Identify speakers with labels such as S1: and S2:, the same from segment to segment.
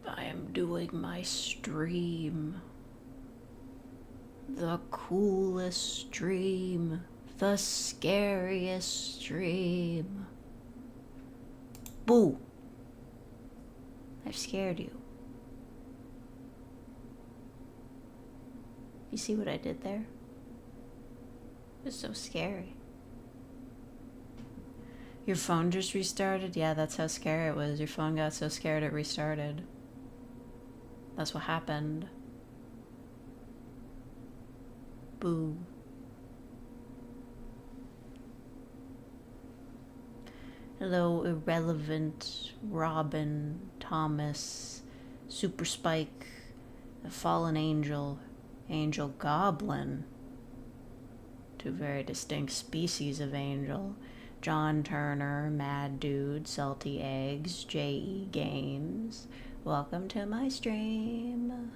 S1: I am doing my stream. The coolest stream. The scariest stream. Boo! I've scared you. You see what I did there? It was so scary. Your phone just restarted? Yeah, that's how scary it was. Your phone got so scared it restarted. That's what happened. Boo. Hello, Irrelevant, Robin, Thomas, Super Spike, the Fallen Angel, Angel Goblin. Two very distinct species of angel. John Turner, Mad Dude, Salty Eggs, J.E. Games. Welcome to my stream.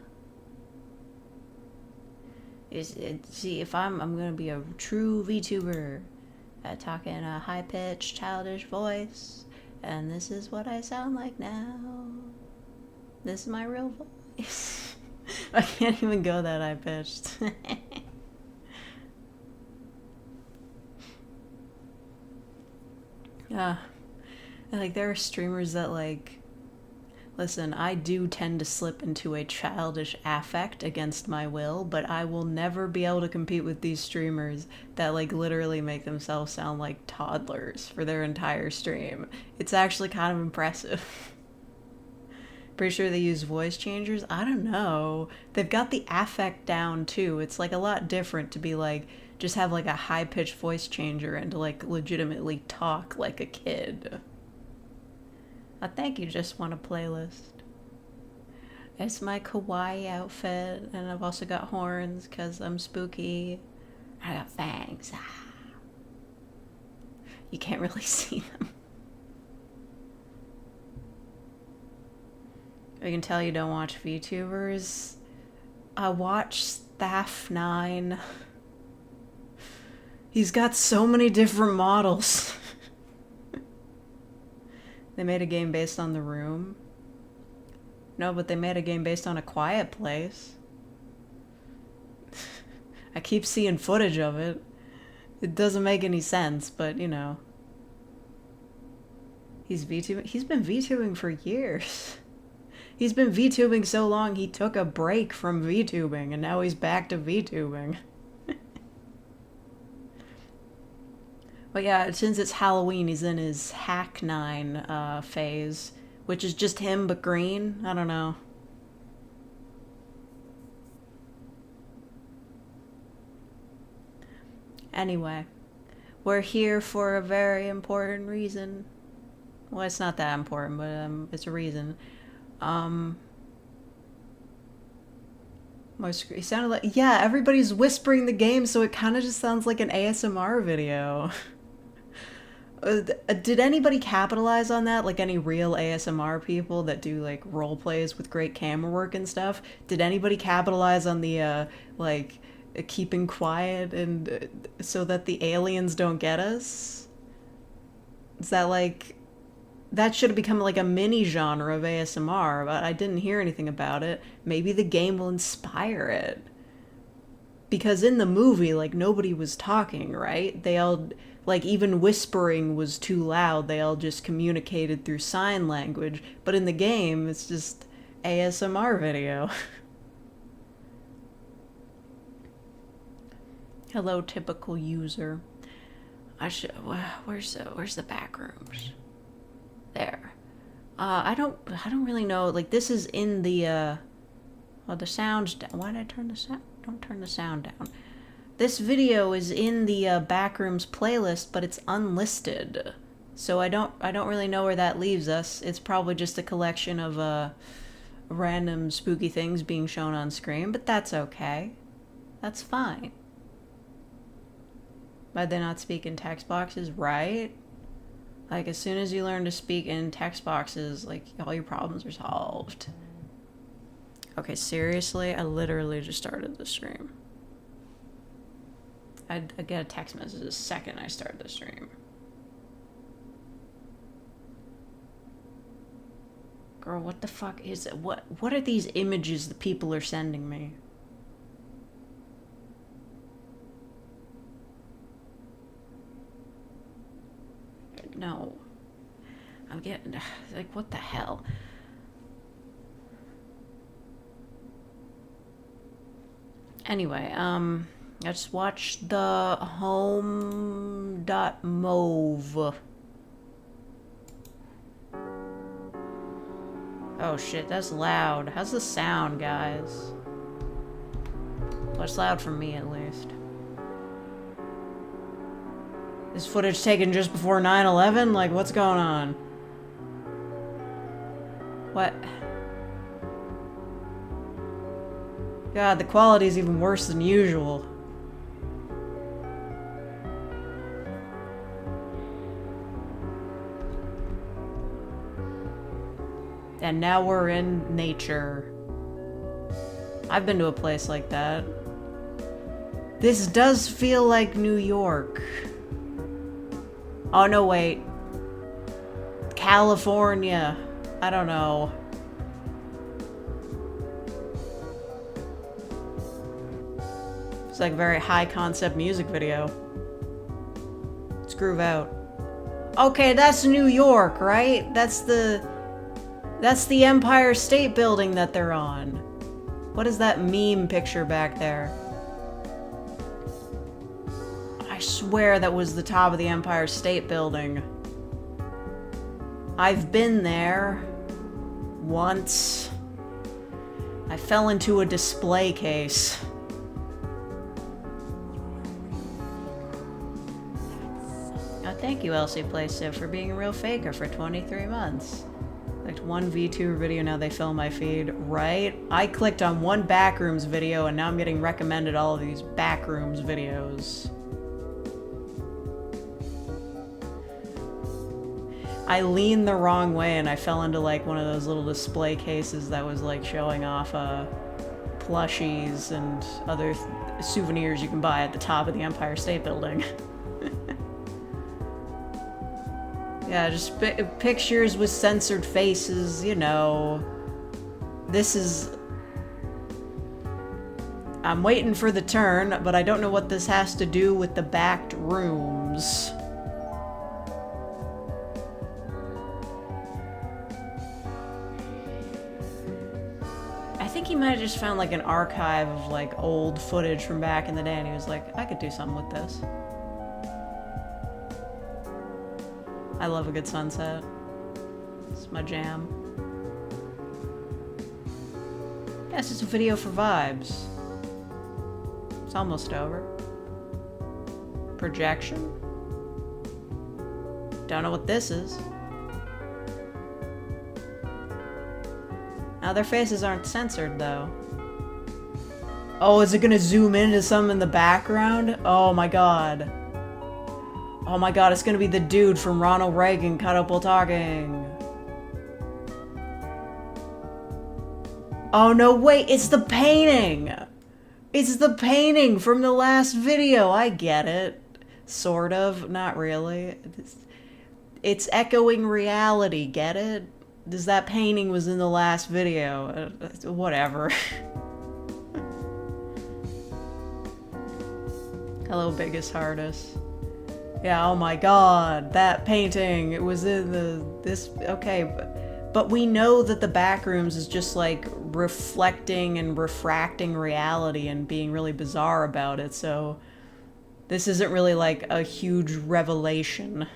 S1: See, if I'm gonna be a true VTuber, talking in a high-pitched, childish voice, and this is what I sound like now. This is my real voice. I can't even go that high-pitched. Like, there are streamers that, like, listen, I do tend to slip into a childish affect against my will, but I will never be able to compete with these streamers that, like, literally make themselves sound like toddlers for their entire stream. It's actually kind of impressive. Pretty sure they use voice changers? I don't know. They've got the affect down, too. It's, like, a lot different to be, like, just have, like, a high-pitched voice changer and to, like, legitimately talk like a kid. I think you just want a playlist. It's my kawaii outfit, and I've also got horns because I'm spooky. I got fangs. You can't really see them. I can tell you don't watch VTubers. I watch Staff9. He's got so many different models. They made a game based on The Room. No, but they made a game based on A Quiet Place. I keep seeing footage of it. It doesn't make any sense, but you know. He's VTubing. He's been VTubing for years. He's been VTubing so long he took a break from VTubing and now he's back to VTubing. But yeah, since it's Halloween, he's in his Hack9 phase, which is just him but green. I don't know. Anyway, we're here for a very important reason. Well, it's not that important, but it's a reason. My screen sounded like, yeah, everybody's whispering the game, so it kind of just sounds like an ASMR video. Did anybody capitalize on that? Like any real ASMR people that do like role plays with great camera work and stuff? Did anybody capitalize on the like keeping quiet and so that the aliens don't get us? Is that like that should have become like a mini genre of ASMR, but I didn't hear anything about it. Maybe the game will inspire it. Because in the movie, like, nobody was talking, right? They all, like, even whispering was too loud. They all just communicated through sign language. But in the game, it's just ASMR video. Hello, typical user. I should, where's the back rooms? There. I don't really know. Like, this is in the, well, the sound's down. Why did I turn the sound? Don't turn the sound down. This video is in the Backrooms playlist, but it's unlisted. So I don't really know where that leaves us. It's probably just a collection of random spooky things being shown on screen, but that's okay. That's fine. Why they not speak in text boxes, right? Like, as soon as you learn to speak in text boxes, like, all your problems are solved. Okay, seriously, I literally just started the stream. I get a text message the second I start the stream. Girl, what the fuck is it? What are these images the people are sending me? No. I'm getting... Like, what the hell? Anyway, I just watched the home.move. Oh shit, that's loud. How's the sound, guys? Well, it's loud for me, at least. This footage taken just before 9/11? Like, what's going on? What? God, the quality's even worse than usual. And now we're in nature. I've been to a place like that. This does feel like New York. Oh, no, wait. California. I don't know. It's like a very high concept music video. Let's groove out. Okay, that's New York, right? That's the Empire State Building that they're on. What is that meme picture back there? I swear that was the top of the Empire State Building. I've been there once. I fell into a display case. Oh, thank you, Elsie Playstiff, for being a real faker for 23 months. Clicked one VTuber video, now they fill my feed. Right? I clicked on one Backrooms video, and now I'm getting recommended all of these Backrooms videos. I leaned the wrong way, and I fell into, like, one of those little display cases that was, like, showing off, plushies and other souvenirs you can buy at the top of the Empire State Building. Yeah, just pictures with censored faces, you know. This is... I'm waiting for the turn, but I don't know what this has to do with the backed rooms. I think he might have just found, like, an archive of, like, old footage from back in the day, and he was like, I could do something with this. I love a good sunset. It's my jam. Yeah, it's just a video for vibes. It's almost over. Projection? Don't know what this is. Now their faces aren't censored though. Oh, is it gonna zoom into some in the background? Oh my god. Oh my god, it's gonna be the dude from Ronald Reagan Cut Up While Talking. Oh no, wait, it's the painting! It's the painting from the last video, I get it. Sort of, not really. It's echoing reality, get it? Does that painting was in the last video? Whatever. Hello, biggest hardest. Yeah, oh my god, that painting, it was in okay, but we know that the Backrooms is just like reflecting and refracting reality and being really bizarre about it, so this isn't really like a huge revelation.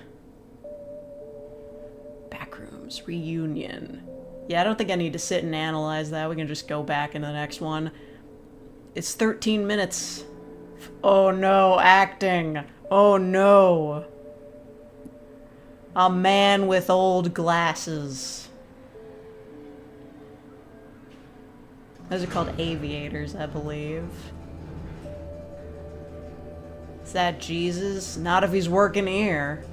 S1: Backrooms, reunion. Yeah, I don't think I need to sit and analyze that, we can just go back into the next one. It's 13 minutes. Oh no, acting. Oh no. A man with old glasses. Those are called aviators, I believe. Is that Jesus? Not if he's working here.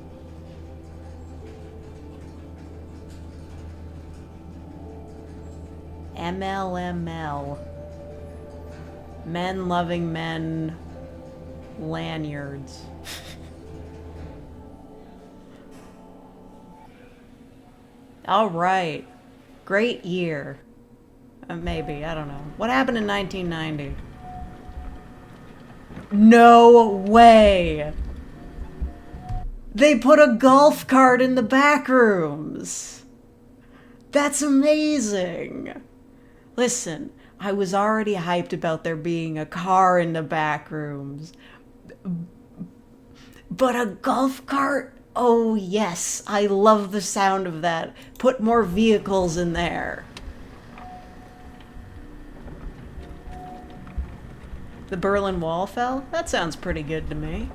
S1: MLML. Men loving men lanyards. All right. Great year. Maybe, I don't know. What happened in 1990? No way! They put a golf cart in the back rooms! That's amazing! Listen, I was already hyped about there being a car in the back rooms. But a golf cart? Oh yes, I love the sound of that. Put more vehicles in there. The Berlin Wall fell? That sounds pretty good to me.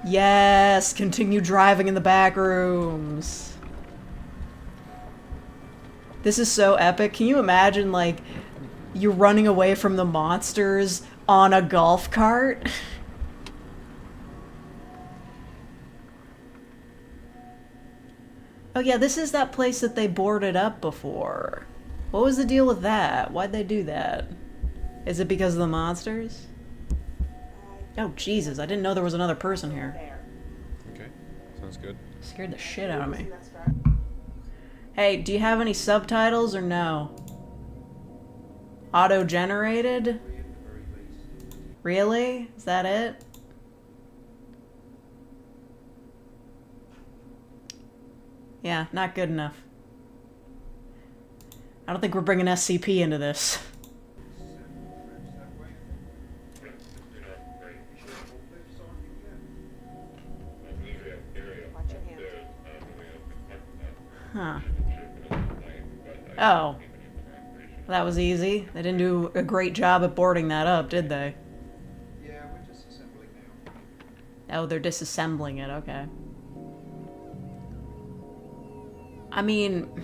S1: Yes, continue driving in the back rooms. This is so epic. Can you imagine, like, you're running away from the monsters on a golf cart? Oh yeah, this is that place that they boarded up before. What was the deal with that? Why'd they do that? Is it because of the monsters? Oh Jesus, I didn't know there was another person here.
S2: Okay, sounds good.
S1: Scared the shit out of me. Hey, do you have any subtitles or no? Auto-generated? Really? Is that it? Yeah, not good enough. I don't think we're bringing SCP into this. Huh. Oh. That was easy. They didn't do a great job at boarding that up, did they?
S2: Yeah, we're disassembling now.
S1: Oh, they're disassembling it, okay. I mean...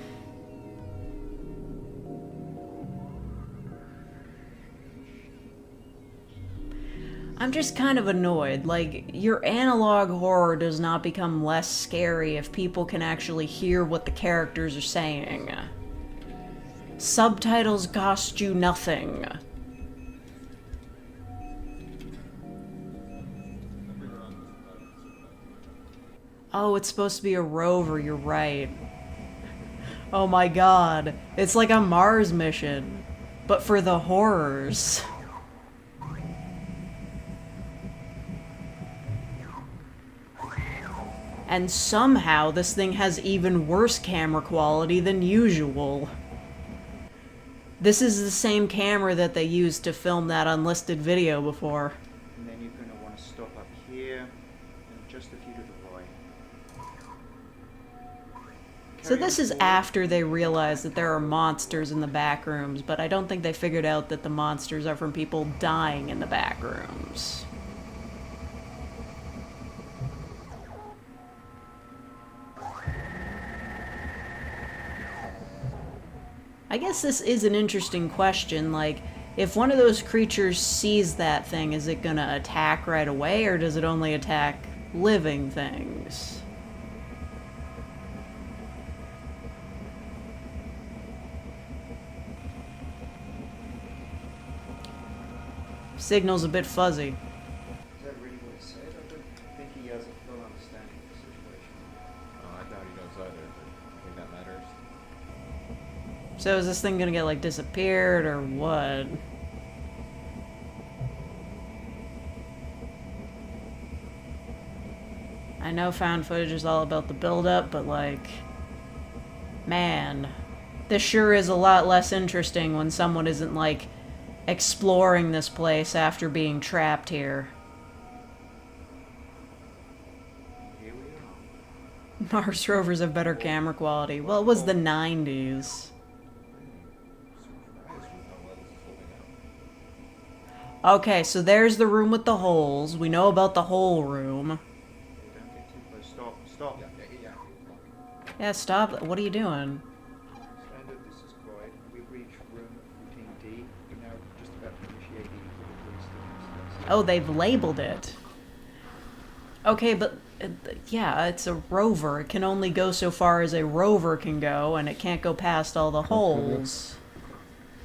S1: I'm just kind of annoyed. Like, your analog horror does not become less scary if people can actually hear what the characters are saying. Subtitles cost you nothing. Oh, it's supposed to be a rover, you're right. Oh my god. It's like a Mars mission, but for the horrors. And somehow this thing has even worse camera quality than usual. This is the same camera that they used to film that unlisted video before.
S3: And then you're going to want to stop up here and just a few to the right.
S1: So this is after they realize that there are monsters in the back rooms, but I don't think they figured out that the monsters are from people dying in the back rooms. I guess this is an interesting question, like, if one of those creatures sees that thing, is it gonna attack right away, or does it only attack living things? Signal's a bit fuzzy.
S3: Is that really what he said? I don't think he has a full understanding of the situation.
S2: I doubt he does either, but I think that matters.
S1: So is this thing gonna get, like, disappeared, or what? I know found footage is all about the build-up, but, like... Man. This sure is a lot less interesting when someone isn't, like, exploring this place after being trapped here.
S3: Here we are.
S1: Mars rovers have better camera quality. Well, it was the 90s. Okay, so there's the room with the holes. We know about the hole room.
S3: Don't get too close. Stop. Stop.
S1: Yeah, stop. What are you doing?
S3: Standard, this is Clyde. We've reached room 14D. We're now just about to initiate the police.
S1: Oh, they've labeled it. Okay, but... yeah, it's a rover. It can only go so far as a rover can go, and it can't go past all the holes.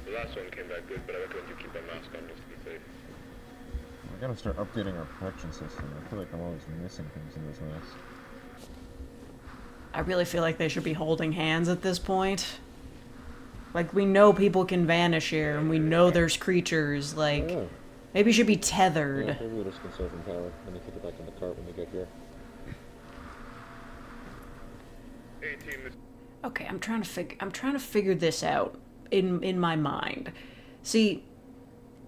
S4: The last one came back good, but I recommend you keep a mask on just to be safe.
S2: I gotta start updating our protection system. I feel like I'm always missing things in this mess.
S1: I really feel like they should be holding hands at this point. Like, we know people can vanish here, and we know there's creatures, like...
S2: Oh.
S1: Maybe you should be tethered.
S2: Yeah, maybe we'll just conserve some power and then kick it back in the cart when we get here.
S4: Hey team, this
S1: Okay, I'm trying to figure this out in my mind. See,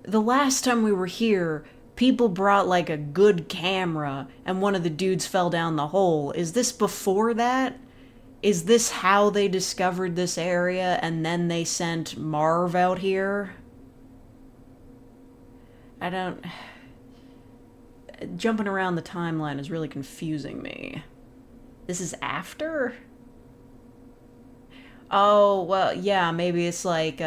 S1: the last time we were here, people brought like a good camera and one of the dudes fell down the hole. Is this before that? Is this how they discovered this area and then they sent Marv out here? I don't... Jumping around the timeline is really confusing me. This is after? Oh, well, yeah, maybe it's like,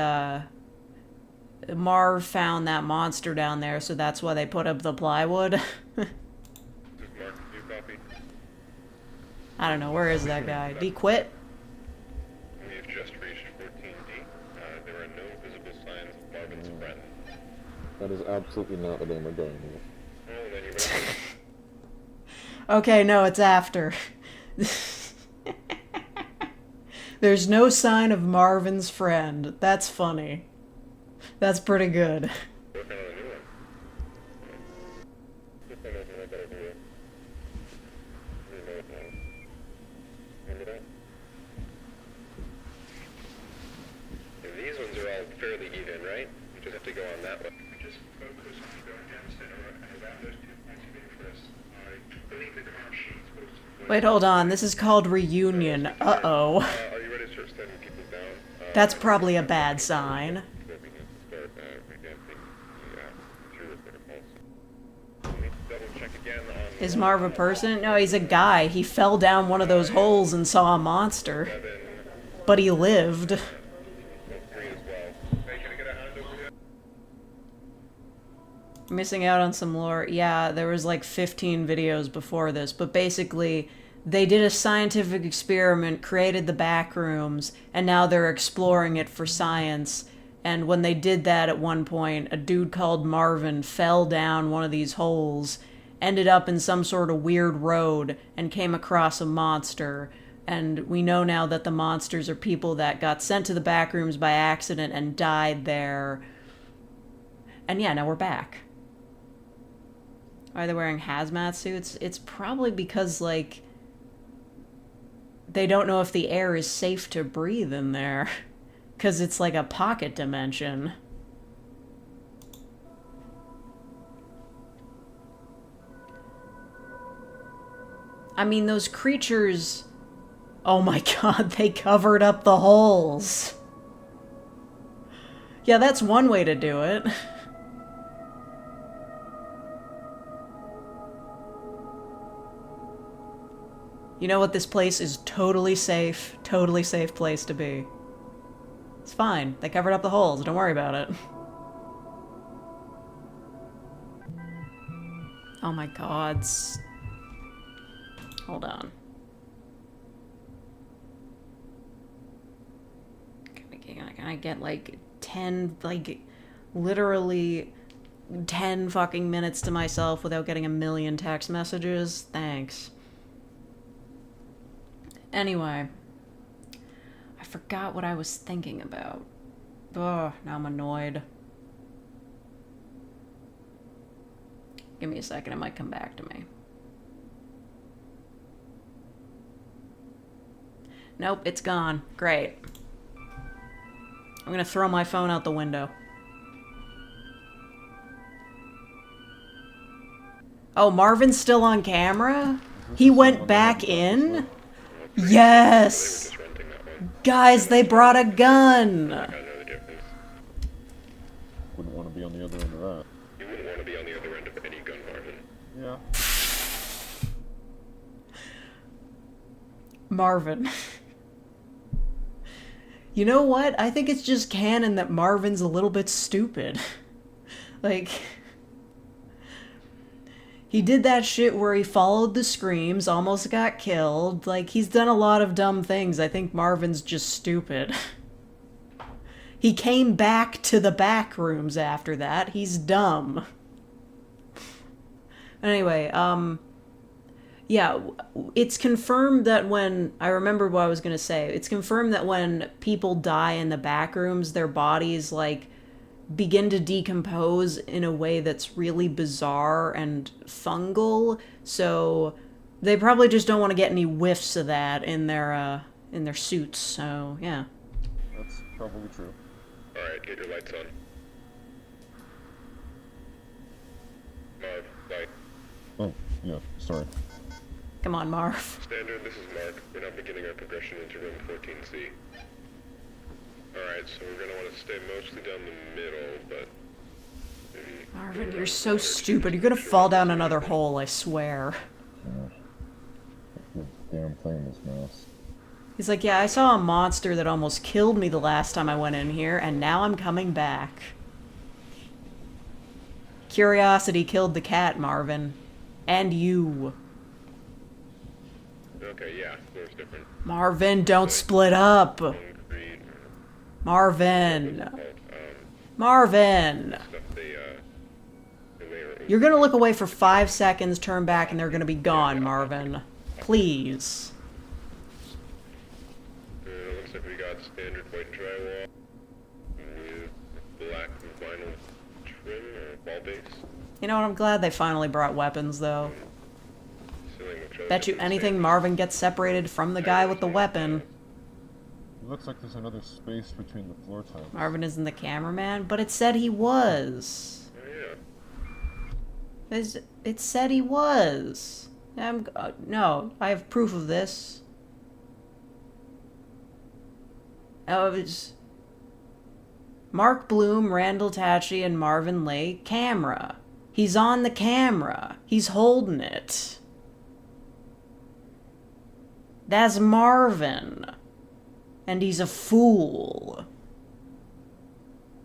S1: Marv found that monster down there, so that's why they put up the plywood.
S4: is Mark. You copy?
S1: I don't know, where is that guy? Did he quit?
S4: We have just reached 14D. There are no visible signs of Marvin's friend.
S2: That is absolutely not the name we're going with.
S4: Oh, then you better...
S1: Okay, no, it's after. There's no sign of Marvin's friend. That's funny. That's pretty good.
S4: Working on a new one. This one has no better view. You know it now. Remember that? And these ones are all fairly even, right? You just have to go on that one. We just focus on going down center and around those 2 points of interest. I believe the ground sheet's supposed to...
S1: Wait, hold on. This is called Reunion. Uh-oh.
S4: Are you ready to start sending people down?
S1: That's probably a bad sign.
S4: That we can start revamping through the protocols. Let me double check again on...
S1: Is Marv a person? No, he's a guy. He fell down one of those holes and saw a monster.
S4: 7,
S1: But he lived.
S4: 3 as well. Hey, can I get a hand over here?
S1: Missing out on some lore. Yeah, there was like 15 videos before this, but basically they did a scientific experiment, created the back rooms, and now they're exploring it for science. And when they did that at one point, a dude called Marvin fell down one of these holes, ended up in some sort of weird road, and came across a monster. And we know now that the monsters are people that got sent to the back rooms by accident and died there. And yeah, now we're back. Why are they wearing hazmat suits? It's probably because, like, they don't know if the air is safe to breathe in there. Because it's like a pocket dimension. I mean, those creatures... Oh my god, they covered up the holes. Yeah, that's one way to do it. You know what? This place is totally safe place to be. It's fine. They covered up the holes. Don't worry about it. Oh my god. Hold on. Can I get like 10, like literally 10 fucking minutes to myself without getting a million text messages? Thanks. Anyway, I forgot what I was thinking about. Ugh, now I'm annoyed. Give me a second, it might come back to me. Nope, it's gone. Great. I'm gonna throw my phone out the window. Oh, Marvin's still on camera? He went back in? Yes! Guys, they brought a gun!
S4: I know the difference.
S2: Wouldn't want to be on the other end of that.
S4: You wouldn't want to be on the other end of any gun, Marvin.
S2: Yeah.
S1: Marvin. You know what? I think it's just canon that Marvin's a little bit stupid. Like... He did that shit where he followed the screams, almost got killed. Like, he's done a lot of dumb things. I think Marvin's just stupid. He came back to the back rooms after that. He's dumb. Anyway, Yeah, it's confirmed that when... I remember what I was going to say. It's confirmed that when people die in the back rooms, their bodies, like, begin to decompose in a way that's really bizarre and fungal. So they probably just don't want to get any whiffs of that in their suits. So, yeah.
S2: That's probably true.
S4: Alright, get your lights on. Marv, light.
S2: Oh, yeah, sorry.
S1: Come on, Marv.
S4: Standard, this is Mark. We're now beginning our progression into room 14C. Alright, so we're gonna want to stay mostly down the middle, but... maybe...
S1: Marvin, you're so stupid. You're gonna fall down another hole, I swear.
S2: You're damn playing this mouse.
S1: He's like, yeah, I saw a monster that almost killed me the last time I went in here, and now I'm coming back. Curiosity killed the cat, Marvin. And you.
S4: Okay, yeah, there's different...
S1: Marvin, don't split up.
S4: concrete,
S1: Marvin.
S4: um,
S1: Marvin.
S4: stuff they layer over.
S1: You're gonna look away for 5 seconds, turn back, and they're gonna be gone, Marvin. Please.
S4: Looks like we got standard white drywall with black vinyl trim or wall base.
S1: You know what, I'm glad they finally brought weapons, though.
S4: Ceiling which I
S1: Bet you
S4: think is
S1: anything
S4: standard.
S1: Marvin gets separated from the guy with the weapon.
S2: It looks like there's another space between the floor tiles.
S1: Marvin isn't the cameraman, but it said he was.
S4: Oh yeah.
S1: It said he was. No, I have proof of this. Oh, it's Mark Bloom, Randall Tatchy, and Marvin Lake camera. He's on the camera. He's holding it. That's Marvin. And he's a fool.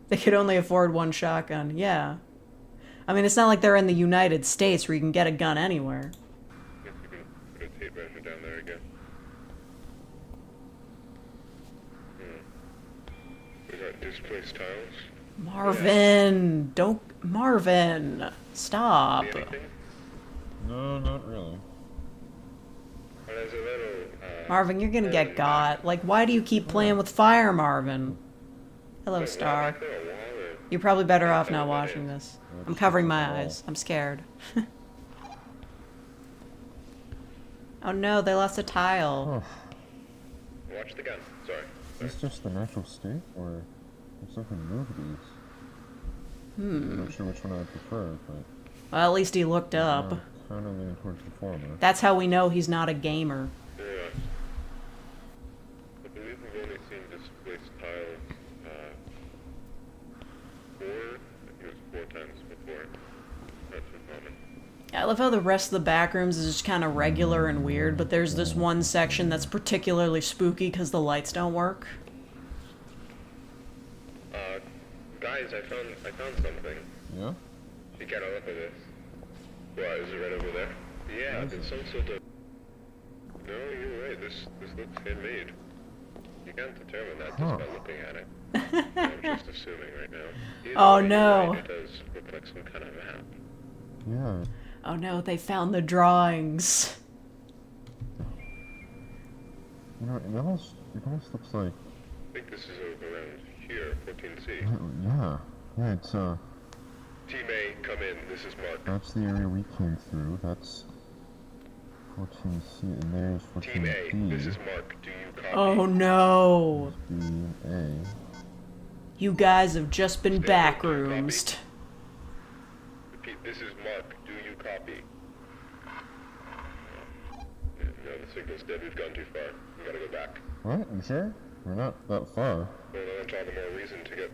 S1: They could only afford one shotgun. Yeah. I mean, it's not like they're in the United States where you can get a gun anywhere.
S4: Guess you can put a tape measure down there again. We got displaced tiles.
S1: Marvin! Marvin! Stop.
S4: See anything?
S2: No, not really.
S4: Oh, there's a little,
S1: Marvin, you're gonna get got. Like, why do you keep playing with fire, Marvin? Hello,
S4: Wait,
S1: Star.
S4: is there a wall or-
S1: You're probably better off not watching this. I'm covering my eyes. I'm scared. Oh no, they lost a tile.
S2: Oh,
S4: Watch the gun. Sorry.
S2: is this just the natural state, or did something move these? I'm not sure which one I prefer, but...
S1: Well, at least he looked up.
S2: Kind of leaning towards the former.
S1: That's how we know he's not a gamer.
S4: Yeah. I believe we've only seen displaced tiles, 4. I think it was 4 times before. That's uncommon.
S1: I love how the rest of the back rooms is just kind of regular and weird, but there's this one section that's particularly spooky because the lights don't work.
S4: Guys, I found something.
S2: Yeah?
S4: You gotta look at this. What, is it right over there? Yeah, it's some sort of... No, you're right, this looks handmade. You can't determine that just
S2: Huh.
S4: by looking at it. I'm just assuming right now. Either
S1: Oh,
S4: way,
S1: no.
S4: you're right, it does look like some kind of map.
S2: Yeah.
S1: Oh no, they found the drawings.
S2: You know, it almost looks like...
S4: I think this is over around here, 14C.
S2: Yeah. Yeah, it's,
S4: Team A, come in, this is Mark.
S2: that's the area we came through. That's 14C, and there's 14D.
S4: Team A, this is Mark, do you copy?
S1: Oh no.
S2: B and A.
S1: You guys have just been backroomsed.
S4: Repeat, this is Mark, do you copy? No, the signal's dead, we've gone too far. We gotta go back.
S2: What? You sure? We're not that far.
S4: Well, that's all the more reason to get...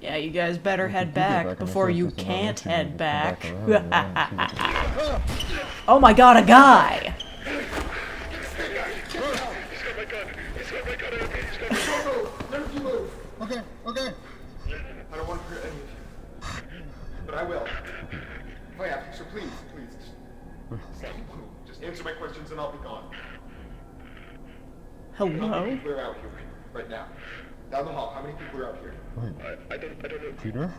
S1: Yeah, you guys better
S2: We
S1: head
S2: could do that
S1: back
S2: on
S1: before
S2: the
S1: you
S2: surface and
S1: can't
S2: then
S1: head
S2: come
S1: back.
S2: around and see what-
S1: Oh my god, a guy!
S4: He's got my gun! He's got my gun! He's got my gun!
S3: Never you move.
S2: Okay, okay.
S3: I don't want to hurt any of you. But I will. If I have to, so please. Just answer my questions and I'll be gone. How many
S1: Hello?
S3: people are out here right now? Down the hall, how many people are out here?
S2: Wait,
S4: I don't know.
S2: Peter?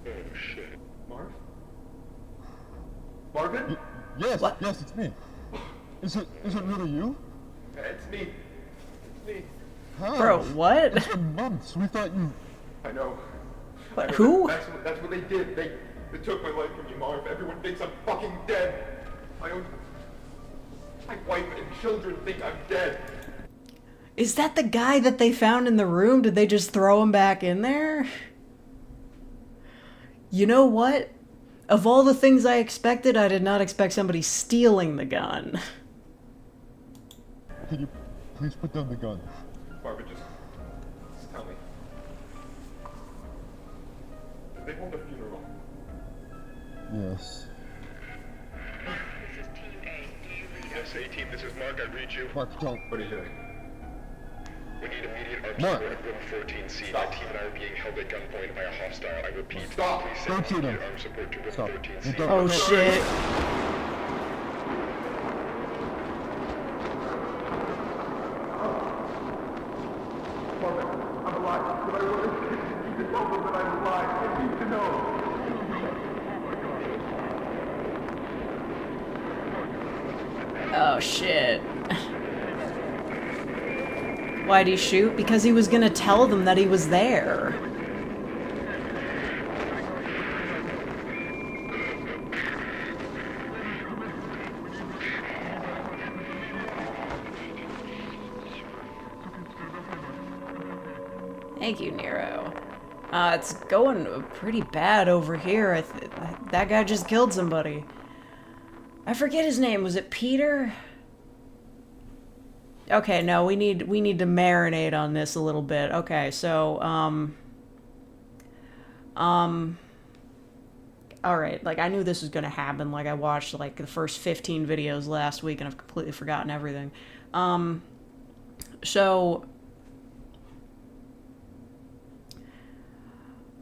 S4: Oh, shit.
S3: Marv? Marvin?
S2: Yes,
S1: What?
S2: yes, it's me. Is it really you?
S3: It's me. It's me.
S2: Hi.
S1: Bro, what?
S2: It's been months. We thought you...
S3: I know.
S1: What,
S3: I know.
S1: who?
S3: That's what they did. They took my life from me, Marv. Everyone thinks I'm fucking dead. My wife and children think I'm dead.
S1: Is that the guy that they found in the room? Did they just throw him back in there? You know what? Of all the things I expected, I did not expect somebody stealing the gun.
S2: Can you please put down the gun?
S3: Barbara, just tell me. Did they hold a funeral?
S2: Yes.
S4: This is Team A. Do you read us? Yes, A-Team, this is Mark. I read you.
S2: Mark, don't.
S3: What are you doing?
S4: We need immediate armed
S2: Mark.
S4: support at room 14C.
S3: Stop.
S4: My team and I are being held at gunpoint by a hostile. I repeat,
S3: Stop.
S4: please
S2: Don't
S4: send
S2: shoot him.
S4: immediate armed support to room
S2: Stop.
S4: 14C.
S2: Don't.
S1: Oh shit.
S3: Marvin, I'm alive. But I need to tell them that I'm alive. I need to know.
S1: Oh shit. Why'd he shoot? Because he was gonna tell them that he was there. Thank you, Nero. It's going pretty bad over here. That guy just killed somebody. I forget his name. Was it Peter? Okay, no, we need to marinate on this a little bit. Okay, so all right, like I knew this was gonna happen. Like I watched like the first 15 videos last week and I've completely forgotten everything. So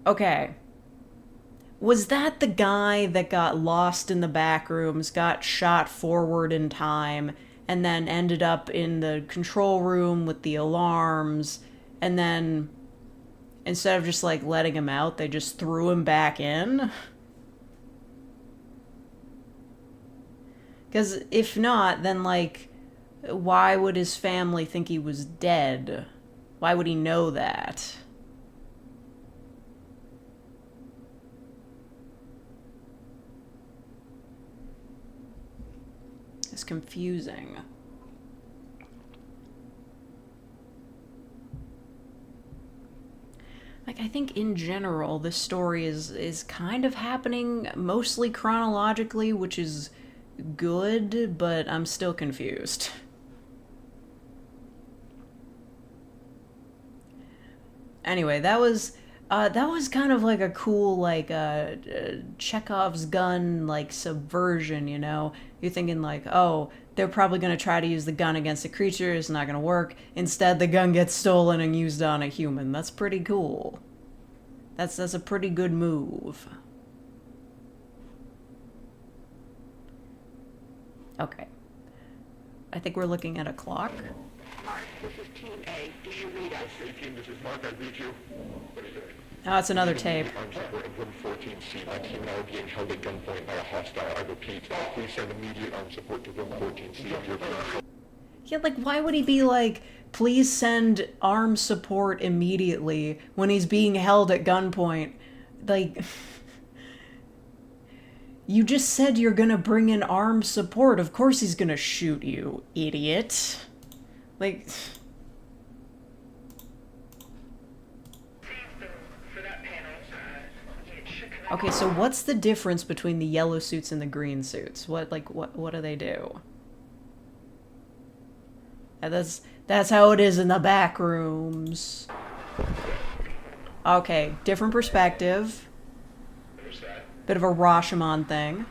S1: okay. Was that the guy that got lost in the back rooms, got shot forward in time, and then ended up in the control room with the alarms, and then instead of just like letting him out, they just threw him back in? Because if not, then like, why would his family think he was dead? Why would he know that? It's confusing. Like, I think in general, this story is kind of happening mostly chronologically, which is good, but I'm still confused. Anyway, that was kind of like a cool, like, Chekhov's gun, like, subversion, you know? You're thinking, like, oh, they're probably going to try to use the gun against a creature, it's not going to work. Instead, the gun gets stolen and used on a human. That's pretty cool. That's a pretty good move. Okay. I think we're looking at a clock.
S4: Mark, this is Team A. Do you read us? A-Team, this is Mark. I read you. What are you doing?
S1: Oh, it's another tape.
S4: Armed support at room 14C. My team and I are being held at gunpoint by a hostile. I repeat, please send immediate armed support to room 14C if you're being...
S1: Yeah, like, why would he be like, please send armed support immediately when he's being held at gunpoint? Like, you just said you're gonna bring in armed support. Of course he's gonna shoot you, idiot. Like... Okay, so what's the difference between the yellow suits and the green suits? What do they do? And that's how it is in the back rooms. Okay, different perspective. Bit of a Rashomon thing.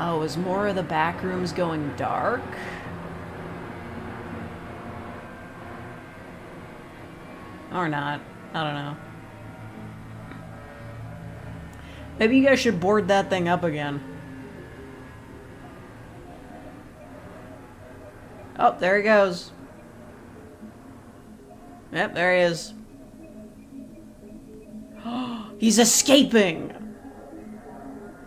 S1: Oh, is more of the back rooms going dark? Or not. I don't know. Maybe you guys should board that thing up again. Oh, there he goes. Yep, there he is. He's escaping!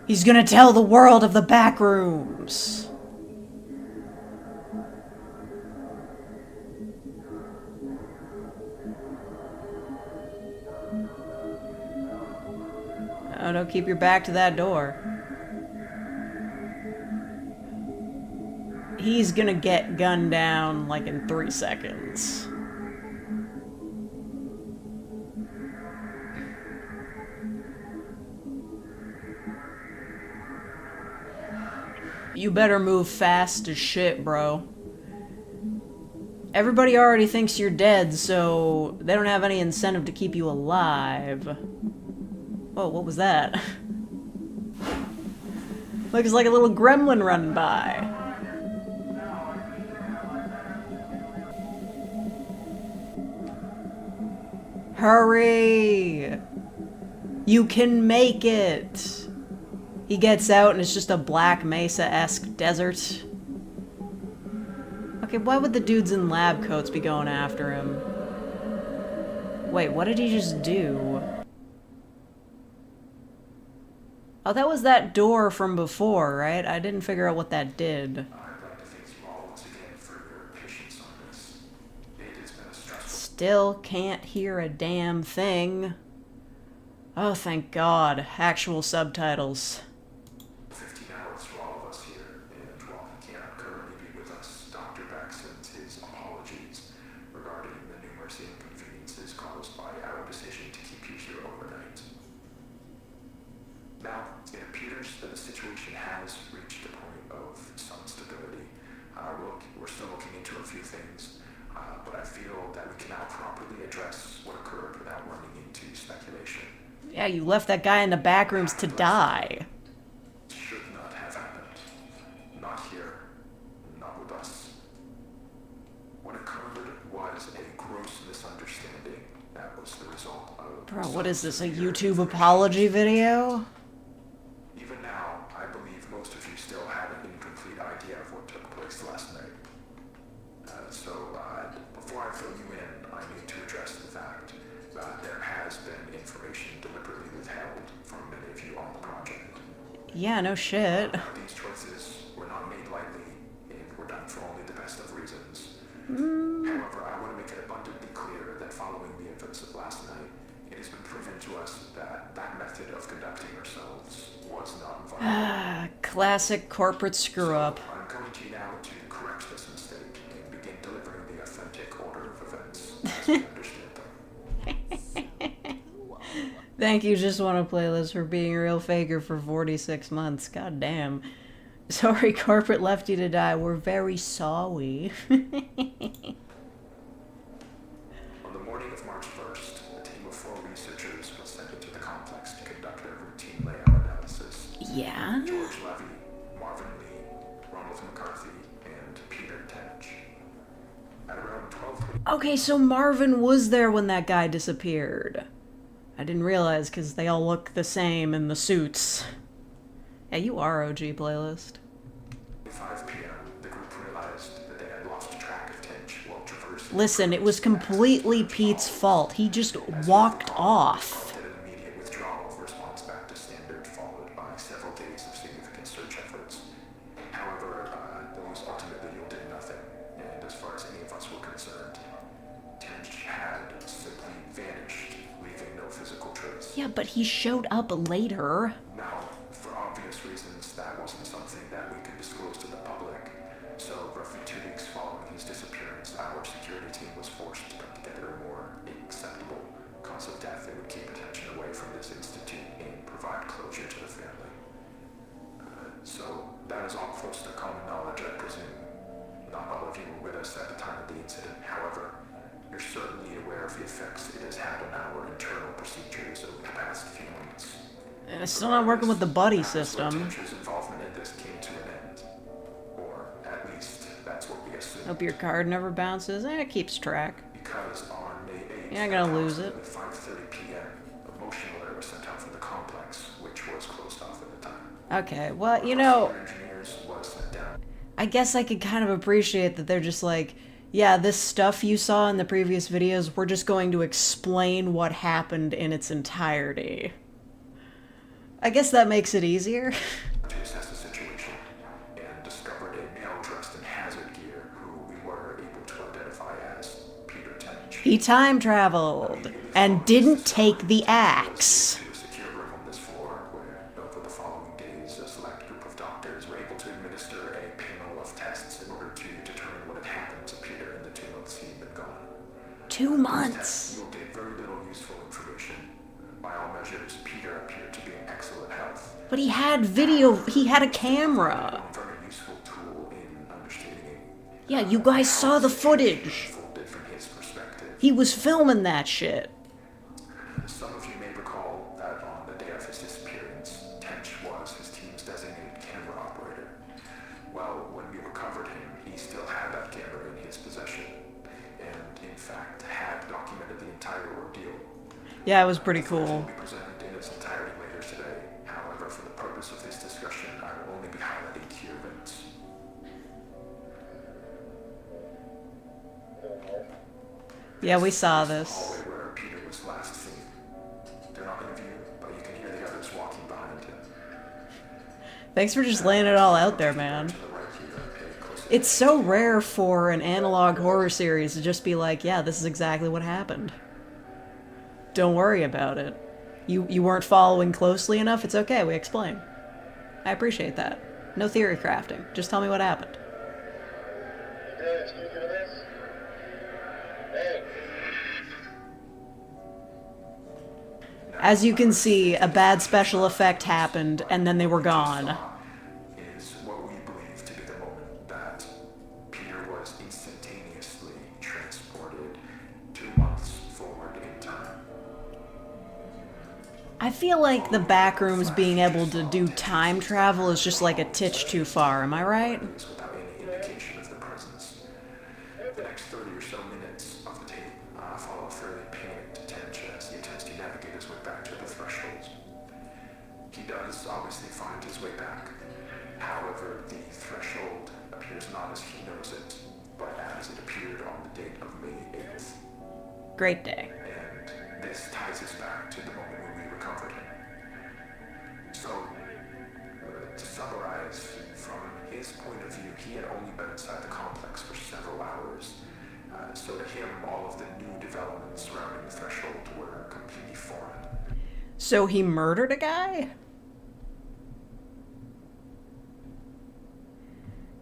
S1: He's gonna tell the world of the back rooms! Oh, don't keep your back to that door. He's gonna get gunned down like in 3 seconds. You better move fast as shit, bro. Everybody already thinks you're dead, so they don't have any incentive to keep you alive. Whoa, what was that? Looks like a little gremlin running by. Hurry! You can make it! He gets out and it's just a Black Mesa-esque desert. Okay, why would the dudes in lab coats be going after him? Wait, what did he just do? Oh, that was that door from before, right? I didn't figure out what that did.
S4: I'd like to thank you all once again for your patience on this. It has been a stressful...
S1: Still can't hear a damn thing. Oh, thank God. Actual subtitles.
S4: 15 hours for all of us here, and while he cannot currently be with us, Dr. Beck sends his apologies regarding the numerous inconveniences caused by our decision to keep you here overnight. Now, it appears that the situation has reached a point of some stability. We're still looking into a few things, but I feel that we can now properly address what occurred without running into speculation.
S1: Yeah, you left that guy in the back rooms to die.
S4: Should not have happened. Not here. Not with us. What occurred was a gross misunderstanding that was the result of...
S1: Bro, what is this, a YouTube apology video?
S4: Even now, I believe most of you still have an incomplete idea of what took place last night. Before I fill you in, I need to address the fact that there has been information deliberately withheld from many of you on the project.
S1: Yeah, no shit.
S4: These choices were not made lightly, and were done for only the best of reasons. However, I want to make it abundantly clear that following the events of last night, it has been proven to us that that method of conducting ourselves was not viable.
S1: Classic corporate screw-up.
S4: I'm coming to you now to correct this mistake and begin delivering the authentic order of events as we understand them.
S1: Thank you, Just Want a Playlist, for being a real faker for 46 months. God damn. Sorry, corporate left you to die. We're very sorry.
S4: On the morning of March 1st, a team of 4 researchers was sent into the complex to conduct a routine layout analysis.
S1: Yeah?
S4: George Levy, Marvin Lee, Ronald McCarthy, and Peter Tench. At around 12:20...
S1: Okay, so Marvin was there when that guy disappeared. I didn't realize because they all look the same in the suits. Yeah, you are OG Playlist.
S4: 5 p.m., the group realized that they had lost track of Tench while traversing...
S1: Listen, it was completely Pete's fault. He just walked off.
S4: An immediate withdrawal of response back to standard, followed by several days of significant search efforts. However, those ultimately yielded nothing, and as far as any of us were concerned, Tench had simply vanished, leaving no physical trace.
S1: Yeah, but he showed up later.
S4: Now, for obvious reasons, that wasn't something that we could disclose to the public. So, roughly 2 weeks following his disappearance, our security team was forced to put together a more acceptable cause of death that would keep attention away from this institute and provide closure to the family. So, that is all close to common knowledge, I presume. Not all of you were with us at the time of the incident. However, you're certainly aware of the effects it has had on our internal procedures over the past few months.
S1: It's still not working with the buddy system.
S4: Tench's involvement in this came to an end. Or, at least, that's what we assume.
S1: Hope your card never bounces. It keeps track.
S4: Because on May 8th,
S1: You're not gonna lose it.
S4: at 5:30 p.m., a motion alert was sent out from the complex, which was closed off at the time.
S1: Okay, well, you know,
S4: Engineers was sent down.
S1: I guess I could kind of appreciate that they're just like, yeah, this stuff you saw in the previous videos, we're just going to explain what happened in its entirety. I guess that makes it easier.
S5: To assess the situation and discovered a male dressed in hazard gear who we were able to identify as Peter Tench.
S1: He time traveled and didn't take the axe.
S5: To a secure room on this floor where over the following days a select group of doctors were able to administer a panel of tests in order to determine what had happened to Peter in the 2 months he'd been gone.
S1: 2 months.
S5: Yielded very little useful information. By all measures, Peter appeared to be in excellent health.
S1: But he had video, he had a camera.
S5: A very useful tool in understanding.
S1: Yeah, you guys saw the footage.
S5: Unfolded from his perspective.
S1: He was filming that shit.
S5: Some of you may recall that on the day of his disappearance, Tench was his team's designated camera operator. Well, when we recovered him, he still had that camera in his possession, and in fact had documented the entire ordeal.
S1: Yeah, it was pretty cool.
S5: Will be presented in its entirety later today. However, for the purpose of this discussion, I will only be highlighting key events.
S1: Yeah, we saw this.
S5: Hallway where Peter was last seen. They're not in view, but you can hear the others walking behind him.
S1: Thanks for just laying it all out there, man.
S5: To the right here, pay close
S1: It's so rare for an analog horror series to just be like, yeah, this is exactly what happened. Don't worry about it. You weren't following closely enough, it's okay, we explain. I appreciate that. No theory crafting, just tell me what happened.
S4: Good excuse for this? Hey.
S1: As you can see, a bad special effect happened, and then they were gone.
S5: is what we believe to be the moment that Peter was instantaneously transported 2 months forward in time.
S1: I feel like the backrooms being able to do time travel is just like a titch too far, am I right?
S5: Without any indication of the presence. The next 30 or so minutes of the tape follow a fairly panicked Tench as he attempts to navigate his way back to the threshold. He does obviously find his way back. However, the threshold appears not as he knows it, but as it appeared on the date of May 8th.
S1: Great day.
S5: And this ties us back to the moment when we recovered him. So, to summarize, from his point of view, he had only been inside the complex for several hours. So to him, all of the new developments surrounding the threshold were completely foreign.
S1: So he murdered a guy?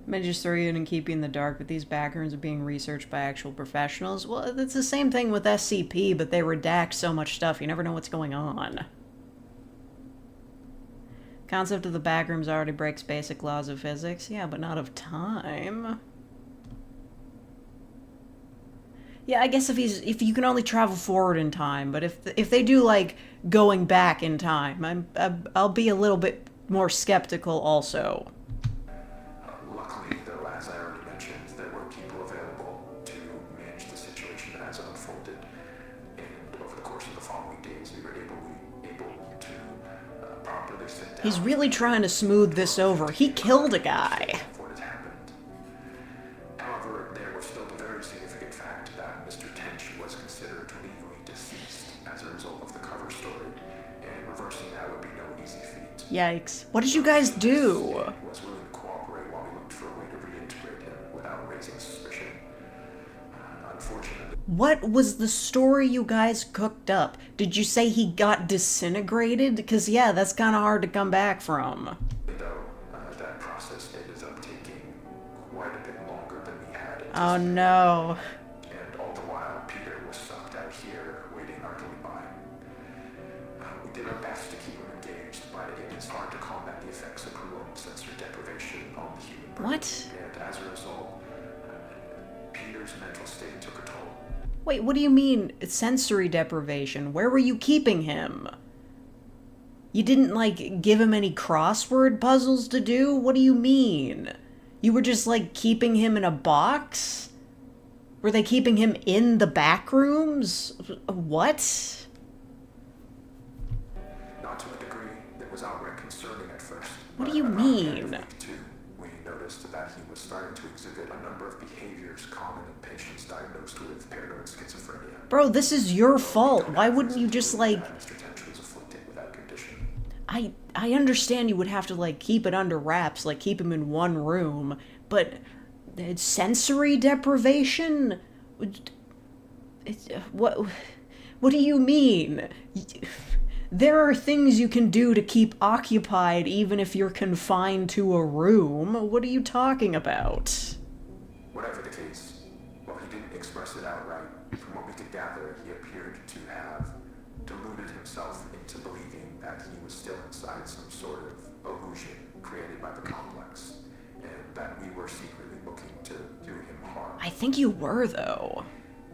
S1: May just throw you in and keep you in the dark, but these backrooms are being researched by actual professionals. Well, it's the same thing with SCP, but they redact so much stuff, you never know what's going on. Concept of the backrooms already breaks basic laws of physics. Yeah, but not of time. Yeah, I guess if you can only travel forward in time, but if they do like going back in time, I'll be a little bit more skeptical also.
S5: Luckily, though, as I already mentioned, there were people available to manage the situation as it unfolded. And over the course of the following days, we were able to properly sit down.
S1: He's really trying to smooth this over. He killed a guy.
S5: What had happened. However, there was still the very significant fact that Mr. Tench was considered legally deceased as a result of the cover story, and reversing that would be no easy feat.
S1: Yikes. What did you guys do?
S5: Was willing to cooperate while we looked for a way to reintegrate him without raising suspicion. Unfortunately,
S1: What was the story you guys cooked up? Did you say he got disintegrated? Because, yeah, that's kind of hard to come back from.
S5: though, that process ended up taking quite a bit longer than we had
S1: Oh,
S5: anticipated.
S1: no.
S5: And all the while, Peter was sucked out here, waiting idly by. We did our best to keep him engaged, but it is hard to combat the effects of prolonged sensory deprivation on the human brain.
S1: What?
S5: And as a result, Peter's mental state took a toll.
S1: Wait, what do you mean, sensory deprivation? Where were you keeping him? You didn't, like, give him any crossword puzzles to do? What do you mean? You were just, like, keeping him in a box? Were they keeping him in the back rooms? What?
S5: Not to a degree that was outright concerning at first.
S1: What
S5: but
S1: do you
S5: about the end
S1: mean?
S5: of week 2, we noticed that he was starting to exhibit a number of behaviors common in patients diagnosed with paranoid schizophrenia.
S1: Bro, this is your fault. Why wouldn't you just, like...
S5: Mr. Tench was afflicted with that condition.
S1: I understand you would have to, like, keep it under wraps, like, keep him in one room, but sensory deprivation? What do you mean? There are things you can do to keep occupied even if you're confined to a room. What are you talking about?
S5: Whatever the case, while he didn't express it outright, from what we could gather, he appeared to have deluded himself into believing that he was still inside some sort of illusion created by the complex, and that we were secretly looking to do him harm.
S1: I think you were, though.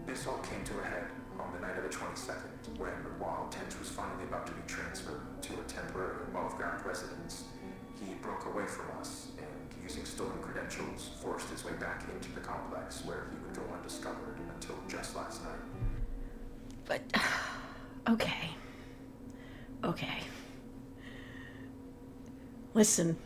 S5: This all came to a head on the night of the 22nd, when, while Tench was finally about to be transferred to a temporary above-ground residence, he broke away from us and, using stolen credentials, forced his way back into the complex, where he would go undiscovered until just last night.
S1: But, okay. Okay. Listen,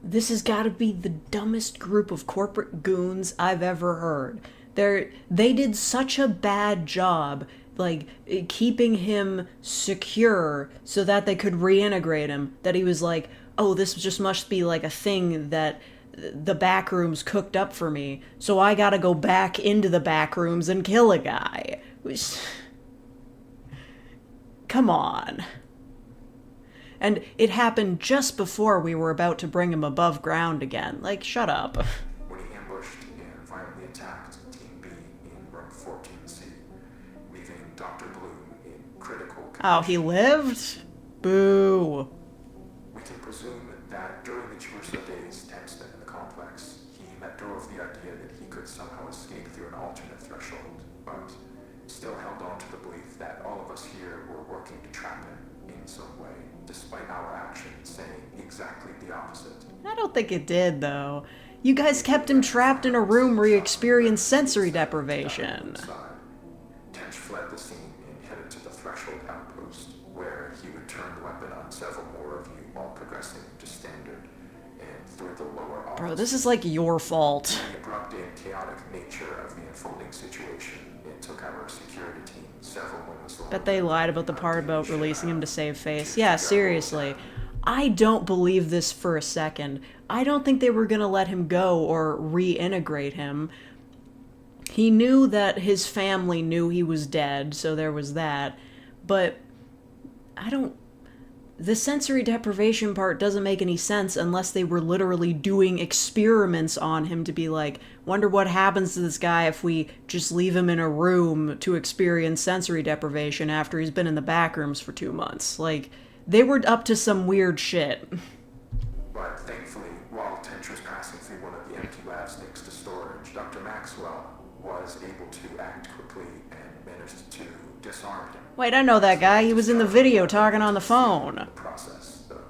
S1: this has got to be the dumbest group of corporate goons I've ever heard. They did such a bad job, like, keeping him secure so that they could reintegrate him, that he was like, oh, this just must be like a thing that the back rooms cooked up for me, so I gotta go back into the back rooms and kill a guy. Come on. And it happened just before we were about to bring him above ground again. Like, shut up.
S5: When he ambushed and violently attacked Team B in room 14C, leaving Dr. Bloom in critical condition.
S1: Oh, he lived? Boo.
S5: We can presume that during the Jerusalem days Tench spent in the complex, he let go of the idea that he could somehow escape through an alternate threshold, but still held on to the belief that all of us here were working to trap him in some way, despite our actions saying exactly the opposite.
S1: I don't think it did, though. You guys kept him trapped in a room where he experienced sensory deprivation.
S5: Tench fled the scene and headed to the threshold outpost, where he would turn the weapon on several more of you while progressing to standard and through the lower office.
S1: Bro, this is like your fault.
S5: The abrupt and chaotic nature of the unfolding situation, it took our security team several moments long.
S1: Bet they lied about the part about releasing him to save face. Yeah, seriously. I don't believe this for a second. I don't think they were gonna let him go or reintegrate him. He knew that his family knew he was dead, so there was that. But the sensory deprivation part doesn't make any sense unless they were literally doing experiments on him to be like, wonder what happens to this guy if we just leave him in a room to experience sensory deprivation after he's been in the back rooms for 2 months. Like, they were up to some weird shit.
S5: But thankfully, while Tench was passing through one of the empty labs next to storage, Dr. Maxwell was able to act quickly and managed to disarm him.
S1: Wait, I know that guy. He was in the video talking on the phone.
S5: Process, though.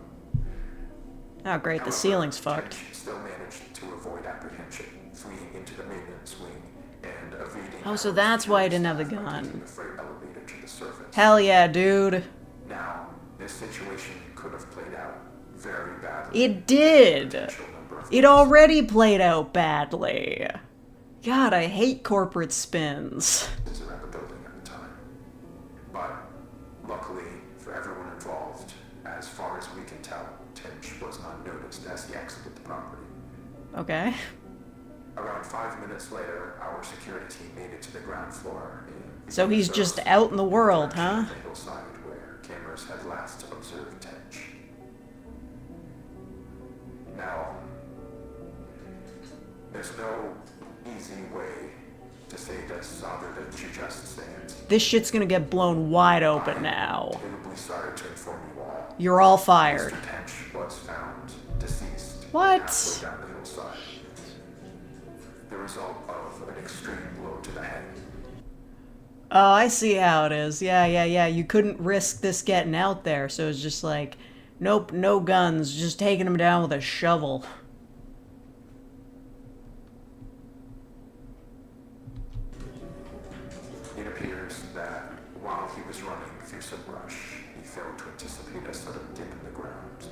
S1: Oh, great. The
S5: However,
S1: ceiling's fucked.
S5: Tench still managed to avoid apprehension, fleeing into the maintenance wing and evading.
S1: Oh, so that's why I didn't have the gun.
S5: The freight elevator to the surface.
S1: Hell yeah, dude.
S5: Now, this situation could have played out very badly.
S1: It did. It already played out badly. God, I hate corporate spins.
S5: Around the building at the time. But luckily for everyone involved, as far as we can tell, Tench was unnoticed as he exited the property.
S1: Okay.
S5: Around 5 minutes later, our security team made it to the ground floor.
S1: So he's just out in the world, huh?
S5: The hillside where cameras had last observed Tench. Now, there's no easy way to say this other than to just say it.
S1: This shit's gonna get blown wide open now.
S5: Terribly sorry to inform you all.
S1: You're all fired.
S5: Mr. Tench was found deceased.
S1: What?
S5: Halfway down the hillside. The result of an extreme blow to the head.
S1: Oh, I see how it is. Yeah. You couldn't risk this getting out there, so it's just like, nope, no guns, just taking him down with a shovel.
S5: It appears that while he was running through some brush, he failed to anticipate a sudden dip in the ground,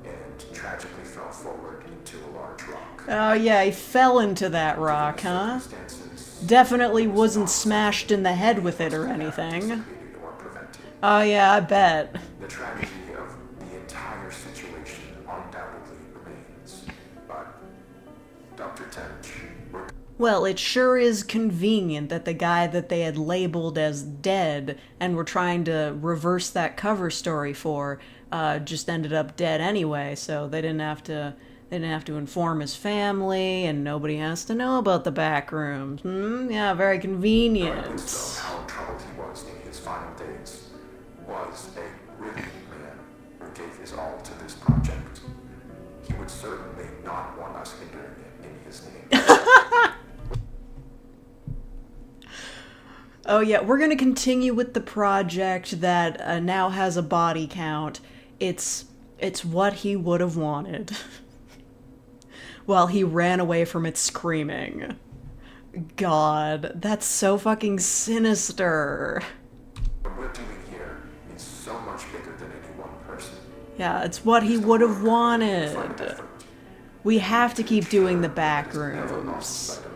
S5: and tragically fell forward into a large large rock.
S1: Oh yeah, he fell into that rock, huh?
S5: Circumstances
S1: Definitely wasn't smashed in the head with it or anything.
S5: anticipated or prevented.
S1: Oh yeah, I bet.
S5: The tragedy of the entire situation undoubtedly remains. But, Dr. Tench, we're
S1: Well, it sure is convenient that the guy that they had labeled as dead and were trying to reverse that cover story for just ended up dead anyway, so they didn't have to inform his family, and nobody has to know about the back rooms. Yeah, very convenient.
S5: so how troubled he was in his final days was a really man who gave his all to this project. He would certainly not want us hindering it in his name.
S1: Oh yeah, we're gonna continue with the project that now has a body count. It's what he would have wanted. While he ran away from it screaming. God, that's so fucking sinister.
S5: What we're doing here is so much bigger than any one person.
S1: Yeah, it's what he would have wanted.
S5: Fight effort.
S1: We have to keep doing the back
S5: Never lost
S1: rooms.
S5: sight of.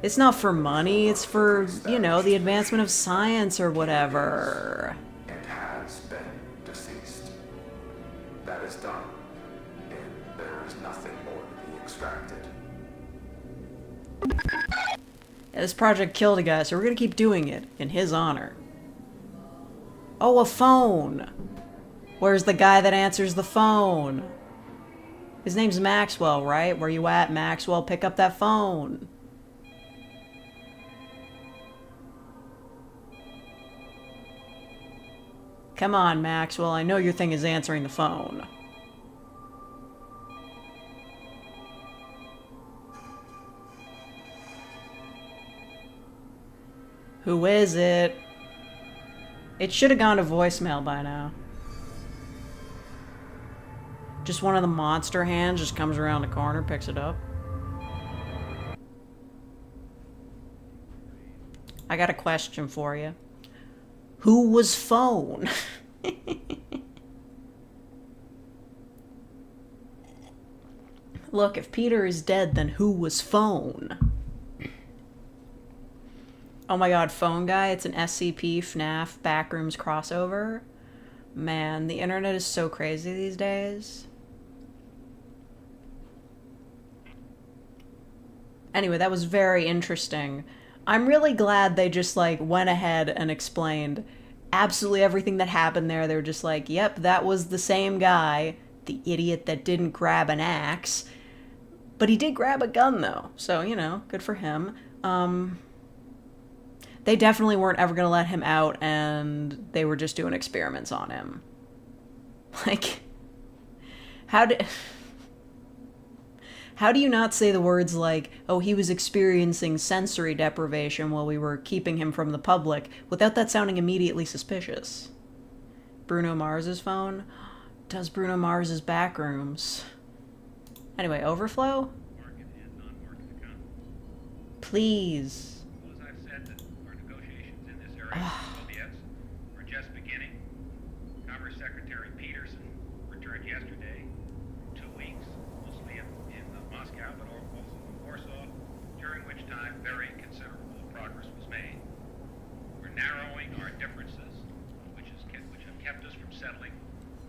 S1: It's not for money, it's for, the advancement of science or whatever.
S5: And has been deceased. That is done, and there is nothing more to be extracted.
S1: Yeah, this project killed a guy, so we're gonna keep doing it in his honor. Oh, a phone! Where's the guy that answers the phone? His name's Maxwell, right? Where you at, Maxwell? Pick up that phone. Come on, Maxwell. I know your thing is answering the phone. Who is it? It should have gone to voicemail by now. Just one of the monster hands just comes around the corner, picks it up. I got a question for you. Who was phone? Look, if Peter is dead, then who was phone? Oh my god, Phone Guy, it's an SCP FNAF Backrooms crossover. Man, the internet is so crazy these days. Anyway, that was very interesting. I'm really glad they just, went ahead and explained absolutely everything that happened there. They were just like, yep, that was the same guy, the idiot that didn't grab an axe. But he did grab a gun, though. So, good for him. They definitely weren't ever going to let him out, and they were just doing experiments on him. How do you not say the words like, oh, he was experiencing sensory deprivation while we were keeping him from the public, without that sounding immediately suspicious? Bruno Mars's phone? Does Bruno Mars's backrooms? Anyway, overflow?
S4: Market and non-market economies.
S1: Please.
S4: Suppose I've said that our negotiations in this area with Soviets were just beginning. Commerce Secretary Peterson returned yesterday. 2 weeks, mostly in Moscow, but also in Warsaw, during which time very considerable progress was made. We're narrowing our differences, which have kept us from settling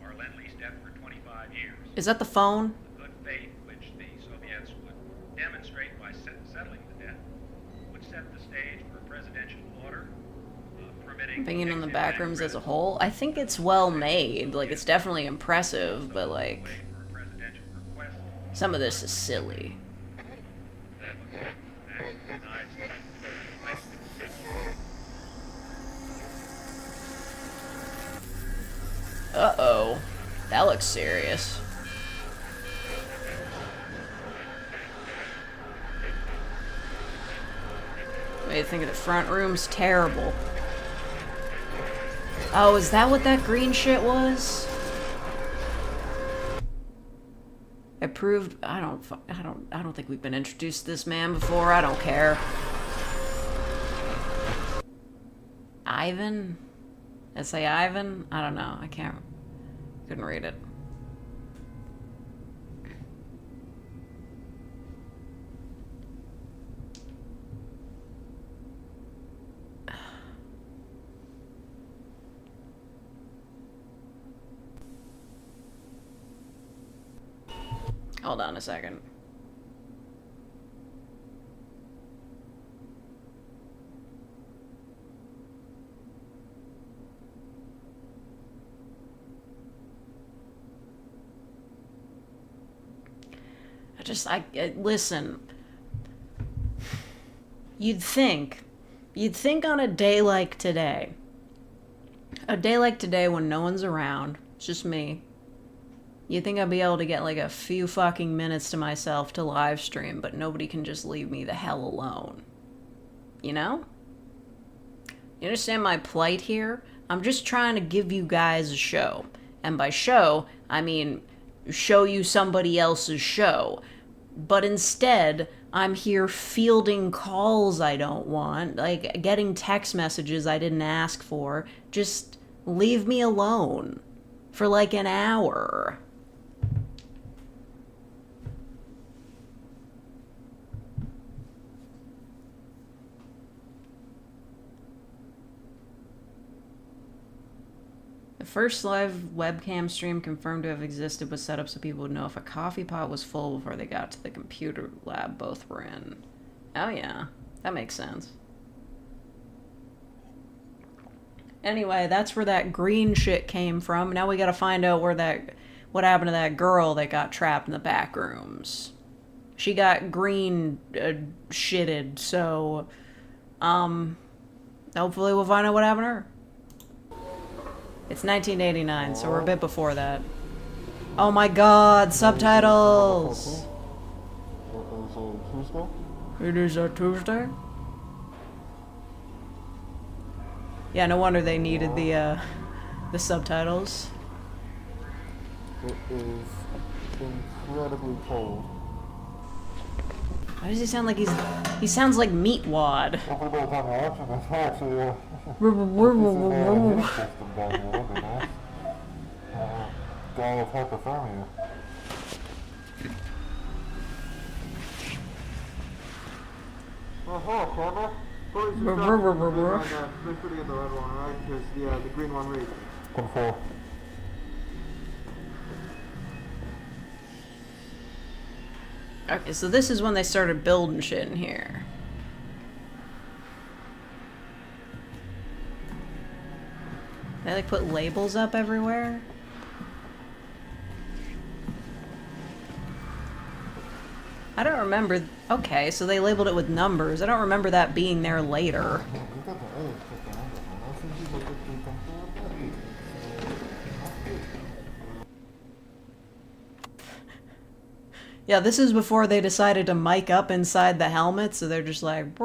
S4: our Lend-Lease debt for 25 years.
S1: Is that the phone?
S4: The good faith which the Soviets would demonstrate by settling the debt would set the stage for a presidential order permitting...
S1: Opinion on the backrooms as a whole? I think it's well made. It's definitely impressive, but, some of this is silly. Uh-oh. That looks serious. What do you think of the front room's terrible? Oh, is that what that green shit was? Approved. I don't think we've been introduced to this man before. I don't care. Ivan? Did I say Ivan? I don't know. Couldn't read it. Hold on a second. Listen. You'd think on a day like today when no one's around, it's just me, you'd think I'd be able to get like a few fucking minutes to myself to live stream, but nobody can just leave me the hell alone. You know? You understand my plight here? I'm just trying to give you guys a show. And by show, I mean show you somebody else's show. But instead, I'm here fielding calls I don't want, like getting text messages I didn't ask for. Just leave me alone for like an hour. The first live webcam stream confirmed to have existed was set up so people would know if a coffee pot was full before they got to the computer lab both were in. Oh yeah, that makes sense. Anyway, that's where that green shit came from. Now we gotta find out what happened to that girl that got trapped in the back rooms. She got green shitted, so hopefully we'll find out what happened to her. It's 1989, so we're a bit before that. Oh my god, subtitles! It is a Tuesday? Yeah, no wonder they needed the subtitles.
S2: It is incredibly cold.
S1: Why does he sound like he sounds like Meatwad.
S2: Everybody's on the option, that's actually guy with hypothermia.
S3: Oh, hello, Clever. Please just make sure to get the red one, right? Because the green one reads.
S2: Control.
S1: Okay, so this is when they started building shit in here. They like put labels up everywhere? I don't remember. Okay, so they labeled it with numbers. I don't remember that being there later. Yeah, this is before they decided to mic up inside the helmet, so they're just like...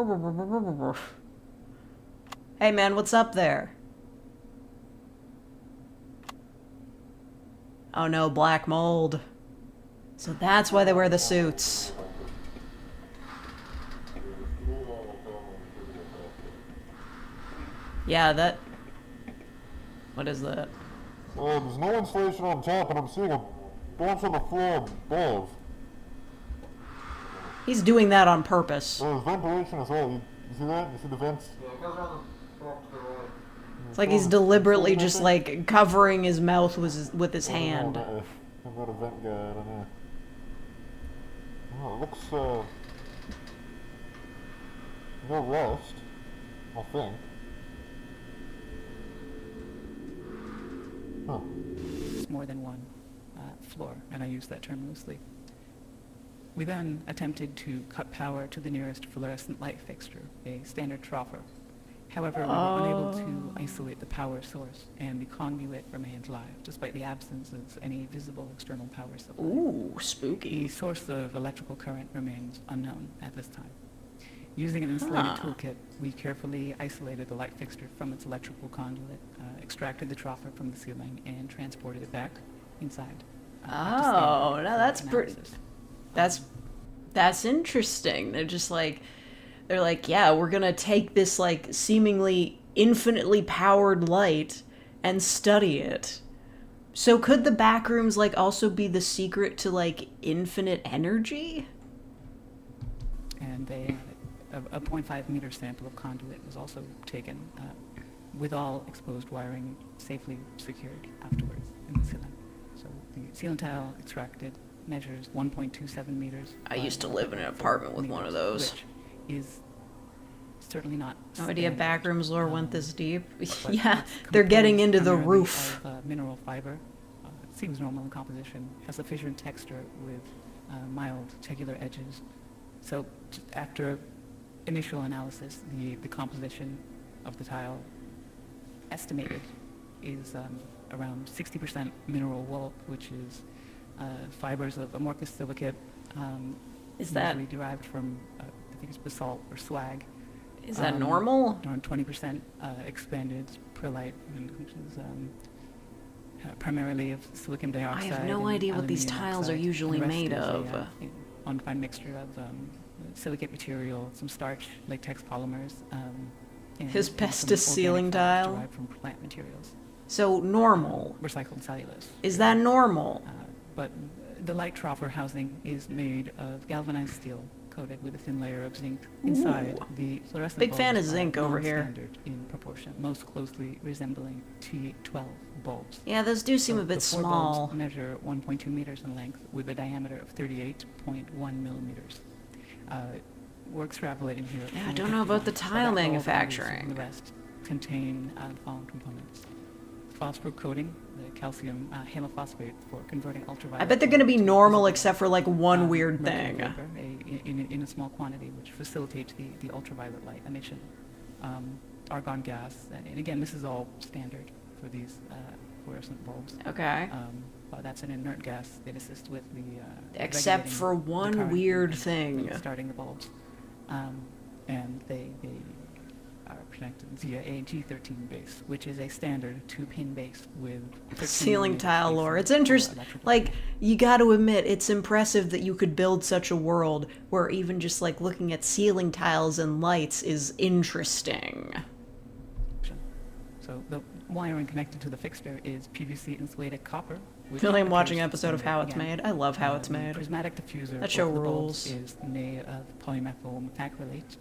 S1: Hey man, what's up there? Oh no, black mold. So that's why they wear the suits. Yeah, that... What is that?
S2: There's no insulation on top, and I'm seeing a bunch on the floor above.
S1: He's doing that on purpose.
S2: There's ventilation as well. You see that? You see the vents?
S1: It's like he's deliberately just like covering his mouth with his hand.
S2: I've got a vent guy, I don't know. Oh, it looks, no rust, I think. Huh.
S6: More than one floor, and I use that term loosely. We then attempted to cut power to the nearest fluorescent light fixture, a standard troffer. However, we were unable to isolate the power source, and the conduit remained live, despite the absence of any visible external power supply.
S1: Ooh, spooky.
S6: The source of electrical current remains unknown at this time. Using an insulated toolkit, we carefully isolated the light fixture from its electrical conduit, extracted the troffer from the ceiling, and transported it back inside.
S1: Oh, now that's pretty... That's interesting. They're like, yeah, we're gonna take this like seemingly infinitely powered light and study it. So could the back rooms like also be the secret to like infinite energy?
S6: And a 0.5 meter sample of conduit was also taken, with all exposed wiring safely secured afterwards in the ceiling. So the ceiling tile extracted, measures 1.27 meters.
S1: I used to
S6: by
S1: live in an
S6: 4
S1: apartment with one of
S6: meters,
S1: those.
S6: Which is certainly not
S1: No idea
S6: standard,
S1: backrooms lore went this deep.
S6: but
S1: Yeah,
S6: it's
S1: they're getting
S6: composed
S1: into the
S6: primarily
S1: roof.
S6: Of, mineral fiber. It seems normal in composition. Has a fissured texture with mild tegular edges. So just after initial analysis, the composition of the tile estimated is around 60% mineral wool, which is fibers of amorphous silicate,
S1: Is that
S6: usually derived from, I think it's basalt or slag.
S1: is that normal?
S6: Around 20% expanded perlite, which is primarily of silicon dioxide.
S1: I have no
S6: and
S1: idea what these
S6: aluminum
S1: tiles are
S6: oxide.
S1: usually
S6: And the rest
S1: made
S6: is
S1: of.
S6: A undefined mixture of silicate material, some starch, latex polymers. And
S1: Asbestos
S6: some
S1: ceiling
S6: organic fibers
S1: tile?
S6: derived from plant materials.
S1: So normal.
S6: Recycled cellulose.
S1: Is that normal?
S6: But the light troffer housing is made of galvanized steel coated with a thin layer of zinc inside.
S1: Ooh.
S6: The fluorescent
S1: Big fan
S6: bulbs
S1: of
S6: are
S1: zinc over here.
S6: non-standard in proportion, most closely resembling T12 bulbs.
S1: Yeah, those do seem
S6: So
S1: a bit
S6: the 4
S1: small.
S6: bulbs measure 1.2 meters in length with a diameter of 38.1 millimeters. We're extrapolating here.
S1: Yeah, I
S6: from
S1: don't know about the
S6: so
S1: tile
S6: that's all values,
S1: manufacturing.
S6: and the rest contain the following components. Phosphor coating, the calcium halophosphate for converting ultraviolet.
S1: I bet they're gonna be
S6: light to
S1: normal
S6: visible,
S1: except for like one weird
S6: mercury
S1: thing.
S6: vapor, in a small quantity, which facilitates the ultraviolet light emission. Argon gas, and again, this is all standard for these fluorescent bulbs.
S1: Okay.
S6: But that's an inert gas that assists with the
S1: Except
S6: regulating
S1: for
S6: the
S1: one
S6: current
S1: weird
S6: and
S1: thing.
S6: starting the bulbs, and they are connected via a G13 base, which is a standard 2-pin base with 13
S1: Ceiling
S6: meters
S1: tile
S6: spacing
S1: lore. It's
S6: for
S1: interesting.
S6: electrical
S1: Like,
S6: connection.
S1: you gotta admit, it's impressive that you could build such a world where even just like looking at ceiling tiles and lights is interesting.
S6: So the wiring connected to the fixture is PVC insulated copper.
S1: I feel like I'm watching an
S6: appears
S1: episode of How It's
S6: again.
S1: Made. I love How It's
S6: The
S1: Made.
S6: prismatic diffuser
S1: That show
S6: over the bulbs
S1: rules.
S6: is made of polymethyl methacrylate,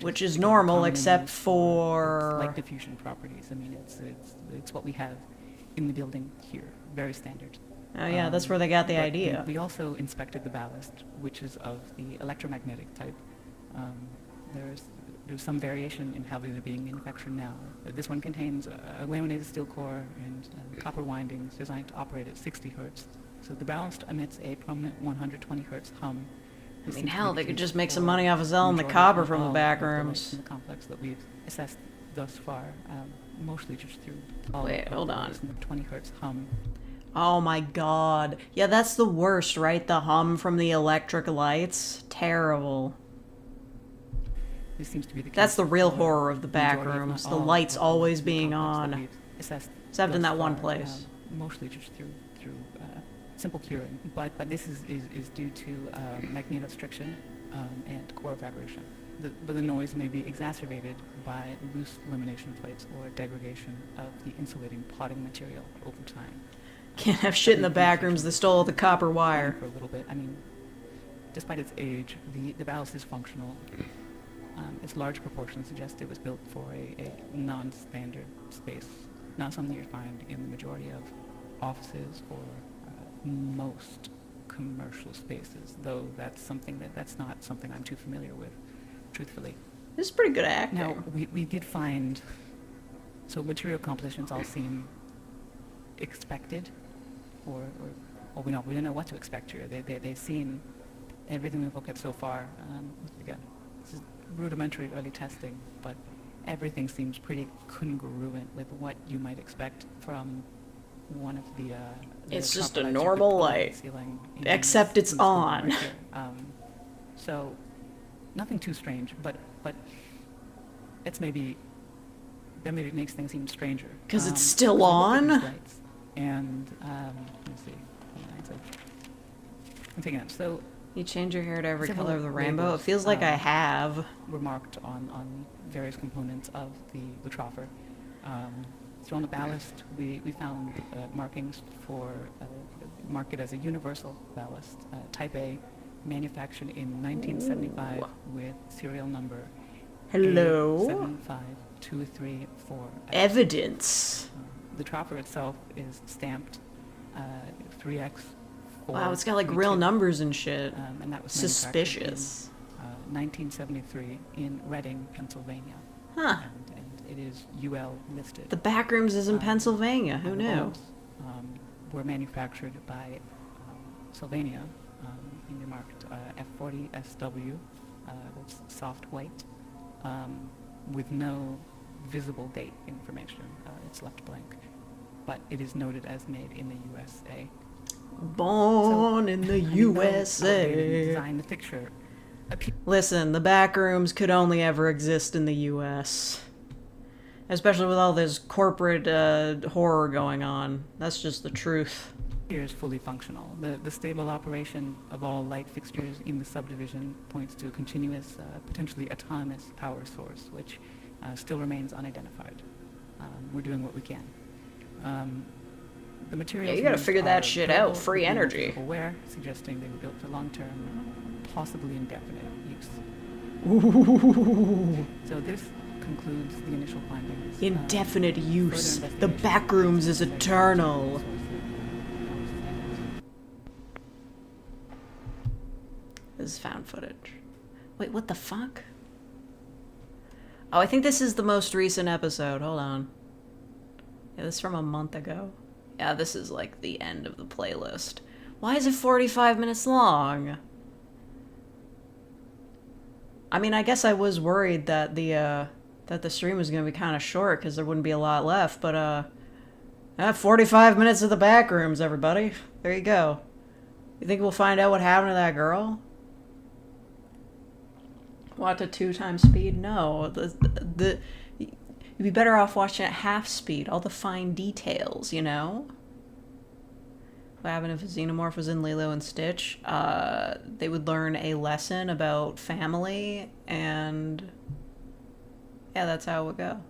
S1: Which is
S6: become
S1: normal
S6: commonly
S1: except
S6: used its
S1: for...
S6: light diffusion properties. I mean, it's what we have in the building here. Very standard.
S1: Oh yeah, that's where they got the
S6: But
S1: idea.
S6: We also inspected the ballast, which is of the electromagnetic type. There's some variation in how these are being manufactured now. This one contains a laminated steel core and copper windings designed to operate at 60 hertz. So the ballast emits a prominent 120 hertz hum.
S1: I
S6: This
S1: mean,
S6: seems to
S1: hell,
S6: be
S1: they
S6: the
S1: could
S6: case
S1: just make some
S6: for
S1: money off of selling the
S6: majority
S1: copper
S6: of
S1: from the
S6: all
S1: back
S6: of lights
S1: rooms.
S6: in the complex that we've assessed thus far, mostly just through all
S1: Wait,
S6: of
S1: hold
S6: the
S1: on.
S6: lights and the 20 hertz hum.
S1: Oh my god. Yeah, that's the worst, right? The hum from the electric lights. Terrible.
S6: This seems to be the
S1: That's
S6: case
S1: the real
S6: for
S1: horror of the back
S6: majority, if
S1: rooms.
S6: not
S1: The
S6: all,
S1: lights
S6: of the
S1: always
S6: complex
S1: being
S6: that
S1: on.
S6: we've assessed
S1: Except in
S6: thus
S1: that one
S6: far,
S1: place.
S6: Mostly just through simple curing, but this is due to magnetostriction and core vibration. But the noise may be exacerbated by loose lamination plates or degradation of the insulating potting material over time.
S1: Can't have shit in the back rooms. They stole the copper wire.
S6: For a little bit, I mean, despite its age, the ballast is functional. Its large proportions suggest it was built for a non-standard space, not something you'd find in the majority of offices or most commercial spaces, though that's not something I'm too familiar with, truthfully.
S1: This is pretty good acting.
S6: Now, we did find, so material compositions all seem expected, or we didn't know what to expect here. They seem, everything we've looked at so far, again, this is rudimentary early testing, but everything seems pretty congruent with what you might expect from one of the
S1: It's just a
S6: complex
S1: normal
S6: with the
S1: light,
S6: ceiling in
S1: except
S6: this
S1: it's
S6: building
S1: on.
S6: right here. So nothing too strange, but it's maybe it makes things even stranger.
S1: 'Cause it's still
S6: so we looked at
S1: on?
S6: these lights, and let's see. I'm taking it. So
S1: You change your hair to every
S6: Several
S1: color of the rainbow. It
S6: labels,
S1: feels like I have.
S6: were marked on various components of the troffer. So on the ballast, we found markings for mark it as a universal ballast, Type A, manufactured in 1975 with serial number
S1: Hello?
S6: 75234.
S1: Evidence.
S6: The troffer itself is stamped 3X
S1: Wow, it's got like real numbers and shit.
S6: And that was
S1: Suspicious.
S6: manufactured in 1973 in Reading, Pennsylvania.
S1: Huh.
S6: And it is UL listed.
S1: The Backrooms is in Pennsylvania. Who
S6: And the
S1: knew?
S6: bulbs, were manufactured by Sylvania, in the marked F40 SW, that's soft white, with no visible date information. It's left blank, but it is noted as made in the USA.
S1: Born in the USA.
S6: Design the picture.
S1: Listen, the Backrooms could only ever exist in the US. Especially with all this corporate horror going on. That's just the truth.
S6: Appears fully functional. The stable operation of all light fixtures in the subdivision points to a continuous, potentially autonomous power source, which still remains unidentified. We're doing what we can. The materials
S1: Yeah, you gotta
S6: used
S1: figure that
S6: are
S1: shit
S6: durable,
S1: out. Free
S6: with
S1: energy.
S6: mechanical wear, suggesting they were built for long-term, possibly indefinite use.
S1: Ooh.
S6: So this concludes the initial findings.
S1: Indefinite use.
S6: Further
S1: The
S6: investigation
S1: Backrooms is eternal. This is found footage. Wait, what the fuck? Oh, I think this is the most recent episode. Hold on. Yeah, this is from a month ago. Yeah, this is like the end of the playlist. Why is it 45 minutes long? I mean, I guess I was worried that the stream was going to be kind of short because there wouldn't be a lot left, but 45 minutes of the Backrooms, everybody. There you go. You think we'll find out what happened to that girl? Watch at 2x speed? No. You'd be better off watching at half speed. All the fine details, you know? What happened if a xenomorph was in Lilo and Stitch? They would learn a lesson about family, and yeah, that's how it would go.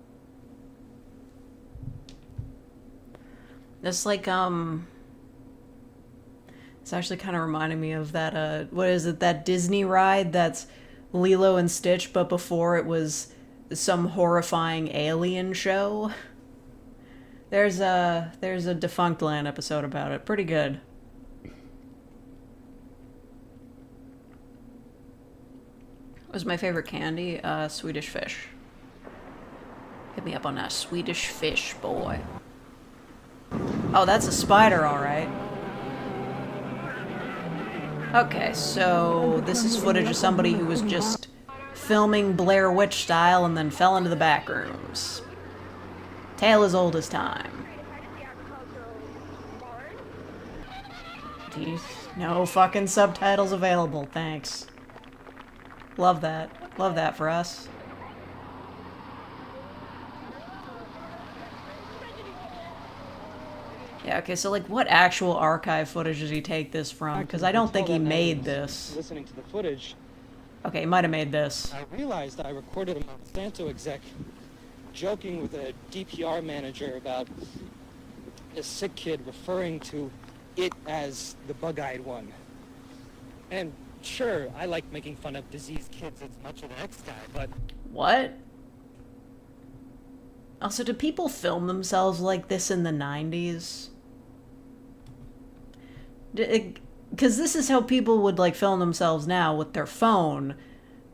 S1: It's like, it's actually kind of reminding me of that, what is it, that Disney ride that's Lilo and Stitch, but before it was some horrifying alien show. There's a Defunct Land episode about it. Pretty good. What was my favorite candy? Swedish Fish. Hit me up on that Swedish Fish, boy. Oh, that's a spider, alright. Okay, so this is footage of somebody who was just filming Blair Witch style and then fell into the Backrooms. Tale as old as time. Jeez, no fucking subtitles available, thanks. Love that. Love that for us. Yeah, okay, so like what actual archive footage did he take this from? Because I don't think he made this.
S7: Listening to the footage,
S1: Okay, he might have made this.
S7: I realized I recorded a Monsanto exec joking with a DPR manager about a sick kid referring to it as the bug-eyed one. And sure, I like making fun of diseased kids as much as the next guy, but
S1: What? Also, did people film themselves like this in the 90s? Because this is how people would, like, film themselves now with their phone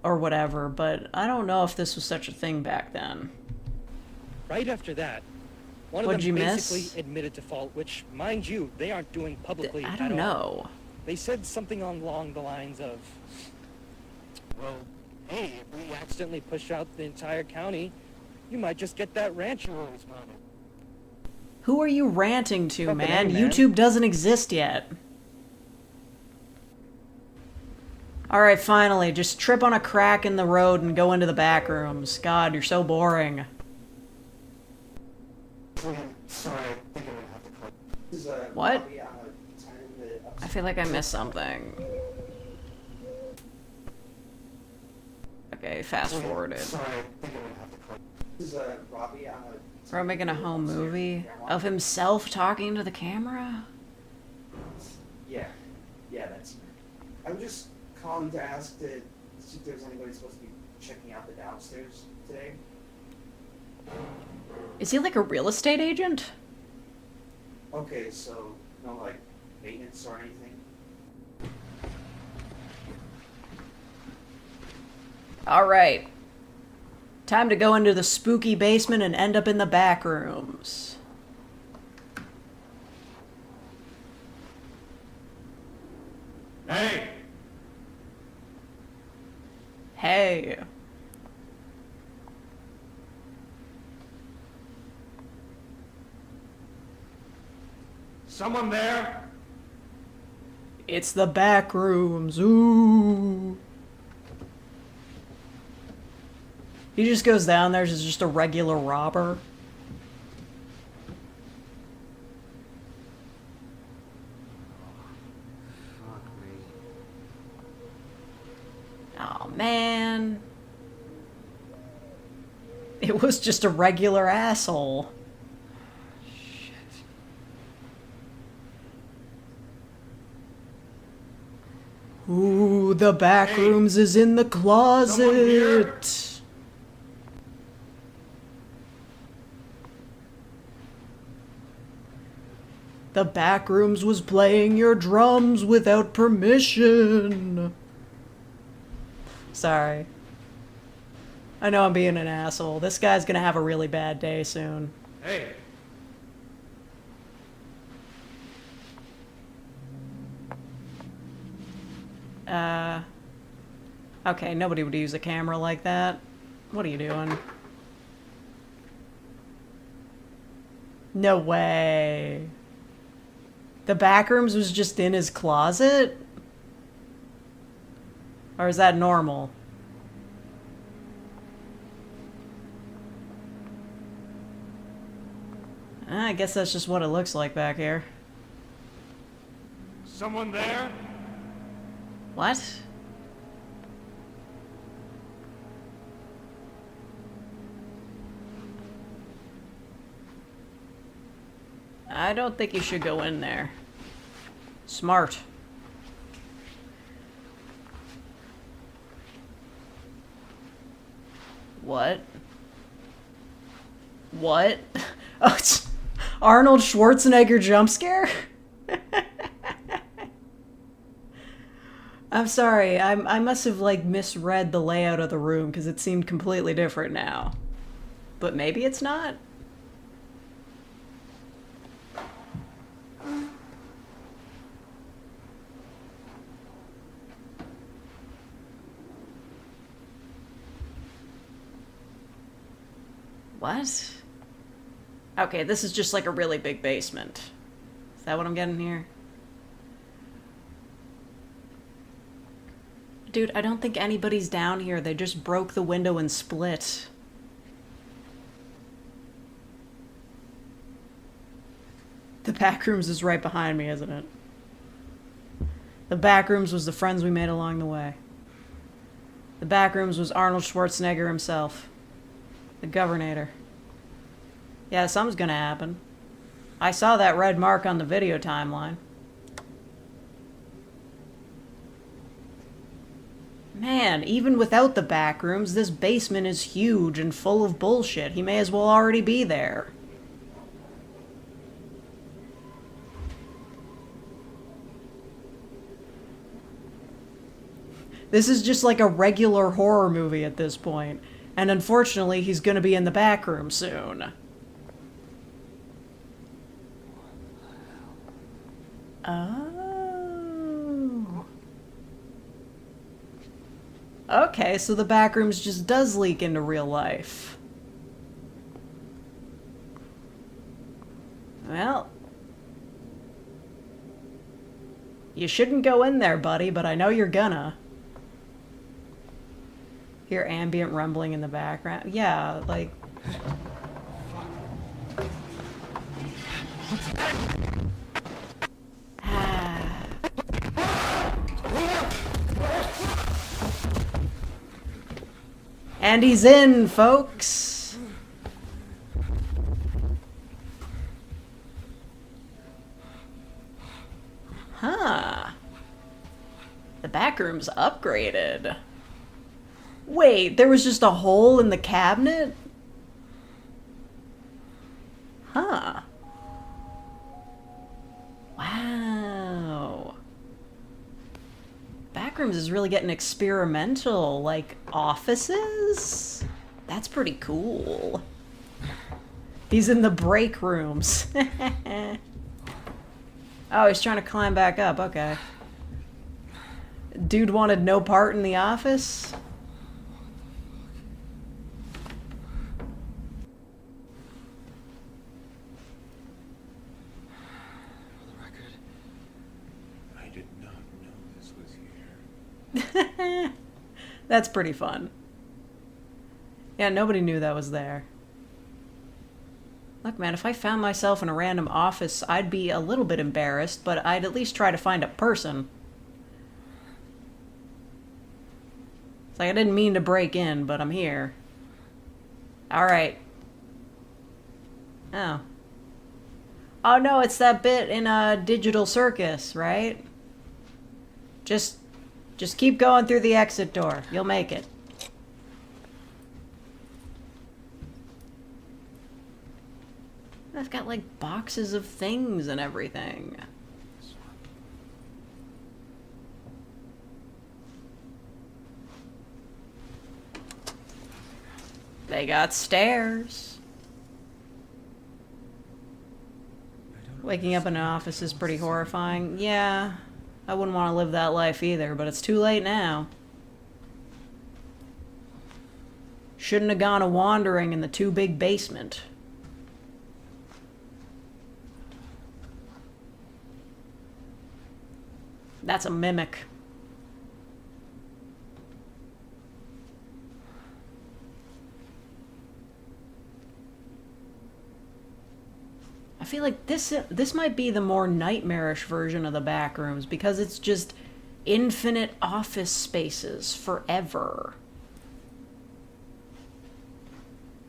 S1: or whatever, but I don't know if this was such a thing back then.
S7: right after that, one of
S1: What'd
S7: them
S1: you
S7: basically
S1: miss?
S7: admitted to fault, which, mind you, they aren't doing publicly
S1: I
S7: at
S1: don't
S7: all.
S1: know.
S7: They said something along the lines of, well, hey, if we accidentally push out the entire county, you might just get that ranch you always wanted.
S1: Who are you ranting to,
S7: Fucking
S1: man?
S7: A, man.
S1: YouTube doesn't exist yet. Alright, finally, just trip on a crack in the road and go into the back rooms. God, you're so boring.
S5: Sorry, I think I'm gonna have to cut.
S1: What? I feel like I missed something. Okay, fast forwarded.
S5: Sorry, I think I'm gonna have to cut.
S8: This is Robbie.
S1: We're making a home movie of himself talking to the camera?
S8: Yeah, that's me. I'm just calling to ask to see if there's anybody supposed to be checking out the downstairs today.
S1: Is he like a real estate agent?
S8: Okay, so no like maintenance or anything.
S1: Alright. Time to go into the spooky basement and end up in the back rooms.
S3: Hey!
S1: Hey.
S3: Someone there?
S1: It's the back rooms. Ooh. He just goes down there as just a regular robber.
S8: Fuck me.
S1: Oh man. It was just a regular asshole. Ooh, the back
S3: Hey,
S1: rooms is in the
S3: someone here?
S1: closet. The back rooms was playing your drums without permission. Sorry. I know I'm being an asshole. This guy's gonna have a really bad day soon.
S3: Hey!
S1: Okay, nobody would use a camera like that. What are you doing? No way. The back rooms was just in his closet? Or is that normal? I guess that's just what it looks like back here.
S3: Someone there?
S1: What? I don't think you should go in there. Smart. What? What? Oh, it's Arnold Schwarzenegger jump scare? I'm sorry, I must have like misread the layout of the room because it seemed completely different now. But maybe it's not? What? Okay, this is just like a really big basement. Is that what I'm getting here? Dude, I don't think anybody's down here. They just broke the window and split. The back rooms is right behind me, isn't it? The back rooms was the friends we made along the way. The back rooms was Arnold Schwarzenegger himself. The Governator. Yeah, something's gonna happen. I saw that red mark on the video timeline. Man, even without the back rooms, this basement is huge and full of bullshit. He may as well already be there. This is just like a regular horror movie at this point. And unfortunately, he's gonna be in the back room soon. Oh. Okay, so the back rooms just does leak into real life. Well. You shouldn't go in there, buddy, but I know you're gonna. Hear ambient rumbling in the background. Yeah, like... And he's in, folks! Huh. The back room's upgraded. Wait, there was just a hole in the cabinet? Huh. Wow. Back backrooms is really getting experimental. Like, offices? That's pretty cool. He's in the break rooms. Oh, he's trying to climb back up. Okay. Dude wanted no part in the office?
S9: For the record, I did not know this was here.
S1: That's pretty fun. Yeah, nobody knew that was there. Look, man, if I found myself in a random office, I'd be a little bit embarrassed, but I'd at least try to find a person. It's like, I didn't mean to break in, but I'm here. Alright. Oh. Oh no, it's that bit in a Digital Circus, right? Just keep going through the exit door. You'll make it. I've got like boxes of things and everything. They got stairs. Waking up in an office is pretty horrifying. Yeah, I wouldn't want to live that life either, but it's too late now. Shouldn't have gone a wandering in the too big basement. That's a mimic. I feel like this might be the more nightmarish version of the back rooms because it's just infinite office spaces forever.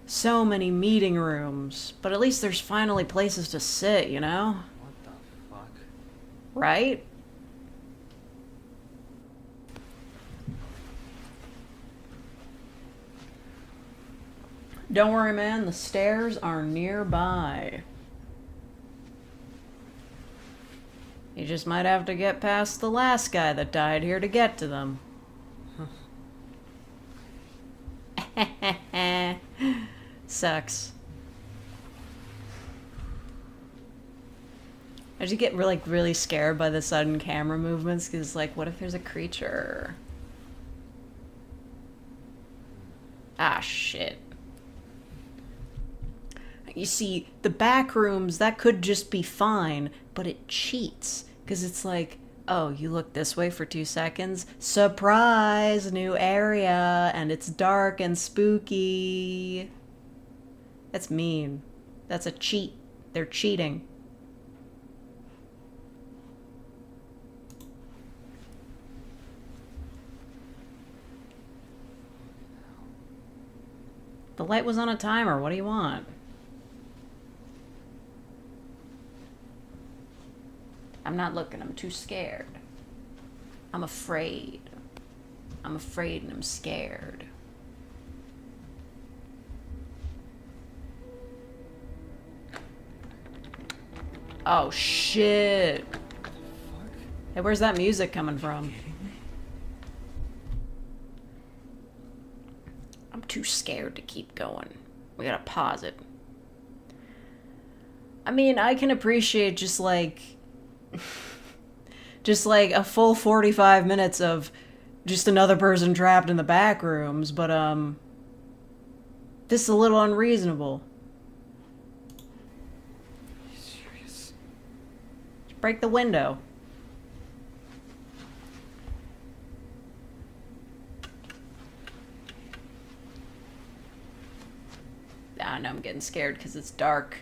S1: So many meeting rooms, but at least there's finally places to sit, you know?
S9: What the fuck?
S1: Right? Don't worry, man, the stairs are nearby. You just might have to get past the last guy that died here to get to them. Sucks. I just get really scared by the sudden camera movements because, like, what if there's a creature? Ah, shit. You see, the back rooms, that could just be fine, but it cheats. Because it's like, oh, you look this way for 2 seconds, surprise, new area, and it's dark and spooky. That's mean. That's a cheat. They're cheating. The light was on a timer. What do you want? I'm not looking. I'm too scared. I'm afraid. I'm afraid and I'm scared. Oh, shit. Hey, where's that music coming from? I'm too scared to keep going. We gotta pause it. I mean, I can appreciate just like a full 45 minutes of just another person trapped in the back rooms, but this is a little unreasonable.
S9: Are you serious?
S1: Just break the window. I know I'm getting scared because it's dark.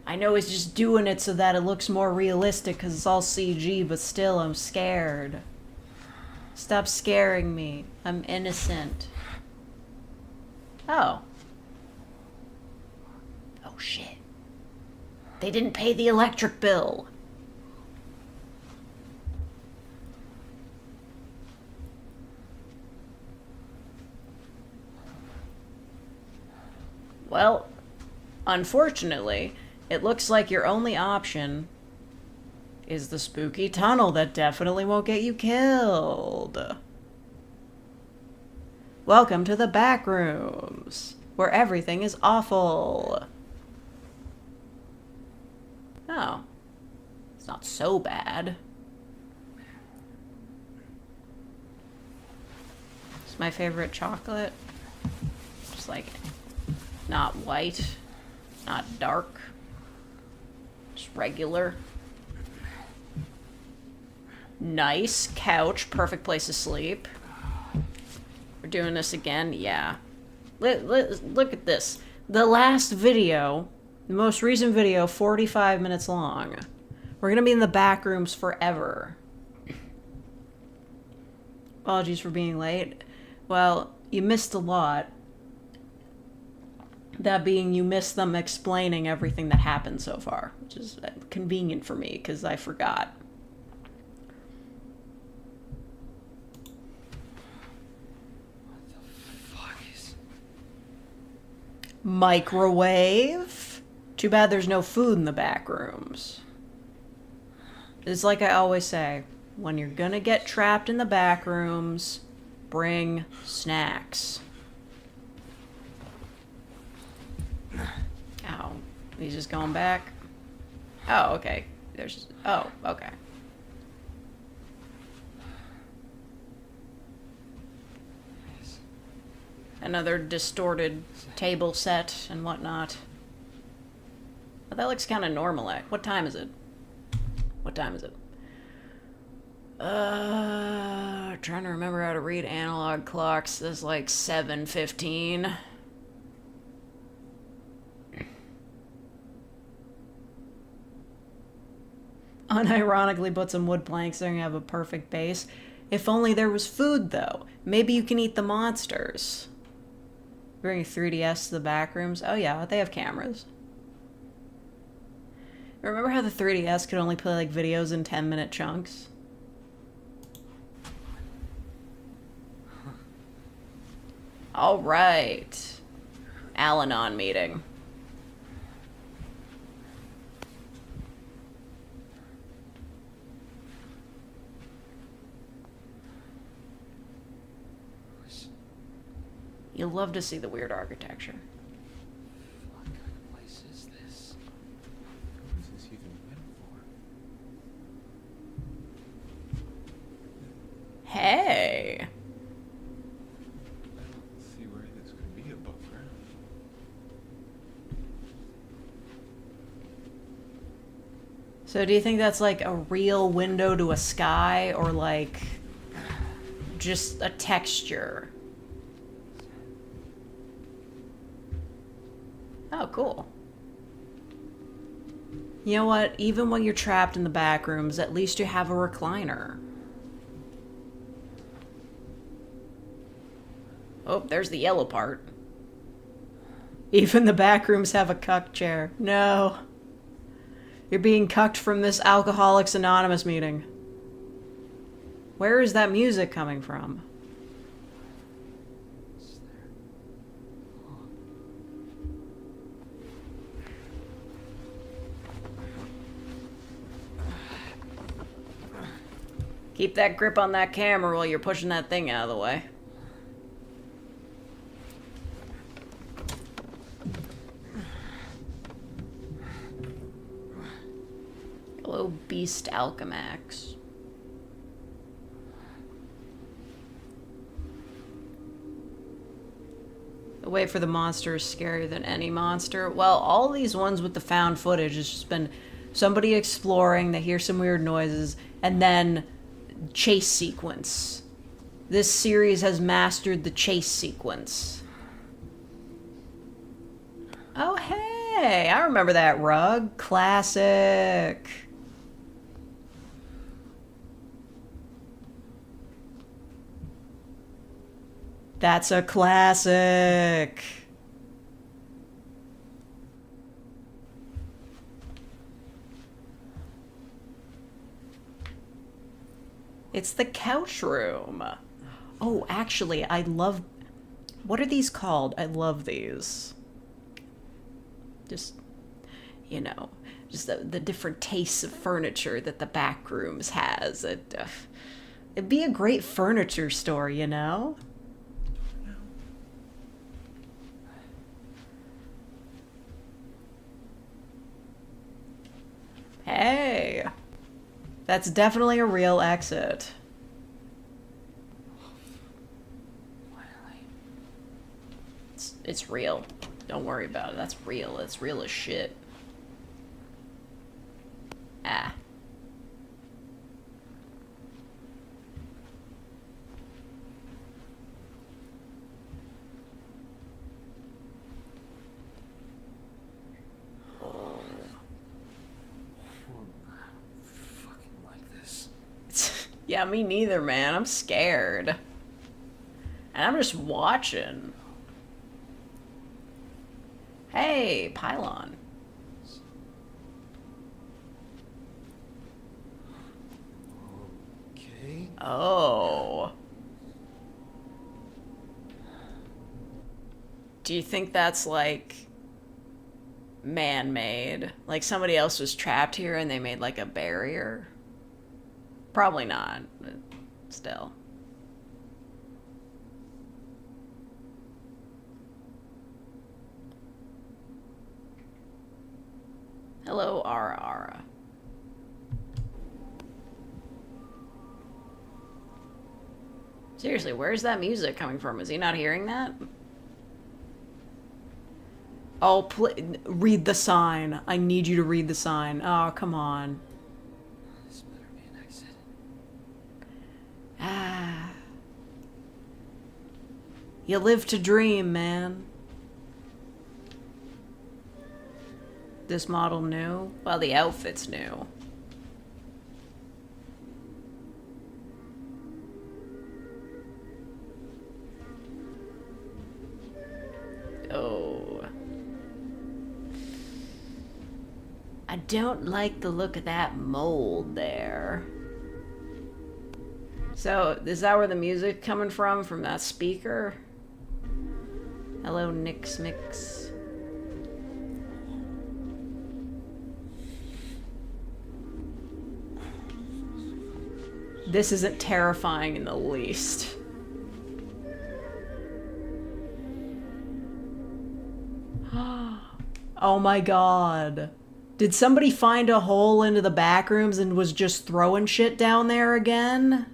S1: I know he's just doing it so that it looks more realistic because it's all CG, but still, I'm scared. Stop scaring me. I'm innocent. Oh. Oh, shit. They didn't pay the electric bill. Well, unfortunately, it looks like your only option is the spooky tunnel that definitely won't get you killed. Welcome to the back rooms, where everything is awful. Oh. It's not so bad. It's my favorite chocolate. Just like, not white, not dark, just regular. Nice couch, perfect place to sleep. We're doing this again? Yeah. Look at this. The last video, the most recent video, 45 minutes long. We're gonna be in the back rooms forever. Apologies for being late. Well, you missed a lot. That being, you missed them explaining everything that happened so far, which is convenient for me because I forgot. Microwave? Too bad there's no food in the back rooms. It's like I always say, when you're gonna get trapped in the back rooms, bring snacks. Ow. He's just going back. Oh, okay. There's... Oh, okay. Another distorted table set and whatnot. But that looks kind of normal. What time is it? What time is it? Trying to remember how to read analog clocks. This is like 7:15. Unironically put some wood planks there and have a perfect base. If only there was food, though. Maybe you can eat the monsters. Bring a 3DS to the back rooms. Oh yeah, they have cameras. Remember how the 3DS could only play like videos in 10-minute chunks? All right. Al-Anon meeting. You'll love to see the weird architecture.
S9: What kind of place is this? What is this even meant for?
S1: Hey.
S9: I don't see where this could be above ground.
S1: So do you think that's like a real window to a sky or like just a texture? Oh, cool. You know what? Even when you're trapped in the back rooms, at least you have a recliner. Oh, there's the yellow part. Even the back rooms have a cuck chair. No. You're being cucked from this Alcoholics Anonymous meeting. Where is that music coming from? Keep that grip on that camera while you're pushing that thing out of the way. Hello, Beast Alchemax. The wait for the monster is scarier than any monster. Well, all these ones with the found footage has just been somebody exploring, they hear some weird noises, and then chase sequence. This series has mastered the chase sequence. Oh, hey! I remember that rug. Classic. That's a classic. It's the couch room. Oh, actually, I love... What are these called? I love these. Just, you know, just the different tastes of furniture that the back rooms has. It'd be a great furniture store, you know?
S9: No.
S1: Hey! That's definitely a real exit. It's real. Don't worry about it. That's real. It's real as shit. Ah. Yeah, me neither, man. I'm scared. And I'm just watching. Hey, pylon.
S5: Okay.
S1: Oh. Do you think that's like man-made? Like somebody else was trapped here and they made like a barrier? Probably not, but still. Hello, Ara Ara. Seriously, where's that music coming from? Is he not hearing that? Oh, read the sign. I need you to read the sign. Oh, come on.
S5: This better be an exit.
S1: Ah. You live to dream, man. This model new? Well, the outfit's new. Oh. I don't like the look of that mold there. So, is that where the music coming from that speaker? Hello, Nix Mix. This isn't terrifying in the least. Oh my god. Did somebody find a hole into the back rooms and was just throwing shit down there again?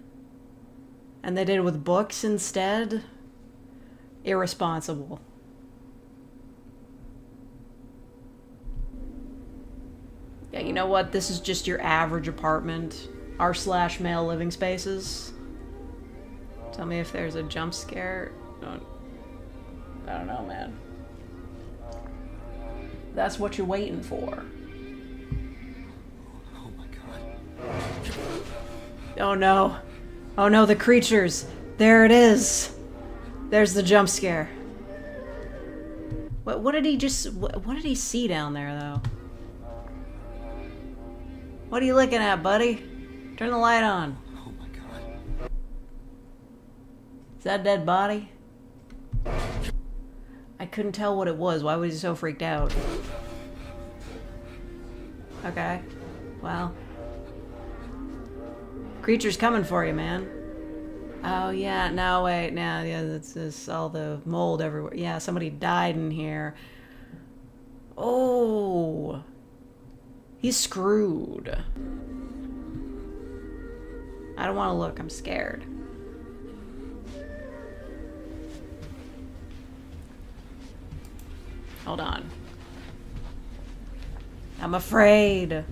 S1: And they did it with books instead? Irresponsible. Yeah, you know what? This is just your average apartment. R/male living spaces. Tell me if there's a jump scare. I don't know, man. That's what you're waiting for.
S5: Oh my god.
S1: Oh no. Oh no, the creatures. There it is. There's the jump scare. What did he just... What did he see down there, though? What are you looking at, buddy? Turn the light on.
S5: Oh my god.
S1: Is that a dead body? I couldn't tell what it was. Why was he so freaked out? Okay. Well. Creature's coming for you, man. Oh, yeah. No, wait. No, yeah, that's just all the mold everywhere. Yeah, somebody died in here. Oh. He's screwed. I don't want to look. I'm scared. Hold on. I'm afraid.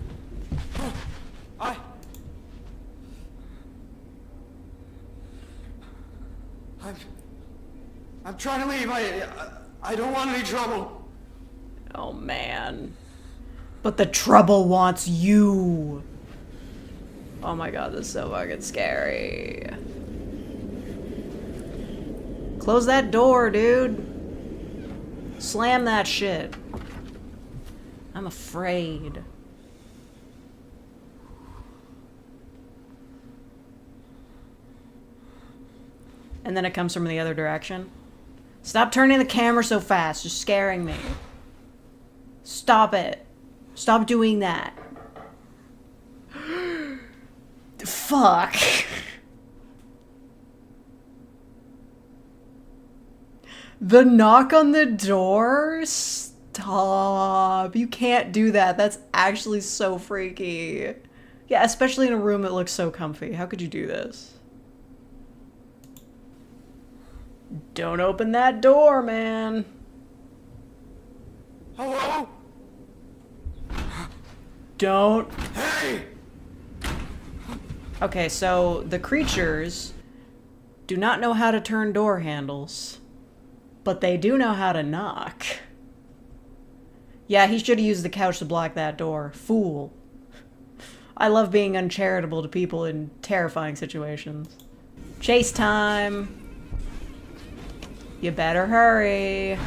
S5: I'm trying to leave. I don't want any trouble.
S1: Oh, man. But the trouble wants you. Oh my god, this is so fucking scary. Close that door, dude. Slam that shit. I'm afraid. And then it comes from the other direction. Stop turning the camera so fast. You're scaring me. Stop it. Stop doing that. Fuck. The knock on the door Stop. You can't do that. That's actually so freaky. Yeah, especially in a room that looks so comfy. How could you do this? Don't open that door, man.
S9: Hello?
S1: Don't.
S9: Hey!
S1: Okay, so the creatures do not know how to turn door handles, but they do know how to knock. Yeah, he should have used the couch to block that door. Fool. I love being uncharitable to people in terrifying situations. Chase time. You better hurry.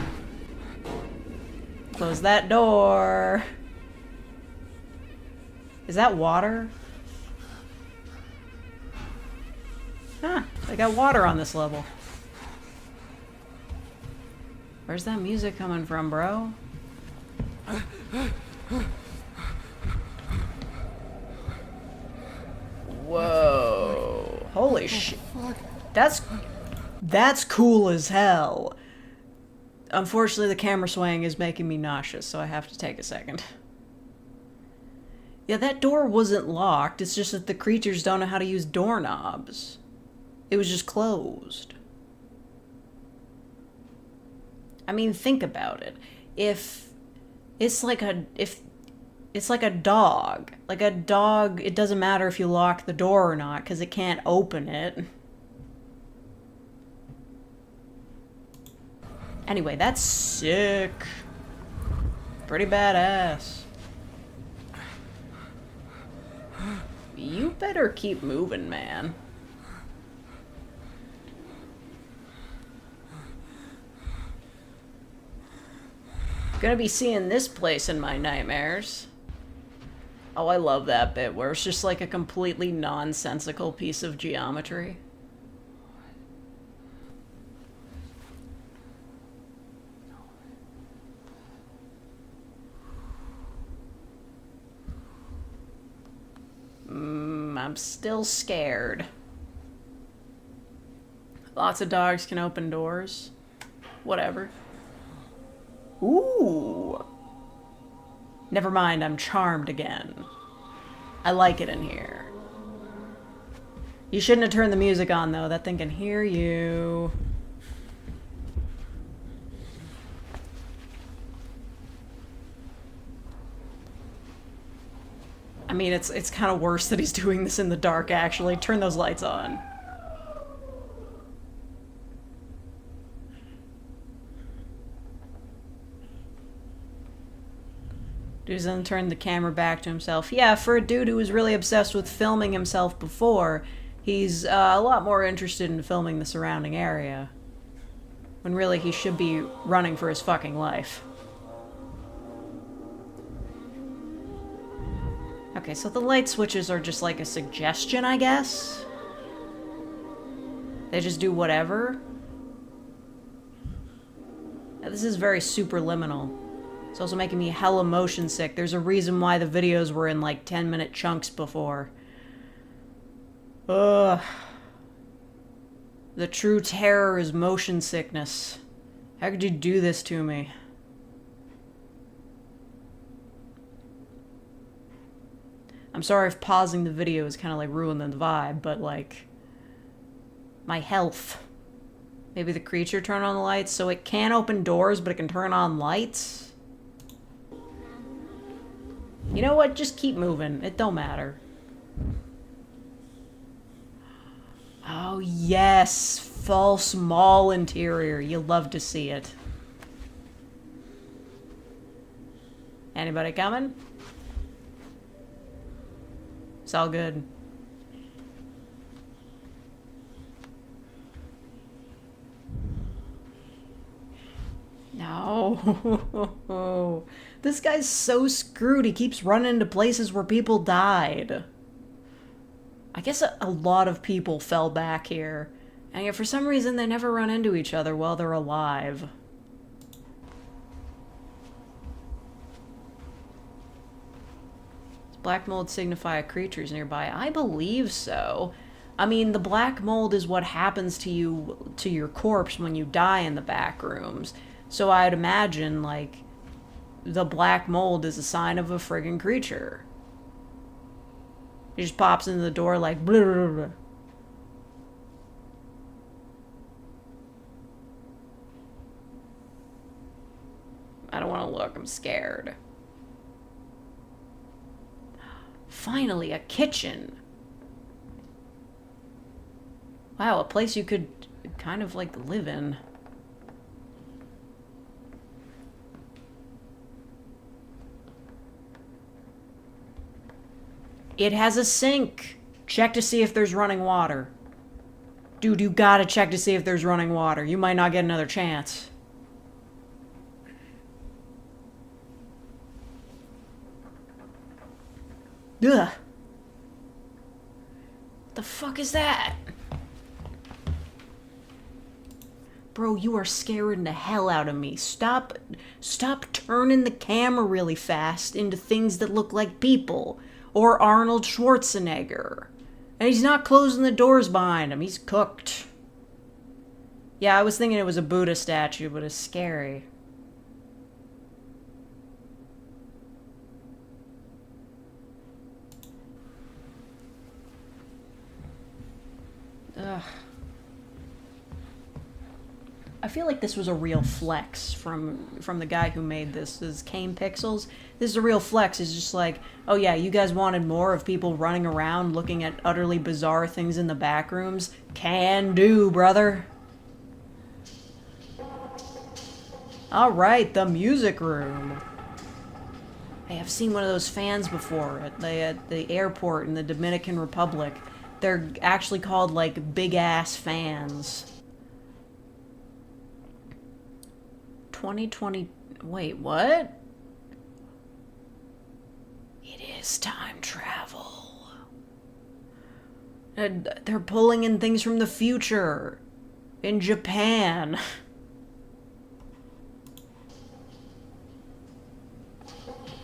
S1: Close that door. Is that water? Huh, they got water on this level. Where's that music coming from, bro? Whoa. Holy shit. That's cool as hell. Unfortunately, the camera swaying is making me nauseous, so I have to take a second. Yeah, that door wasn't locked. It's just that the creatures don't know how to use doorknobs. It was just closed. I mean, think about it. If it's like a dog. Like a dog, it doesn't matter if you lock the door or not, because it can't open it. Anyway, that's sick. Pretty badass. You better keep moving, man. Gonna be seeing this place in my nightmares. Oh, I love that bit where it's just like a completely nonsensical piece of geometry. I'm still scared. Lots of dogs can open doors. Whatever. Ooh. Never mind, I'm charmed again. I like it in here. You shouldn't have turned the music on, though. That thing can hear you. I mean, it's kind of worse that he's doing this in the dark, actually. Turn those lights on. Dude's then turned the camera back to himself. Yeah, for a dude who was really obsessed with filming himself before, he's a lot more interested in filming the surrounding area. When really he should be running for his fucking life. Okay, so the light switches are just like a suggestion, I guess? They just do whatever? Yeah, this is very superliminal. It's also making me hella motion sick. There's a reason why the videos were in like 10-minute chunks before. Ugh. The true terror is motion sickness. How could you do this to me? I'm sorry if pausing the video is kind of like ruining the vibe, but like... my health. Maybe the creature turn on the lights so it can't open doors, but it can turn on lights? You know what? Just keep moving. It don't matter. Oh, yes. False mall interior. You love to see it. Anybody coming? It's all good. No. This guy's so screwed. He keeps running into places where people died. I guess a lot of people fell back here. And yet for some reason they never run into each other while they're alive. Does black mold signify creatures nearby? I believe so. I mean, the black mold is what happens to you, to your corpse when you die in the back rooms. So I'd imagine, like, the black mold is a sign of a friggin' creature. He just pops into the door like blah, blah, blah. I don't want to look, I'm scared. Finally, a kitchen. Wow, a place you could kind of like live in. It has a sink. Check to see if there's running water. Dude, you gotta check to see if there's running water. You might not get another chance. Ugh. What the fuck is that? Bro, you are scaring the hell out of me. Stop turning the camera really fast into things that look like people. Or Arnold Schwarzenegger. And he's not closing the doors behind him. He's cooked. Yeah, I was thinking it was a Buddha statue, but it's scary. Ugh. I feel like this was a real flex from the guy who made this. This is Kane Pixels. This is a real flex. It's just like, oh yeah, you guys wanted more of people running around looking at utterly bizarre things in the back rooms? Can do, brother. Alright, the music room. Hey, I've seen one of those fans before at the airport in the Dominican Republic. They're actually called, like, big-ass fans. 2020... Wait, what? It is time travel. They're pulling in things from the future. In Japan.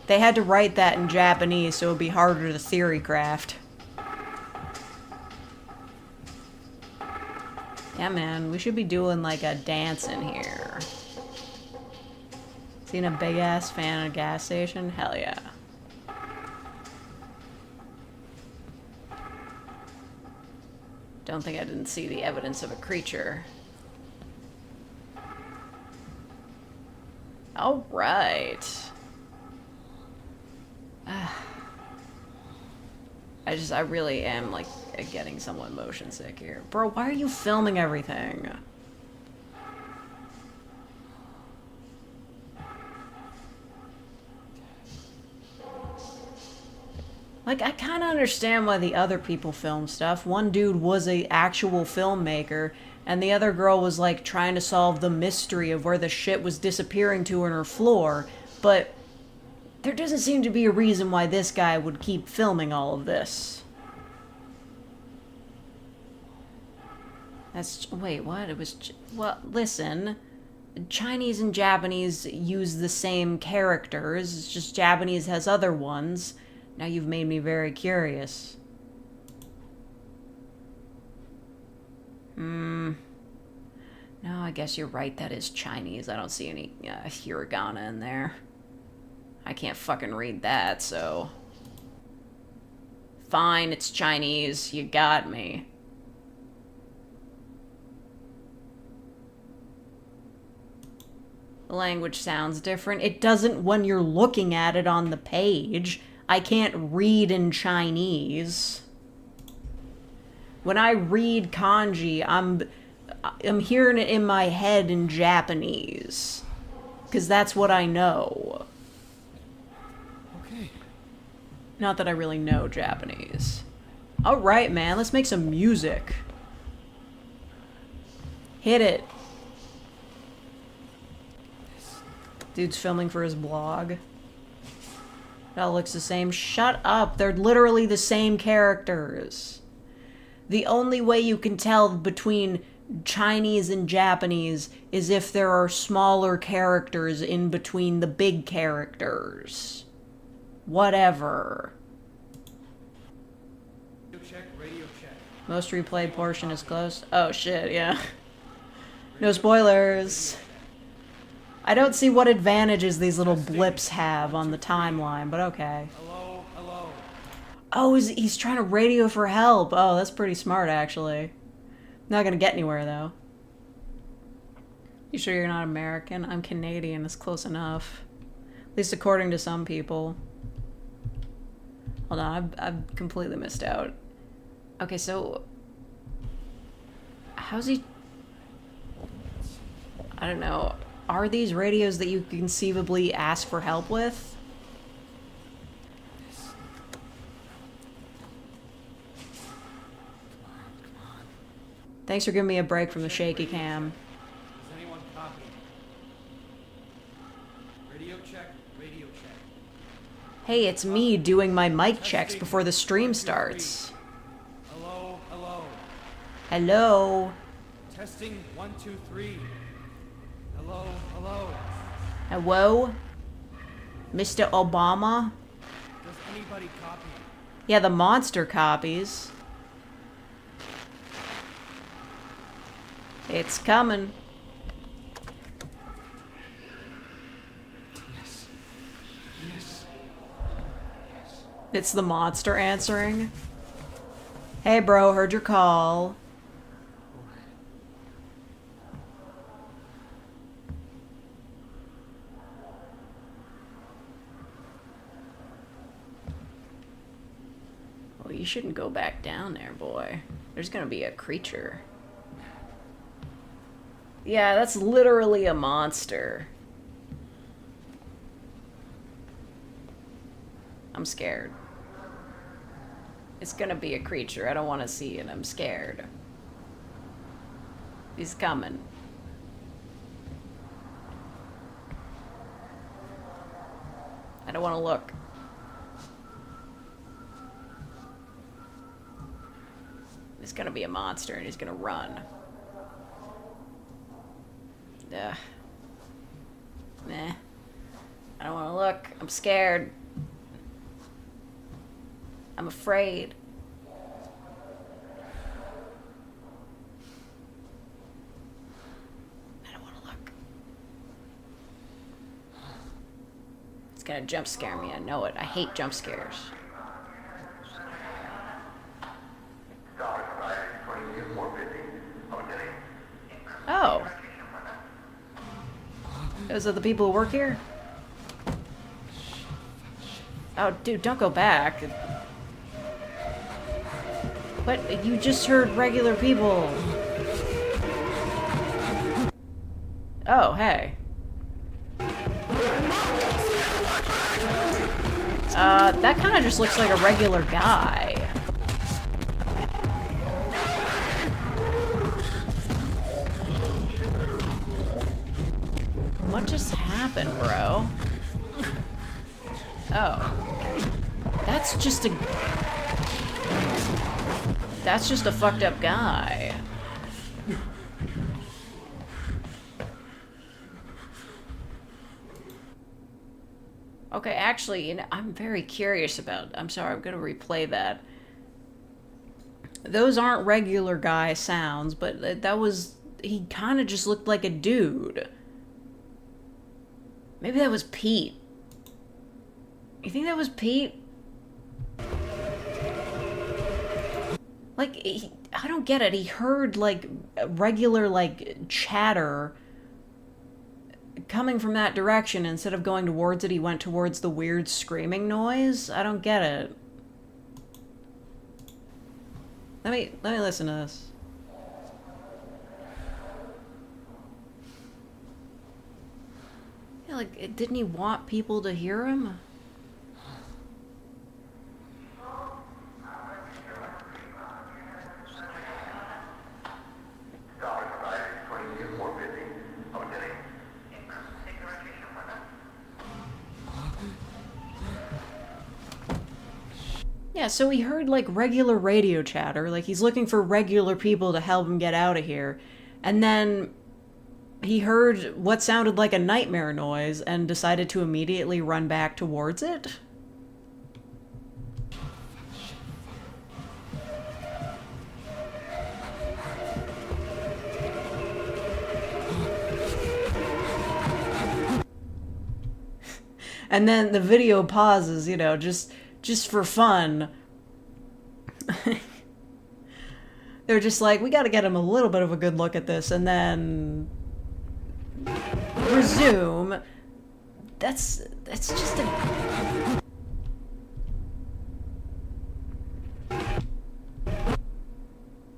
S1: They had to write that in Japanese so it would be harder to theory craft. Yeah, man, we should be doing like a dance in here. Seen a big ass fan at a gas station? Hell yeah. Don't think I didn't see the evidence of a creature. Alright. I really am, like, getting somewhat motion sick here. Bro, why are you filming everything? Like, I kind of understand why the other people film stuff. One dude was a actual filmmaker, and the other girl was, like, trying to solve the mystery of where the shit was disappearing to in her floor, but there doesn't seem to be a reason why this guy would keep filming all of this. Wait, what? It was... Well, listen. Chinese and Japanese use the same characters. It's just Japanese has other ones. Now you've made me very curious. No, I guess you're right. That is Chinese. I don't see any hiragana in there. I can't fucking read that, so... Fine, it's Chinese. You got me. The language sounds different. It doesn't when you're looking at it on the page. I can't read in Chinese. When I read kanji, I'm hearing it in my head in Japanese. Because that's what I know.
S9: Okay.
S1: Not that I really know Japanese. Alright, man, let's make some music. Hit it. Dude's filming for his blog. That looks the same. Shut up. They're literally the same characters. The only way you can tell between Chinese and Japanese is if there are smaller characters in between the big characters. Whatever.
S7: Radio check.
S1: Most replayed portion is close. Oh shit, yeah. No spoilers. I don't see what advantages these little blips have on the timeline, but okay.
S7: Hello, hello.
S1: Oh, he's trying to radio for help. Oh, that's pretty smart, actually. Not gonna get anywhere, though. You sure you're not American? I'm Canadian. It's close enough. At least according to some people. Hold on, I've completely missed out. Okay, so... how's he... I don't know. Are these radios that you conceivably ask for help with? Thanks for giving me a break from the shaky cam.
S7: Does anyone copy? Radio check, radio check.
S1: Hey, it's me doing my mic checks before the stream starts.
S7: Hello, hello.
S1: Hello?
S7: Testing 1, 2, 3. Hello, hello.
S1: Hello? Mr. Obama?
S7: Does anybody copy?
S1: Yeah, the monster copies. It's coming.
S7: Yes. Yes. Yes.
S1: It's the monster answering. Hey bro, heard your call. Well, you shouldn't go back down there, boy. There's gonna be a creature. Yeah, that's literally a monster. I'm scared. It's gonna be a creature. I don't want to see it. I'm scared. He's coming. I don't want to look. It's gonna be a monster and he's gonna run. Ugh. Nah. I don't want to look. I'm scared. I'm afraid. I don't want to look. It's gonna jump scare me. I know it. I hate jump scares. Oh. Those are the people who work here? Oh, dude, don't go back. What? You just heard regular people. Oh, hey. That kind of just looks like a regular guy. What just happened, bro? Oh. That's just a fucked up guy. Okay, actually, you know, I'm very curious about... I'm sorry, I'm gonna replay that. Those aren't regular guy sounds, but that was... He kind of just looked like a dude. Maybe that was Pete. You think that was Pete? Like, I don't get it. He heard, like, regular, like, chatter coming from that direction. Instead of going towards it, he went towards the weird screaming noise. I don't get it. Let me listen to this. Yeah, like, didn't he want people to hear him? Yeah, so he heard, like, regular radio chatter. Like, he's looking for regular people to help him get out of here. And then he heard what sounded like a nightmare noise and decided to immediately run back towards it. And then the video pauses, you know, just for fun. They're just like, we gotta get him a little bit of a good look at this, and then resume. That's just a...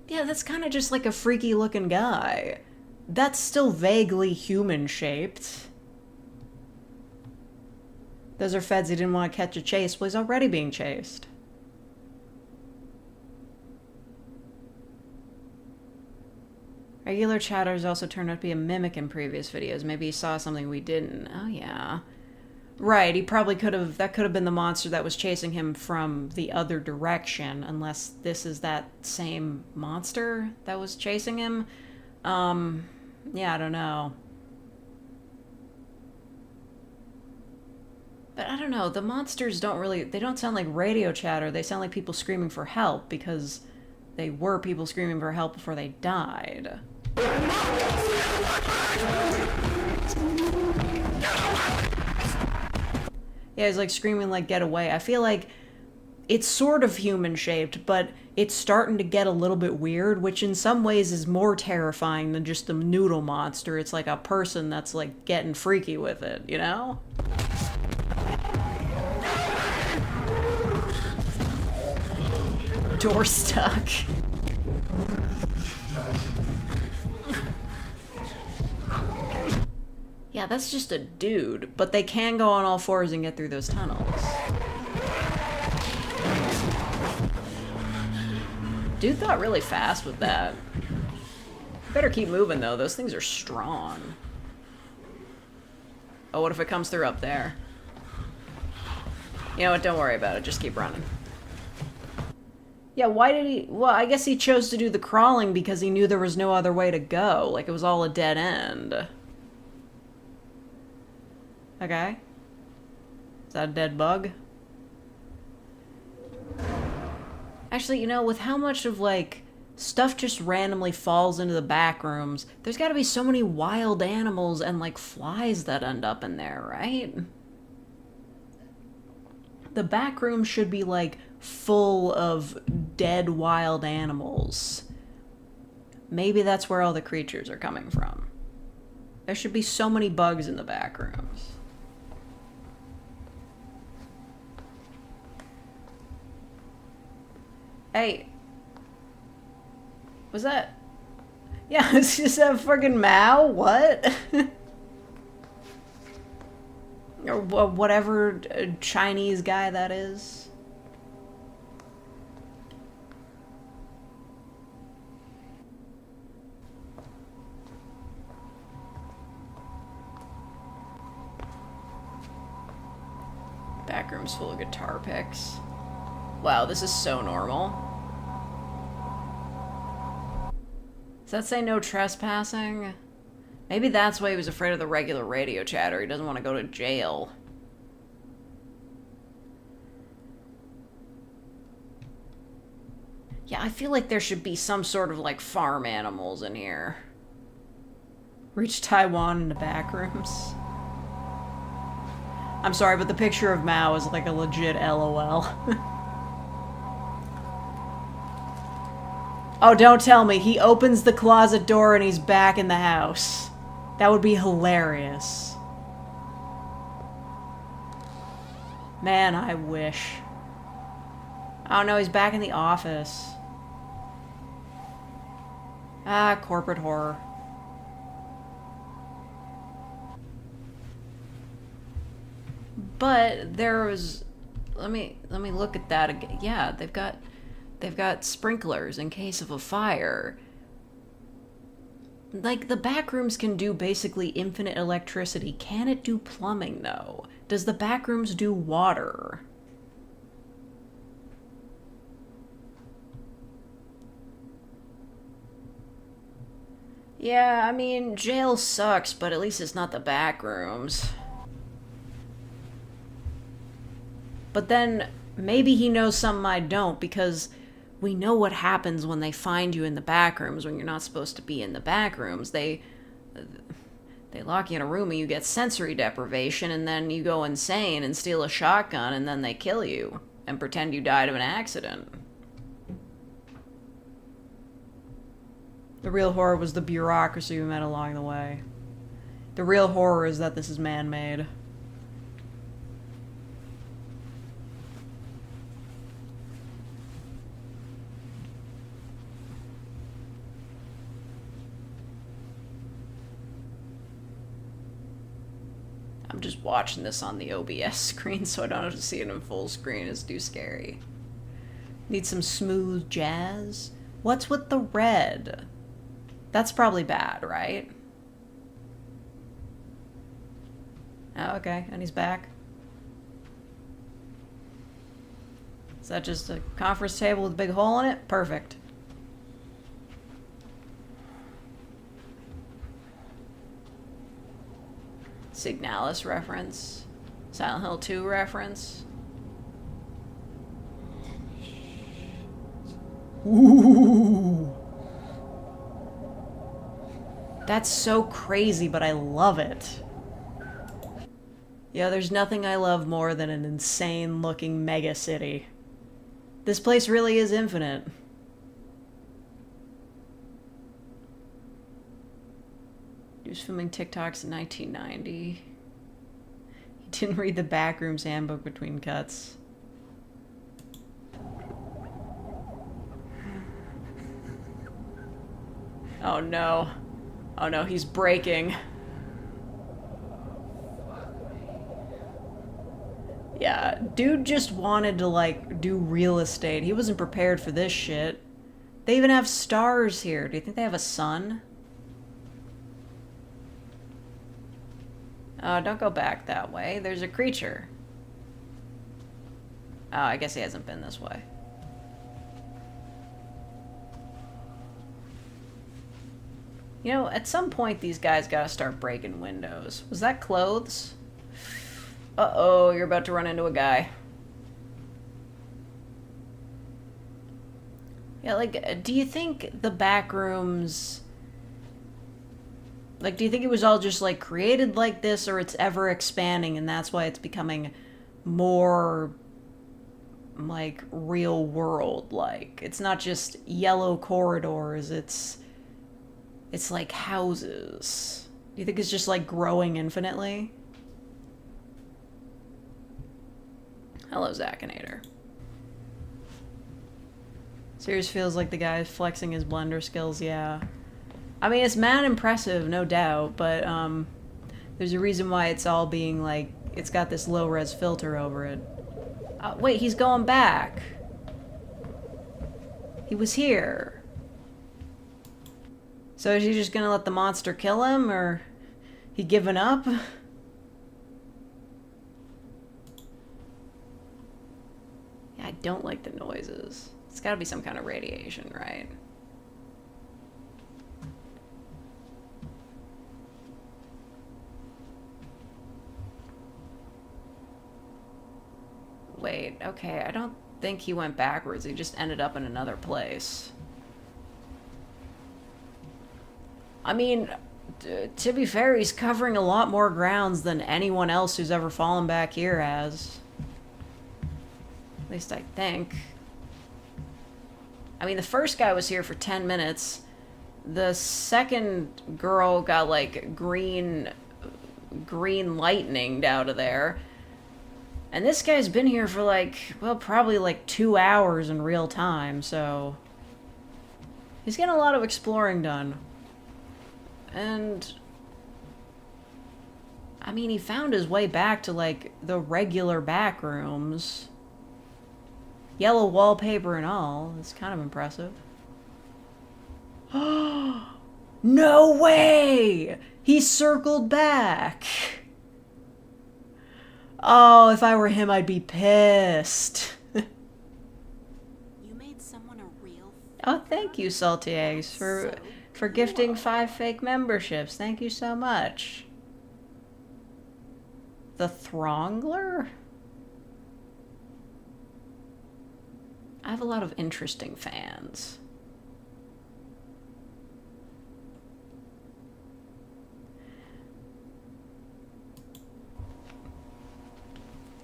S1: Yeah, that's kind of just like a freaky looking guy. That's still vaguely human-shaped. Those are feds he didn't want to catch a chase. Well, he's already being chased. Regular chatters also turned out to be a mimic in previous videos. Maybe he saw something we didn't. Oh, yeah. Right, he probably could have... That could have been the monster that was chasing him from the other direction, unless this is that same monster that was chasing him. Yeah, I don't know. But I don't know, the monsters don't really... They don't sound like radio chatter. They sound like people screaming for help, because they were people screaming for help before they died. Yeah, he's like screaming like, get away. I feel like it's sort of human-shaped, but it's starting to get a little bit weird, which in some ways is more terrifying than just the noodle monster. It's like a person that's like getting freaky with it, you know? Door stuck. Yeah, that's just a dude, but they can go on all fours and get through those tunnels. Dude thought really fast with that. Better keep moving though, those things are strong. Oh, what if it comes through up there? You know what, don't worry about it, just keep running. Yeah, why did he... Well, I guess he chose to do the crawling because he knew there was no other way to go. Like, it was all a dead end. Okay. Is that a dead bug? Actually, you know, with how much of, like, stuff just randomly falls into the back rooms, there's gotta be so many wild animals and, like, flies that end up in there, right? The back room should be, like, full of dead wild animals. Maybe that's where all the creatures are coming from. There should be so many bugs in the back rooms. Hey. Was that... Yeah, it's just a friggin' Mao? What? Or whatever Chinese guy that is. Backroom's full of guitar picks. Wow, this is so normal. Does that say no trespassing? Maybe that's why he was afraid of the regular radio chatter. He doesn't want to go to jail. Yeah, I feel like there should be some sort of, like, farm animals in here. Reach Taiwan in the back rooms. I'm sorry, but the picture of Mao is like a legit LOL. Oh, don't tell me. He opens the closet door and he's back in the house. That would be hilarious. Man, I wish. Oh no, he's back in the office. Ah, corporate horror. But there was... Let me look at that again. Yeah, they've got sprinklers in case of a fire. Like, the back rooms can do basically infinite electricity. Can it do plumbing, though? Does the back rooms do water? Yeah, I mean, jail sucks, but at least it's not the back rooms. But then, maybe he knows something I don't, because we know what happens when they find you in the back rooms when you're not supposed to be in the back rooms. They They lock you in a room and you get sensory deprivation, and then you go insane and steal a shotgun, and then they kill you and pretend you died of an accident. The real horror was the bureaucracy we met along the way. The real horror is that this is man-made. I'm just watching this on the OBS screen so I don't have to see it in full screen. It's too scary. Need some smooth jazz? What's with the red? That's probably bad, right? Oh, okay, and he's back. Is that just a conference table with a big hole in it? Perfect. Signalis reference. Silent Hill 2 reference. Ooh. That's so crazy, but I love it. Yeah, there's nothing I love more than an insane-looking mega city. This place really is infinite. He was filming TikToks in 1990. He didn't read the Backrooms handbook between cuts. Oh no. Oh no, he's breaking. Yeah, dude just wanted to, like, do real estate. He wasn't prepared for this shit. They even have stars here. Do you think they have a sun? Oh, don't go back that way. There's a creature. Oh, I guess he hasn't been this way. You know, at some point these guys gotta start breaking windows. Was that clothes? Uh-oh, you're about to run into a guy. Yeah, like, do you think the back rooms... Like, do you think it was all just, like, created like this, or it's ever expanding, and that's why it's becoming more, like, real world-like? It's not just yellow corridors, it's like houses. Do you think it's just, like, growing infinitely? Hello, Zakinator. Serious feels like the guy is flexing his blender skills, yeah. I mean, it's mad impressive, no doubt, but there's a reason why it's all being, like, it's got this low-res filter over it. Wait, he's going back. He was here. So is he just gonna let the monster kill him, or he giving up? Yeah, I don't like the noises. It's gotta be some kind of radiation, right? Wait, okay, I don't think he went backwards. He just ended up in another place. I mean, to be fair, he's covering a lot more grounds than anyone else who's ever fallen back here has. At least I think. I mean, the first guy was here for 10 minutes. The second girl got, like, green lightninged out of there. And this guy's been here for, like, well, probably, like, 2 hours in real time, so... He's getting a lot of exploring done. And... I mean, he found his way back to, like, the regular back rooms. Yellow wallpaper and all. It's kind of impressive. No way! He circled back! Oh, if I were him, I'd be pissed.
S10: You made someone a real...
S1: Oh, thank you, Salty Eggs, for gifting 5 fake memberships. Thank you so much. The Throngler? I have a lot of interesting fans.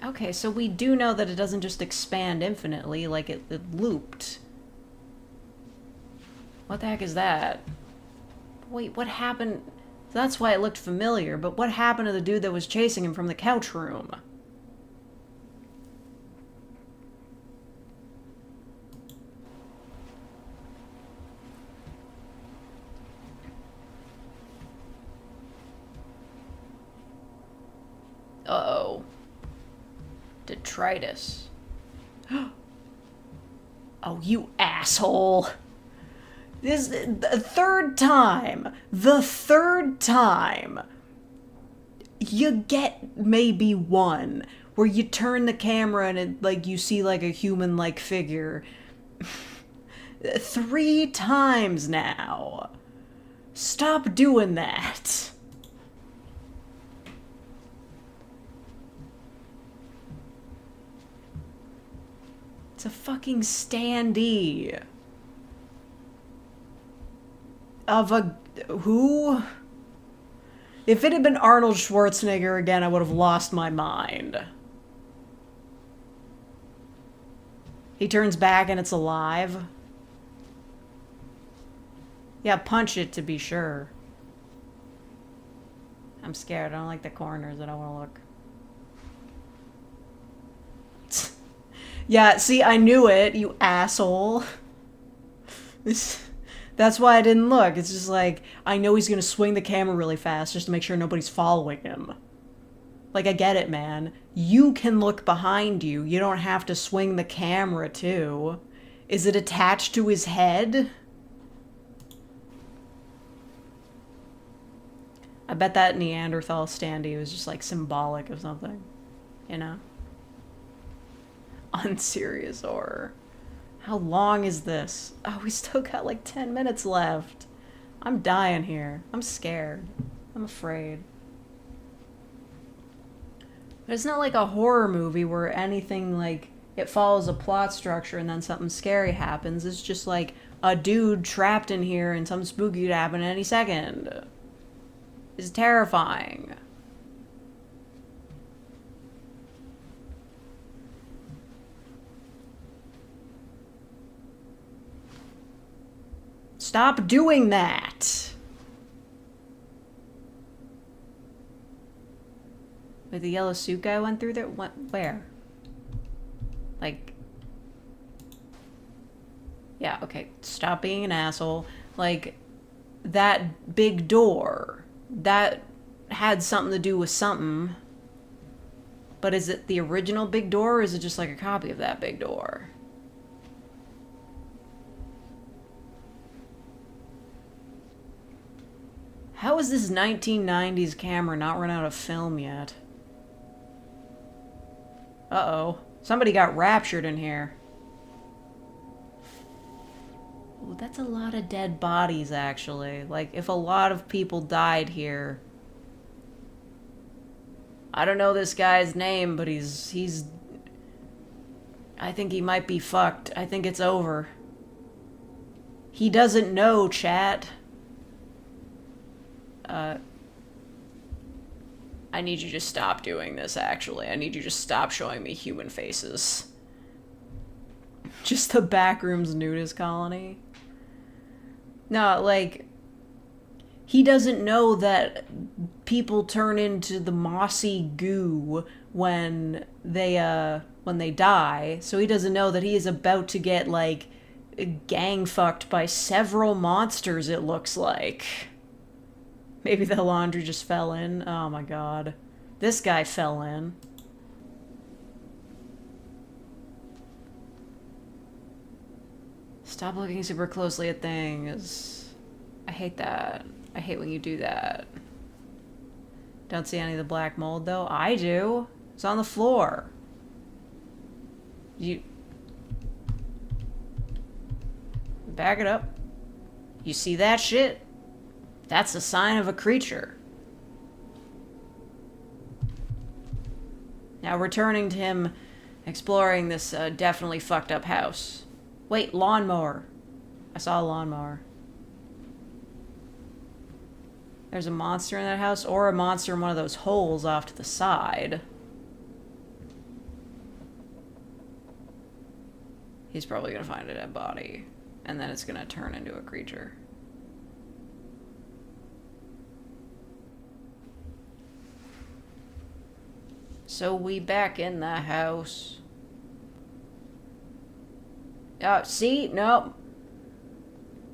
S1: Okay, so we do know that it doesn't just expand infinitely, like it looped. What the heck is that? Wait, what happened? That's why it looked familiar, but what happened to the dude that was chasing him from the couch room? Uh-oh. Detritus. Oh, you asshole. This is the third time. The third time. You get maybe one where you turn the camera and it, like, you see like a human-like figure. 3 times now. Stop doing that. It's a fucking standee. Of a... who? If it had been Arnold Schwarzenegger again, I would have lost my mind. He turns back and it's alive. Yeah, punch it to be sure. I'm scared. I don't like the corners. I don't want to look. Yeah, see, I knew it, you asshole. That's why I didn't look. It's just like, I know he's gonna swing the camera really fast just to make sure nobody's following him. Like, I get it, man. You can look behind you. You don't have to swing the camera, too. Is it attached to his head? I bet that Neanderthal standee was just, like, symbolic of something. You know? Unserious horror. How long is this? Oh, we still got like 10 minutes left. I'm dying here. I'm scared. I'm afraid. But it's not like a horror movie where anything like it follows a plot structure and then something scary happens. It's just like a dude trapped in here and something spooky could happen any second. It's terrifying. Stop doing that! Wait, the yellow suit guy went through there? What? Where? Like... Yeah, okay. Stop being an asshole. Like, that big door. That had something to do with something. But is it the original big door, or is it just like a copy of that big door? How is this 1990s camera not run out of film yet? Uh-oh. Somebody got raptured in here. Ooh, that's a lot of dead bodies, actually. Like, if a lot of people died here... I don't know this guy's name, but he's... I think he might be fucked. I think it's over. He doesn't know, chat. I need you to stop doing this, actually. I need you to stop showing me human faces. Just the Backrooms nudist colony. No, like... He doesn't know that people turn into the mossy goo when they die, so he doesn't know that he is about to get, like, gang fucked by several monsters, it looks like. Maybe the laundry just fell in. Oh my god. This guy fell in. Stop looking super closely at things. I hate that. I hate when you do that. Don't see any of the black mold, though? I do. It's on the floor. You... Back it up. You see that shit? That's a sign of a creature. Now returning to him exploring this definitely fucked up house. Wait, lawnmower. I saw a lawnmower. There's a monster in that house, or a monster in one of those holes off to the side. He's probably gonna find a dead body, and then it's gonna turn into a creature. So we back in the house. See? Nope.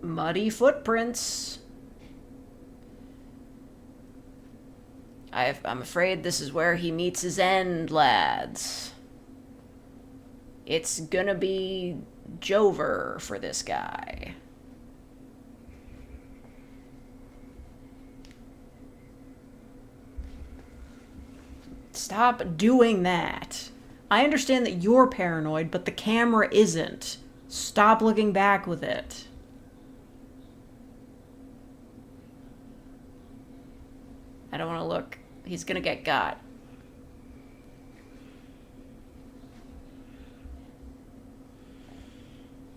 S1: Muddy footprints. I'm afraid this is where he meets his end, lads. It's gonna be Jover for this guy. Stop doing that. I understand that you're paranoid, but the camera isn't. Stop looking back with it. I don't want to look. He's gonna get got.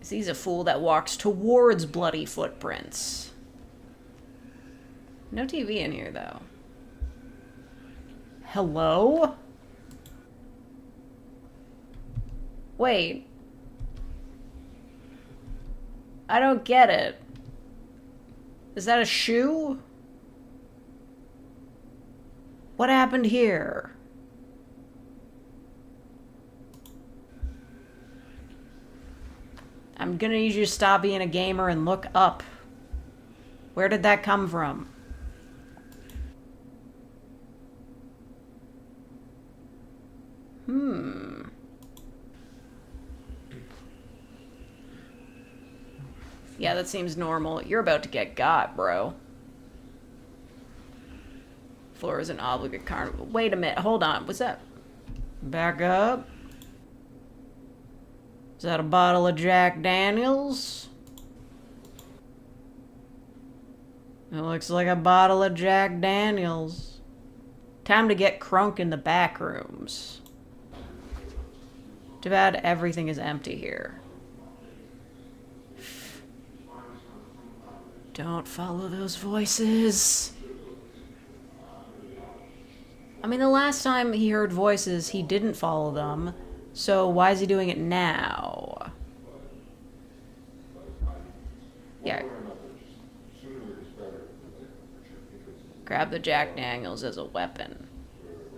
S1: He's a fool that walks towards bloody footprints. No TV in here, though. Hello? Wait. I don't get it. Is that a shoe? What happened here? I'm gonna need you to stop being a gamer and look up. Where did that come from? Yeah, that seems normal. You're about to get got, bro. Floor is an obligate carnival. Wait a minute. Hold on. What's that? Back up. Is that a bottle of Jack Daniels? It looks like a bottle of Jack Daniels. Time to get crunk in the back rooms. Too bad everything is empty here. Don't follow those voices. I mean, the last time he heard voices, he didn't follow them. So why is he doing it now? Yeah. Grab the Jack Daniels as a weapon.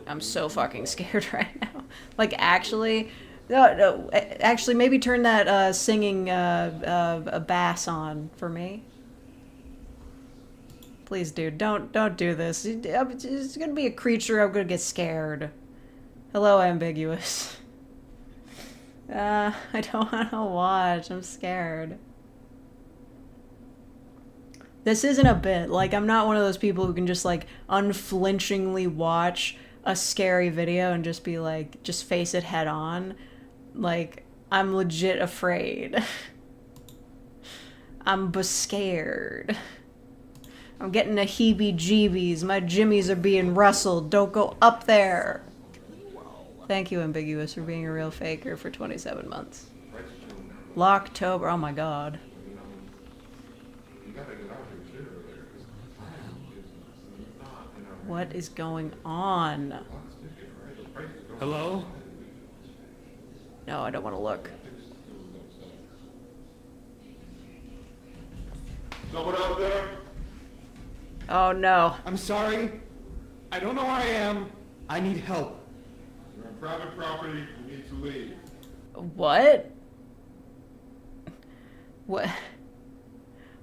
S1: I'm so fucking scared right now. Like, actually... No, actually, maybe turn that singing bass on for me. Please, dude, don't do this. It's gonna be a creature. I'm gonna get scared. Hello, ambiguous. I don't want to watch. I'm scared. This isn't a bit. Like, I'm not one of those people who can just, like, unflinchingly watch a scary video and just be like, just face it head on. Like, I'm legit afraid. I'm scared. I'm getting the heebie-jeebies. My jimmies are being rustled. Don't go up there. Thank you, Ambiguous, for being a real faker for 27 months. Locktober. Oh my god. What is going on?
S7: Hello?
S1: No, I don't want to look.
S3: Someone out there?
S1: Oh no.
S7: I'm sorry. I don't know where I am. I need help.
S3: You're on private property. You need to leave.
S1: What? What?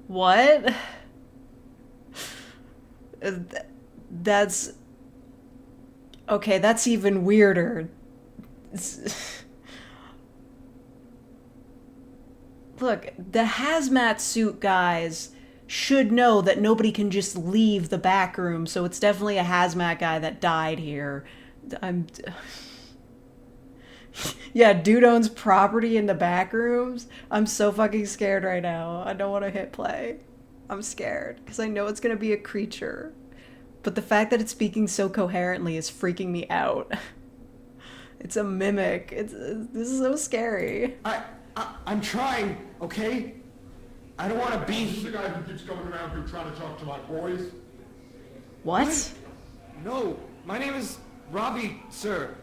S1: What? That's... Okay, that's even weirder. Look, the hazmat suit guys should know that nobody can just leave the back room, so it's definitely a hazmat guy that died here. Yeah, dude owns property in the back rooms. I'm so fucking scared right now. I don't want to hit play. I'm scared, because I know it's going to be a creature. But the fact that it's speaking so coherently is freaking me out. It's a mimic. This is so scary.
S7: I'm trying, okay? I don't want to be...
S3: This is the guy who keeps coming around here trying to talk to my boys?
S1: What?
S7: No, my name is Robbie, sir.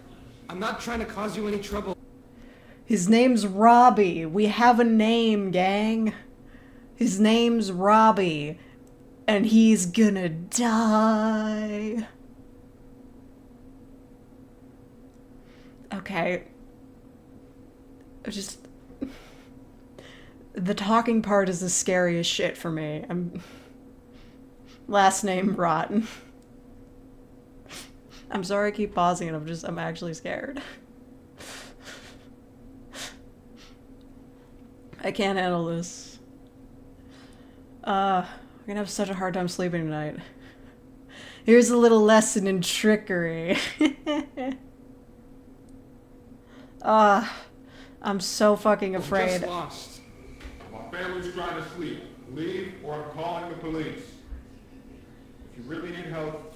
S7: I'm not trying to cause you any trouble.
S1: His name's Robbie. We have a name, gang. His name's Robbie. And he's gonna die. Okay. Just... The talking part is the scariest shit for me. Last name rotten. I'm sorry I keep pausing it, I'm actually scared. I can't handle this. I'm gonna have such a hard time sleeping tonight. Here's a little lesson in trickery. I'm so fucking afraid.
S3: I'm just lost. My family's trying to sleep. Leave or I'm calling the police. If you really need help,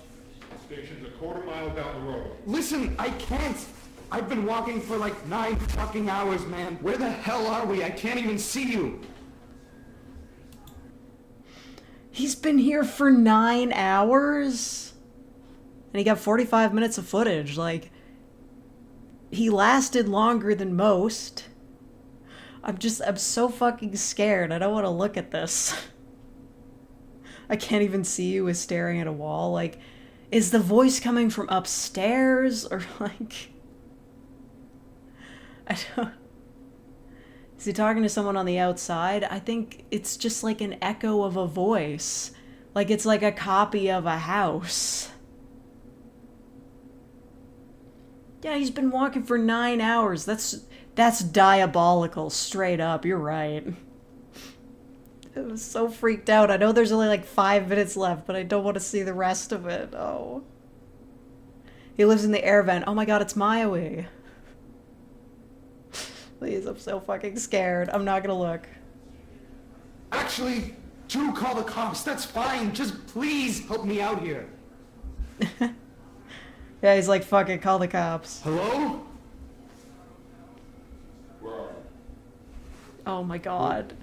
S3: the station's a quarter-mile down the road.
S8: Listen, I can't. I've been walking for like 9 fucking hours, man. Where the hell are we? I can't even see you.
S1: He's been here for 9 hours? And he got 45 minutes of footage. Like, he lasted longer than most. I'm so fucking scared. I don't want to look at this. I can't even see you as staring at a wall. Like, is the voice coming from upstairs? Or like... I don't... Is he talking to someone on the outside? I think it's just like an echo of a voice. Like it's like a copy of a house. Yeah, he's been walking for 9 hours. That's diabolical, straight up. You're right. I was so freaked out. I know there's only like 5 minutes left, but I don't want to see the rest of it. Oh. He lives in the air vent. Oh my god, it's Maui. Please, I'm so fucking scared. I'm not gonna look.
S8: Actually, do call the cops. That's fine. Just please help me out here.
S1: Yeah, he's like, fuck it, call the cops.
S8: Hello?
S3: Where are you?
S1: Oh my god.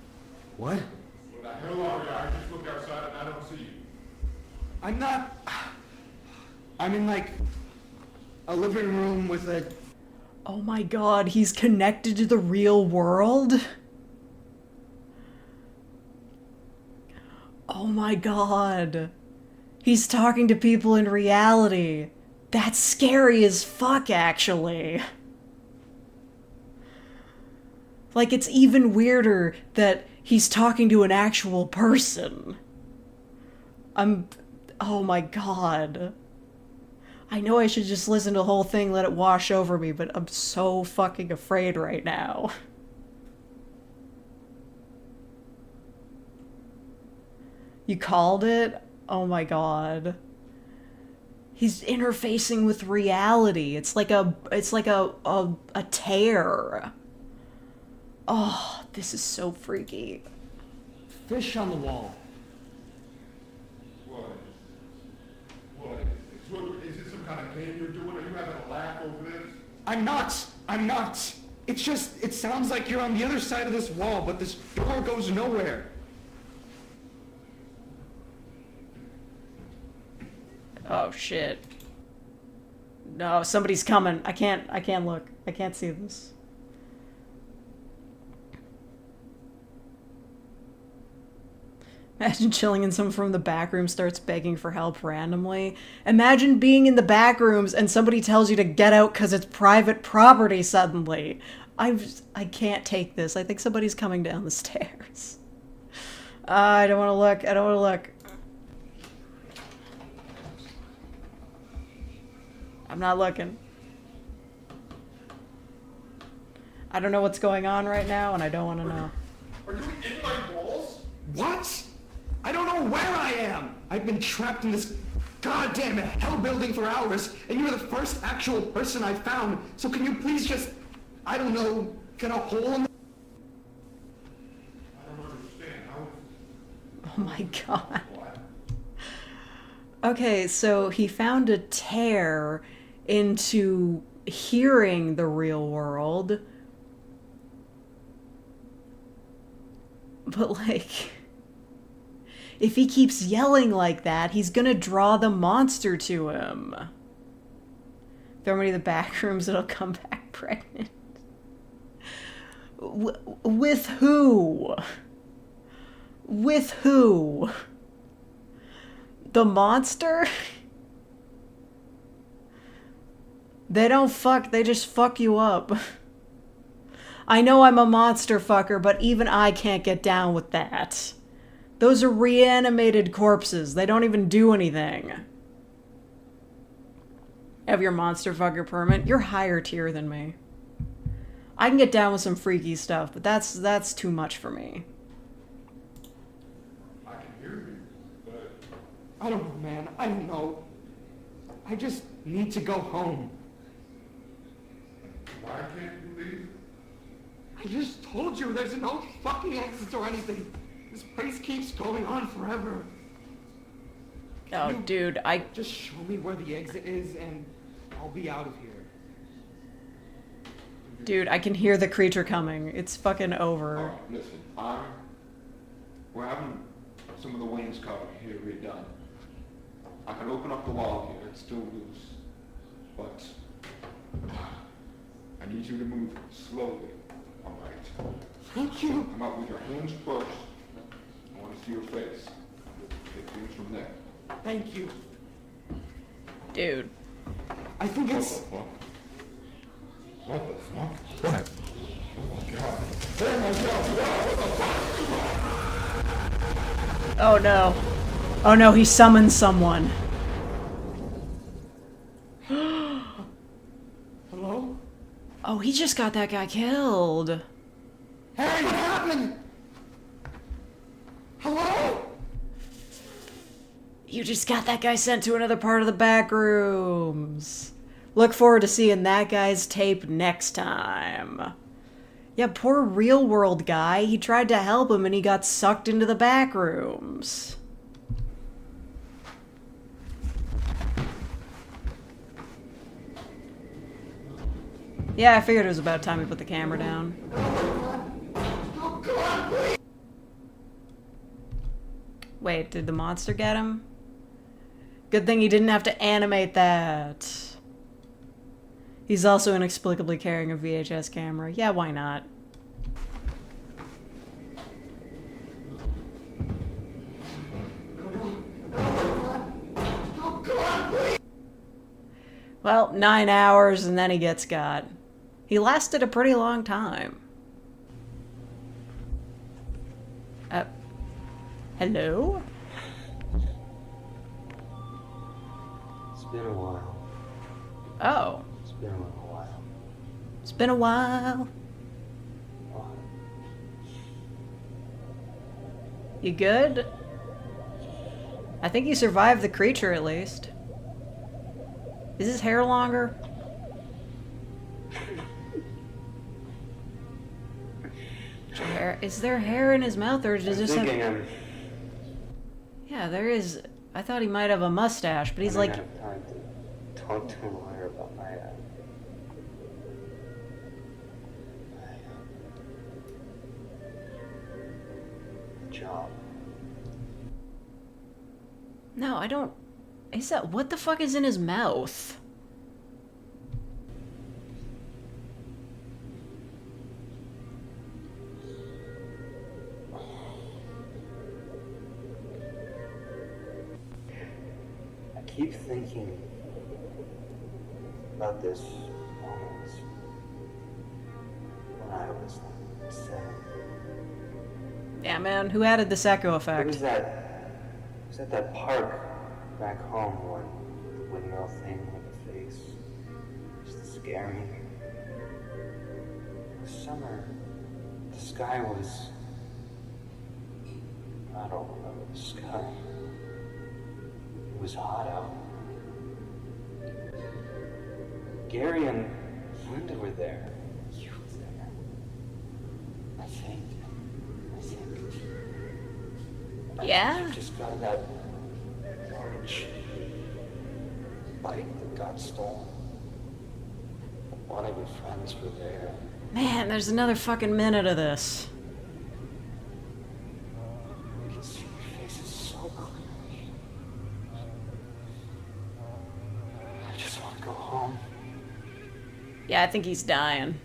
S8: What?
S3: Where the hell are you? I just looked outside and I don't see you.
S8: I'm not... I'm in like a living room with a...
S1: Oh my god, he's connected to the real world? Oh my god. He's talking to people in reality. That's scary as fuck, actually. Like, it's even weirder that he's talking to an actual person. Oh my god. I know I should just listen to the whole thing, let it wash over me, but I'm so fucking afraid right now. You called it? Oh my god. He's interfacing with reality. It's like a tear. Oh, this is so freaky.
S8: Fish on the wall.
S3: What? Is it some kind of game you're doing? Are you having a laugh over this?
S8: I'm not. It's just, it sounds like you're on the other side of this wall, but this door goes nowhere.
S1: Oh shit. No, somebody's coming. I can't look. I can't see this. Imagine chilling and someone from the back room starts begging for help randomly. Imagine being in the back rooms and somebody tells you to get out because it's private property suddenly. I can't take this. I think somebody's coming down the stairs. I don't want to look. I don't want to look. I'm not looking. I don't know what's going on right now, and I don't want to know.
S3: Are you in my walls?
S8: What? I don't know where I am. I've been trapped in this goddamn hell building for hours, and you're the first actual person I found. So can you please just, I don't know, get a hole in the...
S3: I don't understand. How?
S1: Oh my god. Okay, so he found a tear into hearing the real world. But like, if he keeps yelling like that, he's gonna draw the monster to him. Throw me to the back rooms, it'll come back pregnant. With who? With who? The monster? They don't fuck, they just fuck you up. I know I'm a monster fucker, but even I can't get down with that. Those are reanimated corpses. They don't even do anything. Have your monster fucker permit? You're higher tier than me. I can get down with some freaky stuff, but that's too much for me.
S3: I can hear you, but
S8: I don't know, man. I don't know. I just need to go home.
S3: why can't you leave?
S8: I just told you there's no fucking exit or anything. This place keeps going on forever.
S1: Oh, dude,
S8: Just show me where the exit is and I'll be out of here.
S1: Dude, I can hear the creature coming. It's fucking over.
S3: Alright, listen, we're having some of the wainscoting here redone. I can open up the wall here, it's still loose. But I need you to move slowly, alright?
S8: Thank you.
S3: Come out with your hands first. I want to see your face. Take things from there.
S8: Thank you.
S1: Dude.
S8: I think
S3: What
S8: it's...
S3: the fuck? What the fuck? What? Oh god. Oh my god, what the fuck?
S1: Oh no. Oh no, he summoned someone.
S8: Hello?
S1: Oh, he just got that guy killed.
S8: Harry, what happened? Hello?
S1: You just got that guy sent to another part of the back rooms. Look forward to seeing that guy's tape next time. Yeah, poor real world guy. He tried to help him and he got sucked into the back rooms. Yeah, I figured it was about time we put the camera down. Wait, did the monster get him? Good thing he didn't have to animate that. He's also inexplicably carrying a VHS camera. Yeah, why not? Well, 9 hours and then he gets got. He lasted a pretty long time. Hello?
S9: It's been a while.
S1: Oh.
S9: It's been a little while.
S1: It's been a while.
S9: What?
S1: You good? I think you survived the creature at least. Is his hair longer? Is there hair in his mouth or does this have... Yeah, there is. I thought he might have a mustache, but he's like...
S9: I don't have time to talk to a lawyer about my job.
S1: No, I don't... Is that... What the fuck is in his mouth?
S9: I keep thinking about this moment when I was 7.
S1: Yeah, man, who added this echo
S9: It
S1: effect?
S9: was at that park back home when the windmill thing with the face used to scare me. It was summer. The sky was... I don't remember the sky. It was hot out. Gary and Linda were there. You were there. I think.
S1: Yeah?
S9: I just got that orange bike that got stolen. One of your friends were there.
S1: Man, there's another fucking minute of this.
S9: I can see your faces so clearly. I just want to go home.
S1: Yeah, I think he's dying.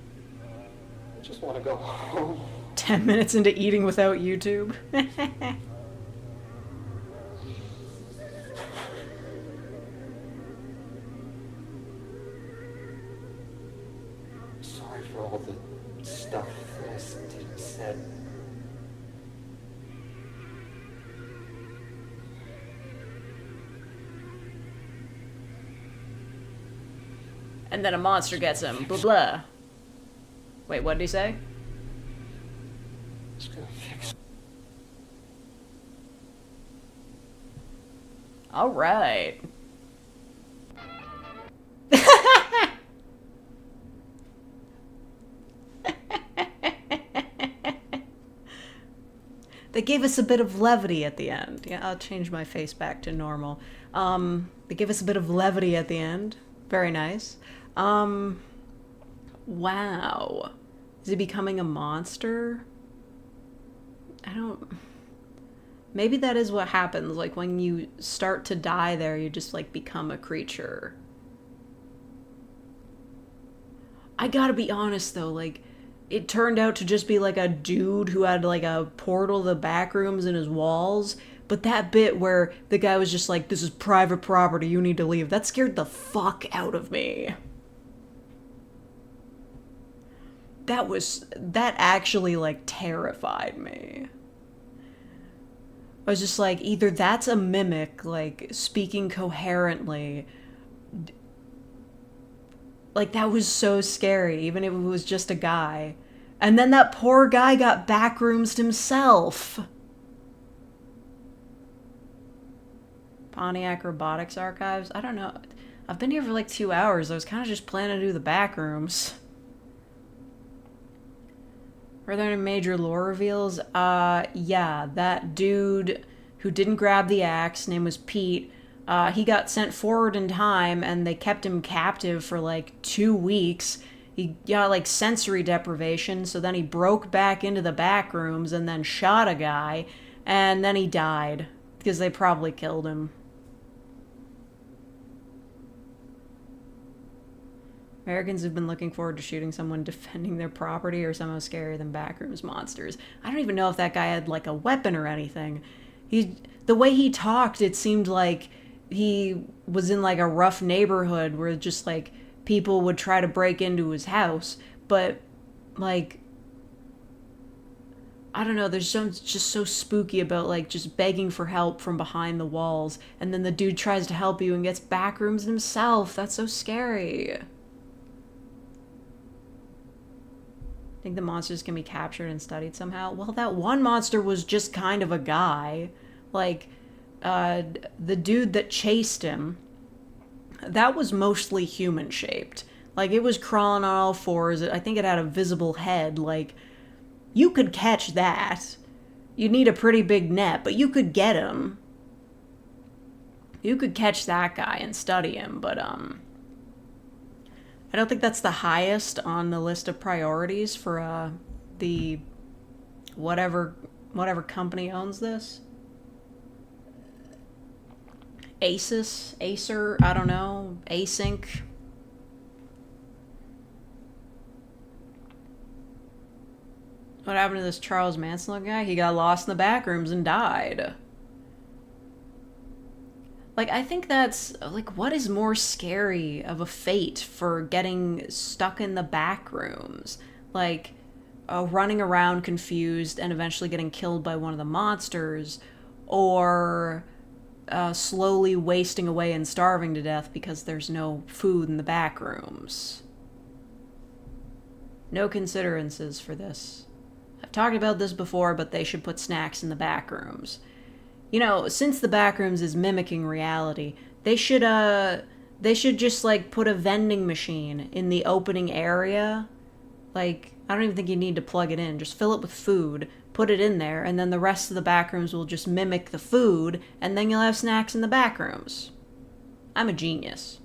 S9: just want to go home.
S1: 10 minutes into eating without YouTube.
S9: Sorry for all the stuff that I did and said.
S1: And then a monster gets him. Blah blah. Wait, what did he say?
S9: Just gonna fix it.
S1: All right. They gave us a bit of levity at the end. Yeah, I'll change my face back to normal. They gave us a bit of levity at the end. Very nice. Wow. Is he becoming a monster? I don't... Maybe that is what happens. Like, when you start to die there, you just, like, become a creature. I gotta be honest, though, like, it turned out to just be, like, a dude who had, like, a portal to the back rooms in his walls. But that bit where the guy was just like, this is private property, you need to leave, that scared the fuck out of me. That actually, like, terrified me. I was just like, either that's a mimic, like, speaking coherently. Like, that was so scary, even if it was just a guy. And then that poor guy got backroomsed himself. Pontiac Robotics Archives? I don't know. I've been here for like 2 hours. I was kind of just planning to do the back rooms. Were there any major lore reveals? Yeah, that dude who didn't grab the axe, name was Pete, he got sent forward in time and they kept him captive for like 2 weeks. He got like sensory deprivation, so then he broke back into the back rooms and then shot a guy, and then he died because they probably killed him. Americans have been looking forward to shooting someone defending their property or somehow scarier than backrooms monsters. I don't even know if that guy had like a weapon or anything. The way he talked, it seemed like he was in like a rough neighborhood where just like people would try to break into his house, but like, I don't know, there's something just so spooky about like just begging for help from behind the walls, and then the dude tries to help you and gets backrooms himself. That's so scary. Think the monsters can be captured and studied somehow? Well, that one monster was just kind of a guy. Like, the dude that chased him, that was mostly human-shaped. Like, it was crawling on all fours. I think it had a visible head. Like, you could catch that. You'd need a pretty big net, but you could get him. You could catch that guy and study him, but, I don't think that's the highest on the list of priorities for the whatever company owns this. Acer, I don't know, Async. What happened to this Charles Manson guy? He got lost in the back rooms and died. Like, I think that's, like, what is more scary of a fate for getting stuck in the back rooms? Like, running around confused and eventually getting killed by one of the monsters, or slowly wasting away and starving to death because there's no food in the back rooms. No considerances for this. I've talked about this before, but they should put snacks in the back rooms. You know, since the backrooms is mimicking reality, they should just, like, put a vending machine in the opening area. Like, I don't even think you need to plug it in. Just fill it with food, put it in there, and then the rest of the backrooms will just mimic the food, and then you'll have snacks in the backrooms. I'm a genius.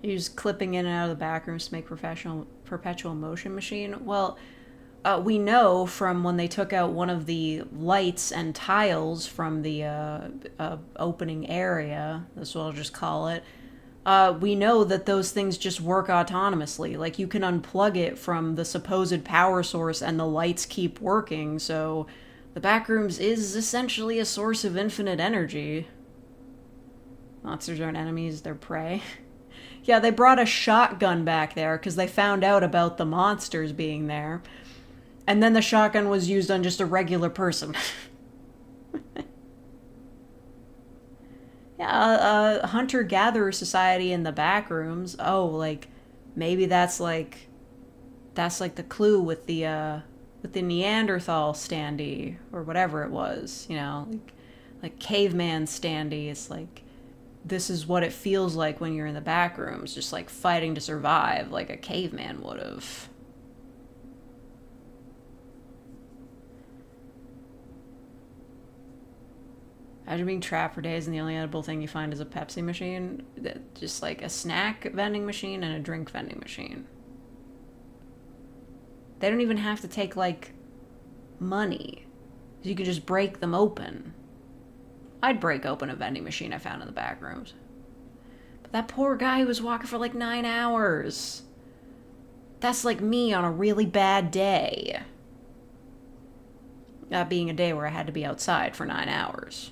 S1: Use clipping in and out of the backrooms to make perpetual motion machine. Well, we know from when they took out one of the lights and tiles from the opening area, that's what I'll just call it, we know that those things just work autonomously. Like, you can unplug it from the supposed power source and the lights keep working, so the backrooms is essentially a source of infinite energy. Monsters aren't enemies, they're prey. Yeah, they brought a shotgun back there because they found out about the monsters being there. And then the shotgun was used on just a regular person. Yeah, a hunter-gatherer society in the back rooms. Oh, like, maybe that's like the clue with the Neanderthal standee, or whatever it was, you know, like caveman standee. It's like, this is what it feels like when you're in the back rooms, just like fighting to survive, like a caveman would have. Imagine being trapped for days and the only edible thing you find is a Pepsi machine. Just like a snack vending machine and a drink vending machine. They don't even have to take, like, money. You could just break them open. I'd break open a vending machine I found in the back rooms. But that poor guy who was walking for like 9 hours. That's like me on a really bad day. That being a day where I had to be outside for 9 hours.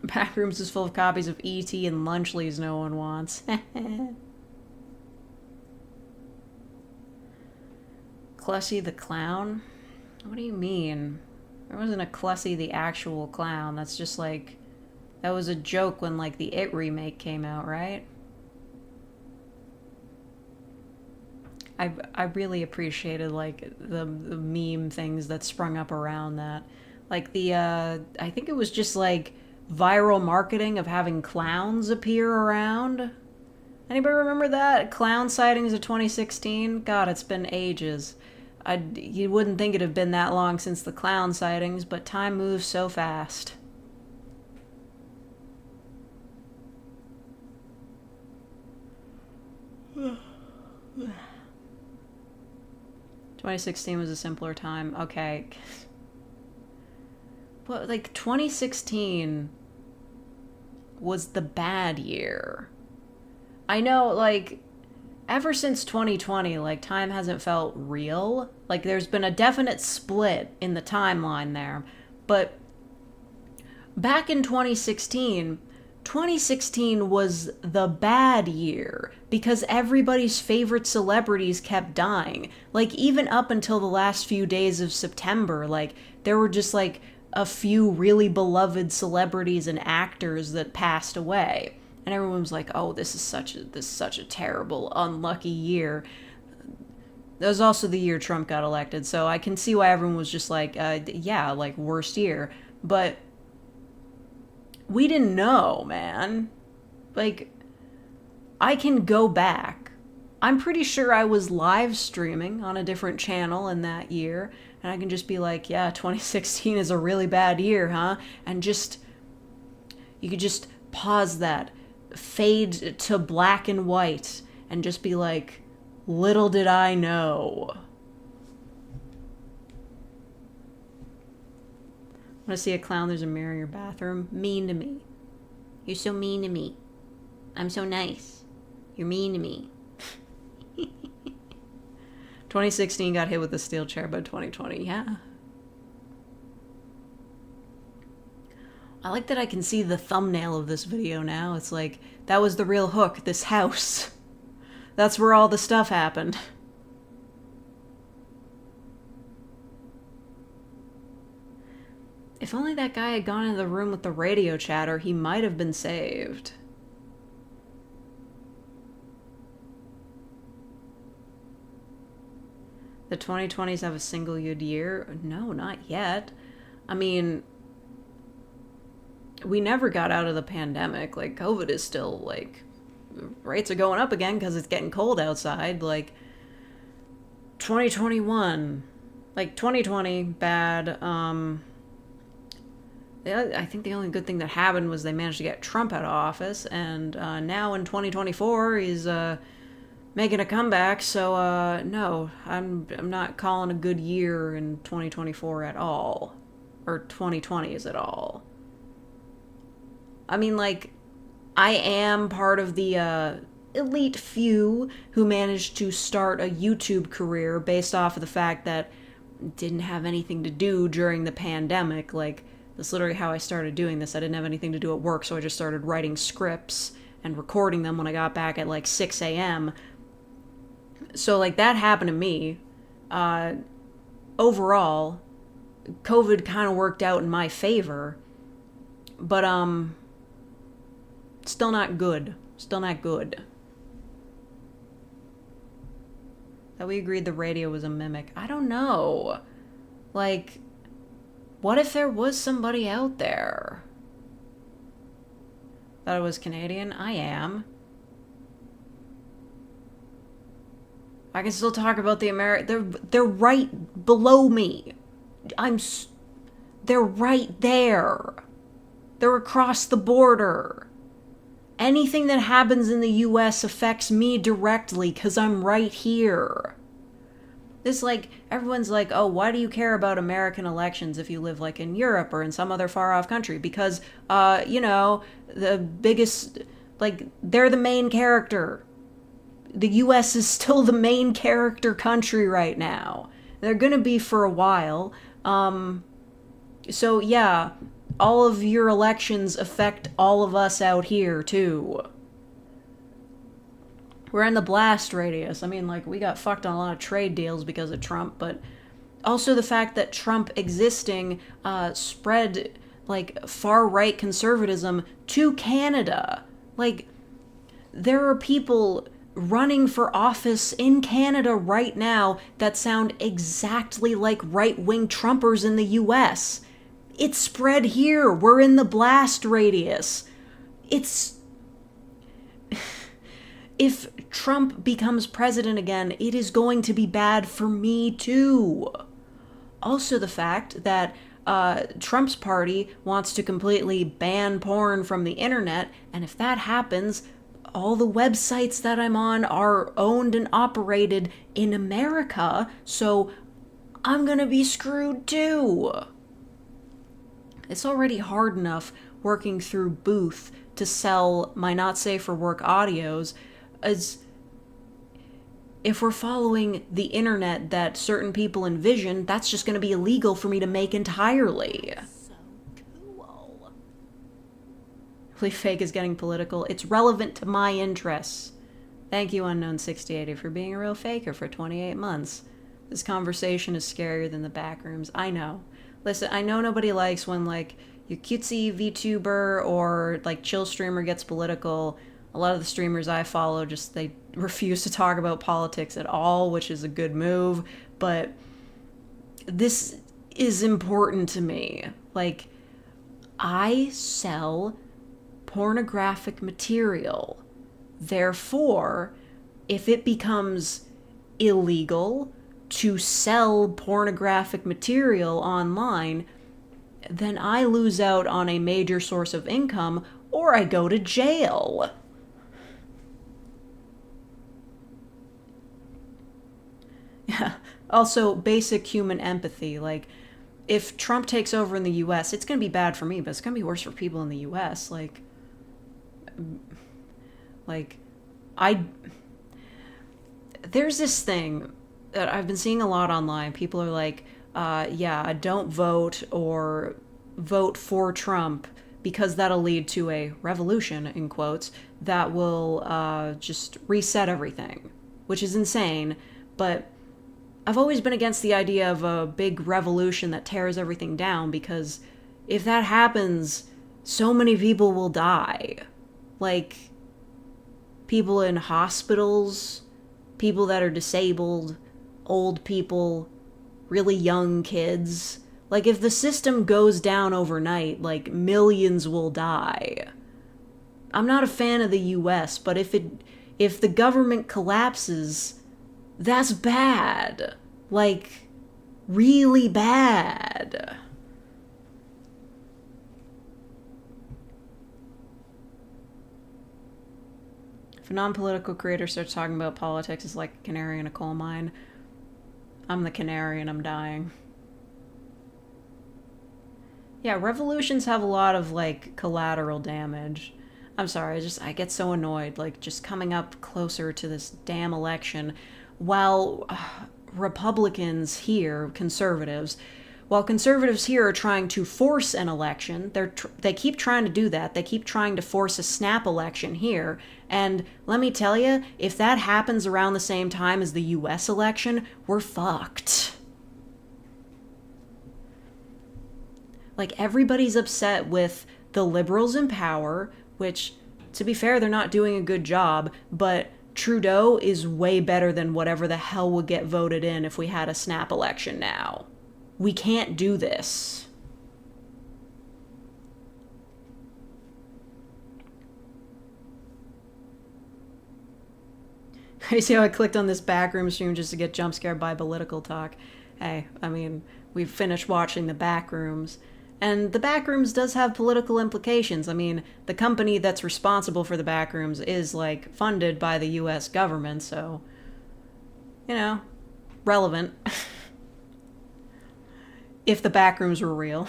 S1: Backrooms is full of copies of E.T. and lunch leaves no one wants. Clussy the clown? What do you mean? There wasn't a Clussy the actual clown. That's just like... That was a joke when, like, the It remake came out, right? I really appreciated, like, the meme things that sprung up around that. Like, I think it was just, like, viral marketing of having clowns appear around. Anybody remember that? Clown sightings of 2016? God, it's been ages. You wouldn't think it'd have been that long since the clown sightings, but time moves so fast. '16 was a simpler time. Okay. But, like, 2016 was the bad year. I know, like, ever since 2020, like, time hasn't felt real. Like, there's been a definite split in the timeline there. But back in 2016 was the bad year because everybody's favorite celebrities kept dying. Like, even up until the last few days of September, like, there were just, like, a few really beloved celebrities and actors that passed away. And everyone was like, oh, this is such a terrible, unlucky year. That was also the year Trump got elected, so I can see why everyone was just like, yeah, like, worst year. But we didn't know, man. Like, I can go back. I'm pretty sure I was live streaming on a different channel in that year, and I can just be like, yeah, 2016 is a really bad year, huh? And you could just pause that, fade to black and white, and just be like, little did I know. Want to see a clown? There's a mirror in your bathroom. Mean to me. You're so mean to me. I'm so nice. You're mean to me. 2016 got hit with a steel chair, but 2020, yeah. I like that I can see the thumbnail of this video now. It's like, that was the real hook, this house. That's where all the stuff happened. If only that guy had gone into the room with the radio chatter, he might have been saved. The 2020s have a single good year? No, not yet. I mean, we never got out of the pandemic. Like, COVID is still, like, rates are going up again because it's getting cold outside. Like, 2021, like, 2020, bad. I think the only good thing that happened was they managed to get Trump out of office, and now in 2024, he's making a comeback, so no, I'm not calling a good year in 2024 at all. Or 2020 is at all. I mean, like, I am part of the elite few who managed to start a YouTube career based off of the fact that didn't have anything to do during the pandemic. Like, that's literally how I started doing this. I didn't have anything to do at work, so I just started writing scripts and recording them when I got back at like 6 a.m. So, like, that happened to me. Overall, COVID kind of worked out in my favor. But, still not good. Still not good. That we agreed the radio was a mimic. I don't know. Like, what if there was somebody out there? Thought I was Canadian? I am. I can still talk about the they're right below me. They're right there. They're across the border. Anything that happens in the US affects me directly because I'm right here. This, like, everyone's like, oh, why do you care about American elections if you live, like, in Europe or in some other far-off country? Because, you know, the biggest, like, they're the main character. The US is still the main character country right now. They're gonna be for a while. So, yeah, all of your elections affect all of us out here, too. We're in the blast radius. I mean, like, we got fucked on a lot of trade deals because of Trump, but also the fact that Trump existing spread, like, far-right conservatism to Canada. Like, there are people running for office in Canada right now that sound exactly like right-wing Trumpers in the US. It's spread here. We're in the blast radius. If Trump becomes president again, it is going to be bad for me too. Also the fact that Trump's party wants to completely ban porn from the internet, and if that happens, all the websites that I'm on are owned and operated in America, so I'm gonna be screwed too. It's already hard enough working through Booth to sell my not safe for work audios, as if we're following the internet that certain people envision, that's just going to be illegal for me to make entirely.
S10: So cool.
S1: Really fake is getting political. It's relevant to my interests. Thank you, Unknown6080, for being a real faker for 28 months. This conversation is scarier than the backrooms. I know. Listen, I know nobody likes when, like, your cutesy VTuber or, like, chill streamer gets political. A lot of the streamers I follow just, they refuse to talk about politics at all, which is a good move. But this is important to me. Like, I sell pornographic material. Therefore, if it becomes illegal to sell pornographic material online, then I lose out on a major source of income, or I go to jail. Yeah. Also, basic human empathy. Like, if Trump takes over in the US, it's going to be bad for me, but it's going to be worse for people in the US. There's this thing that I've been seeing a lot online. People are like, yeah, don't vote or vote for Trump because that'll lead to a revolution, in quotes, that will just reset everything, which is insane. But I've always been against the idea of a big revolution that tears everything down, because if that happens, so many people will die. Like, people in hospitals, people that are disabled, old people, really young kids. Like, if the system goes down overnight, like, millions will die. I'm not a fan of the US, but if the government collapses, that's bad. Like, really bad. If a non-political creator starts talking about politics, it's like a canary in a coal mine. I'm the canary and I'm dying. Yeah, revolutions have a lot of, like, collateral damage. I'm sorry, I get so annoyed, like, just coming up closer to this damn election, while Republicans here, conservatives, while conservatives here are trying to force an election, they keep trying to do that. They keep trying to force a snap election here. And let me tell you, if that happens around the same time as the US election, we're fucked. Like, everybody's upset with the liberals in power, which, to be fair, they're not doing a good job, but Trudeau is way better than whatever the hell would get voted in if we had a snap election now. We can't do this. You see how I clicked on this backroom stream just to get jump scared by political talk? Hey, I mean, we've finished watching the backrooms. And the backrooms does have political implications. I mean, the company that's responsible for the backrooms is, like, funded by the US government, so, you know, relevant. If the backrooms were real.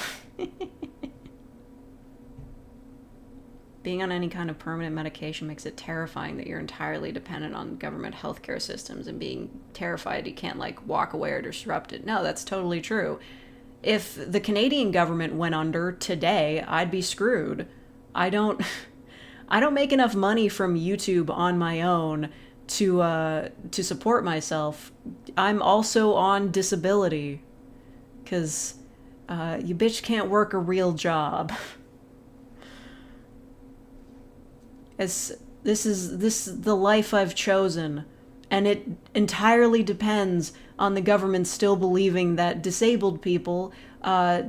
S1: Being on any kind of permanent medication makes it terrifying that you're entirely dependent on government healthcare systems and being terrified you can't, like, walk away or disrupt it. No, that's totally true. If the Canadian government went under today, I'd be screwed. I don't make enough money from YouTube on my own to support myself. I'm also on disability. 'Cause you bitch can't work a real job. This is the life I've chosen, and it entirely depends on the government still believing that disabled people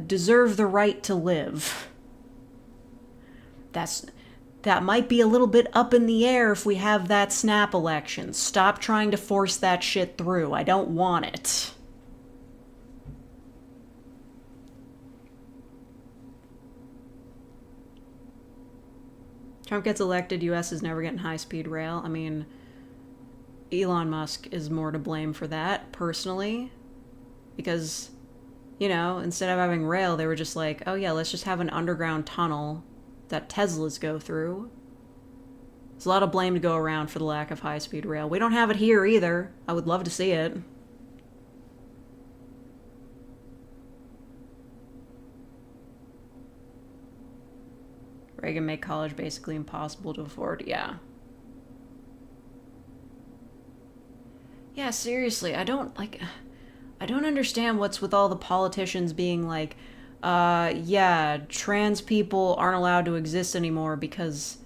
S1: deserve the right to live. That might be a little bit up in the air if we have that snap election. Stop trying to force that shit through. I don't want it. Trump gets elected, US is never getting high-speed rail. I mean, Elon Musk is more to blame for that, personally. Because, you know, instead of having rail, they were just like, oh yeah, let's just have an underground tunnel that Teslas go through. There's a lot of blame to go around for the lack of high-speed rail. We don't have it here either. I would love to see it. Reagan made college basically impossible to afford. Yeah. Yeah, seriously, I don't understand what's with all the politicians being like, yeah, trans people aren't allowed to exist anymore because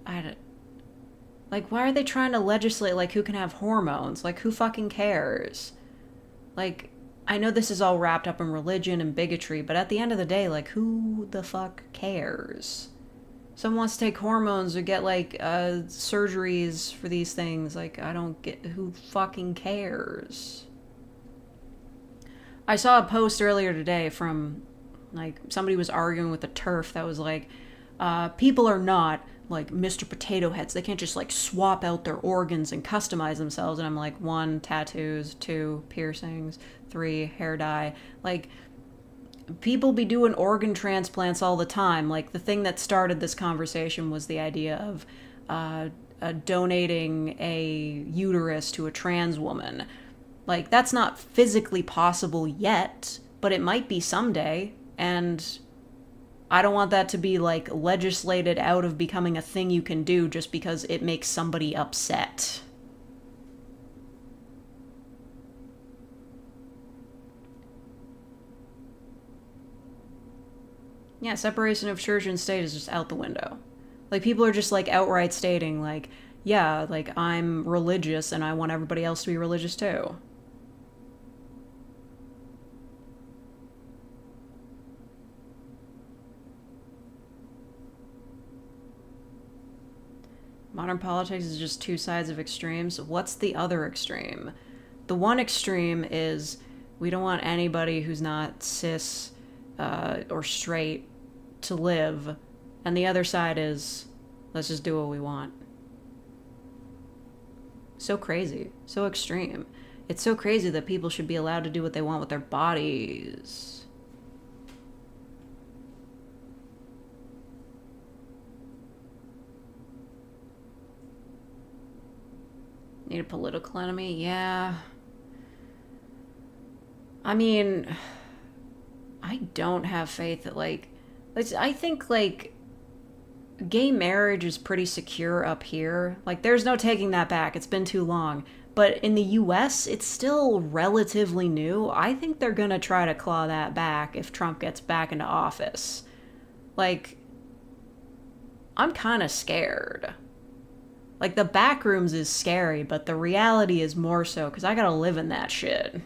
S1: like, why are they trying to legislate, like, who can have hormones? Like, who fucking cares? Like, I know this is all wrapped up in religion and bigotry, but at the end of the day, like, who the fuck cares? Someone wants to take hormones or get, like, surgeries for these things. Like, I don't get... Who fucking cares? I saw a post earlier today from, like, somebody was arguing with the TERF that was like, people are not, like, Mr. Potato Heads. They can't just, like, swap out their organs and customize themselves. And I'm like, 1, tattoos, 2, piercings, 3, hair dye. Like, people be doing organ transplants all the time. Like, the thing that started this conversation was the idea of donating a uterus to a trans woman. Like, that's not physically possible yet, but it might be someday. And I don't want that to be, like, legislated out of becoming a thing you can do just because it makes somebody upset. Yeah, separation of church and state is just out the window. Like, people are just, like, outright stating, like, yeah, like, I'm religious and I want everybody else to be religious too. Modern politics is just two sides of extremes. What's the other extreme? The one extreme is we don't want anybody who's not cis or straight to live. And the other side is, let's just do what we want. So crazy. So extreme. It's so crazy that people should be allowed to do what they want with their bodies. Need a political enemy? Yeah. I mean, I don't have faith that, like, I think, like, gay marriage is pretty secure up here. Like, there's no taking that back. It's been too long. But in the US, it's still relatively new. I think they're gonna try to claw that back if Trump gets back into office. Like, I'm kind of scared. Like, the back rooms is scary, but the reality is more so, because I gotta live in that shit.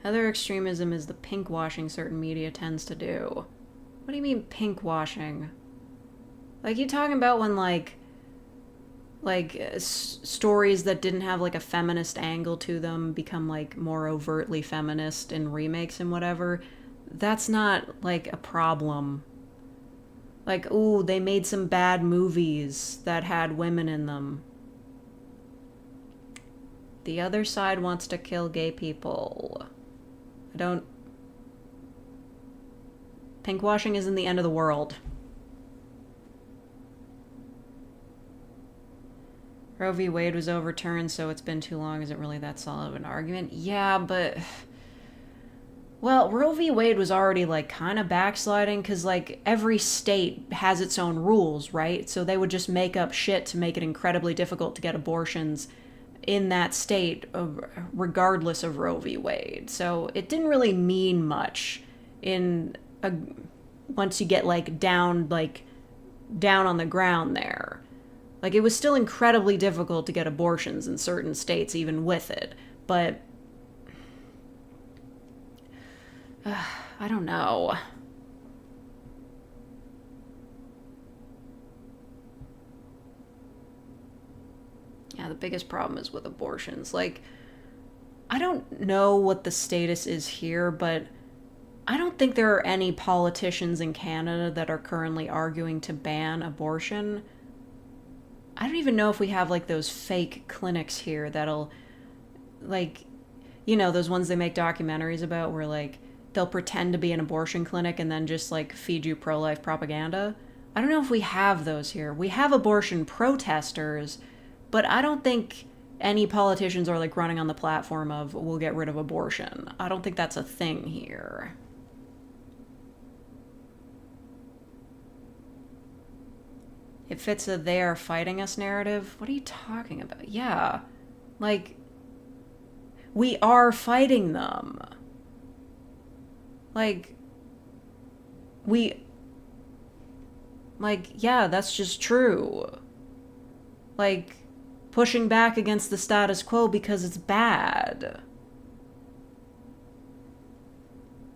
S1: Other extremism is the pink-washing certain media tends to do. What do you mean pink-washing? Like, you talking about when, like stories that didn't have, like, a feminist angle to them become, like, more overtly feminist in remakes and whatever? That's not, like, a problem. Like, ooh, they made some bad movies that had women in them. The other side wants to kill gay people. Pinkwashing isn't the end of the world. Roe v. Wade was overturned, so it's been too long. Is it really that solid of an argument? Yeah, but... Well, Roe v. Wade was already, like, kind of backsliding, because, like, every state has its own rules, right? So they would just make up shit to make it incredibly difficult to get abortions in that state, regardless of Roe v. Wade. So it didn't really mean much once you get, like, down on the ground there. Like, it was still incredibly difficult to get abortions in certain states, even with it. But I don't know. Yeah, the biggest problem is with abortions. Like, I don't know what the status is here, but I don't think there are any politicians in Canada that are currently arguing to ban abortion. I don't even know if we have, like, those fake clinics here that'll, like, you know, those ones they make documentaries about where, like, they'll pretend to be an abortion clinic and then just, like, feed you pro-life propaganda. I don't know if we have those here. We have abortion protesters, but I don't think any politicians are, like, running on the platform of, we'll get rid of abortion. I don't think that's a thing here. It fits a they are fighting us narrative. What are you talking about? Yeah. Like, we are fighting them. Like, yeah, that's just true. Like, pushing back against the status quo because it's bad.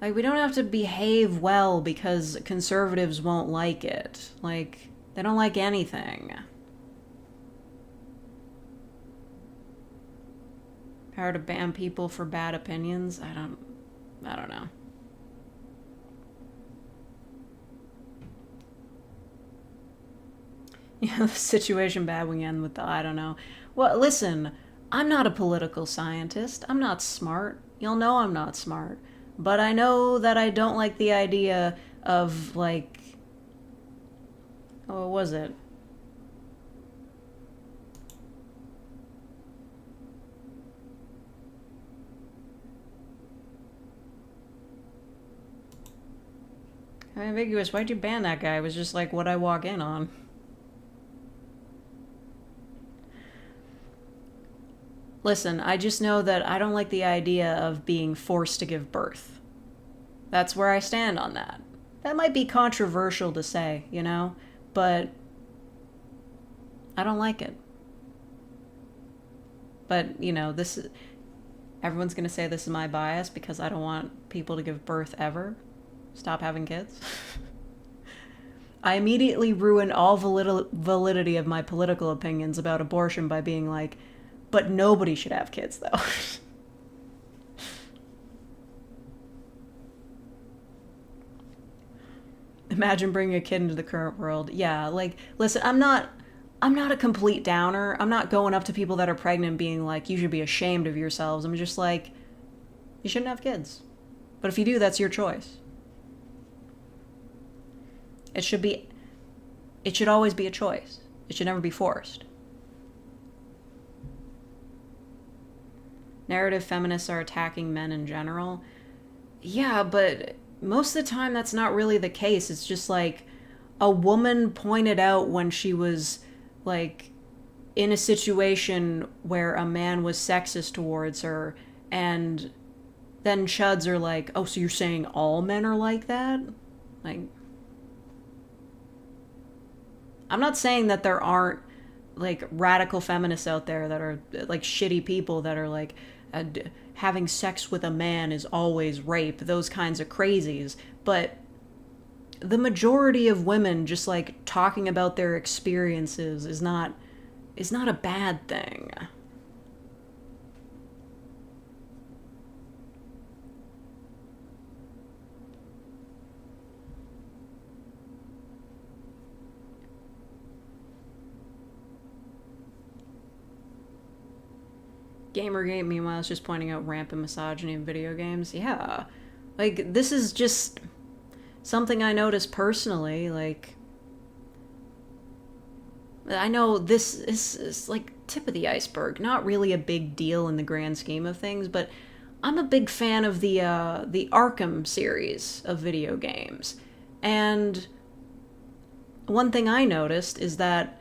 S1: Like, we don't have to behave well because conservatives won't like it. Like, they don't like anything. Power to ban people for bad opinions? I don't know. Yeah, the situation bad we end with the I don't know. Well, listen, I'm not a political scientist. I'm not smart. You'll know I'm not smart. But I know that I don't like the idea of, like... Oh, what was it? Ambiguous. Why'd you ban that guy? It was just like what I walk in on. Listen, I just know that I don't like the idea of being forced to give birth. That's where I stand on that. That might be controversial to say, you know? But I don't like it. But, you know, everyone's going to say this is my bias because I don't want people to give birth ever. Stop having kids. I immediately ruin all validity of my political opinions about abortion by being like, but nobody should have kids, though. Imagine bringing a kid into the current world. Yeah, like, listen, I'm not a complete downer. I'm not going up to people that are pregnant being like, you should be ashamed of yourselves. I'm just like, you shouldn't have kids. But if you do, that's your choice. It should always be a choice. It should never be forced. Narrative feminists are attacking men in general. Yeah, but most of the time that's not really the case. It's just like a woman pointed out when she was like in a situation where a man was sexist towards her, and then chuds are like, oh, so you're saying all men are like that? Like, I'm not saying that there aren't like radical feminists out there that are like shitty people that are like having sex with a man is always rape, those kinds of crazies, but the majority of women just like talking about their experiences is not a bad thing. Gamergate, meanwhile, is just pointing out rampant misogyny in video games. Yeah. Like, this is just something I noticed personally. Like, I know this is like tip of the iceberg, not really a big deal in the grand scheme of things, but I'm a big fan of the Arkham series of video games. And one thing I noticed is that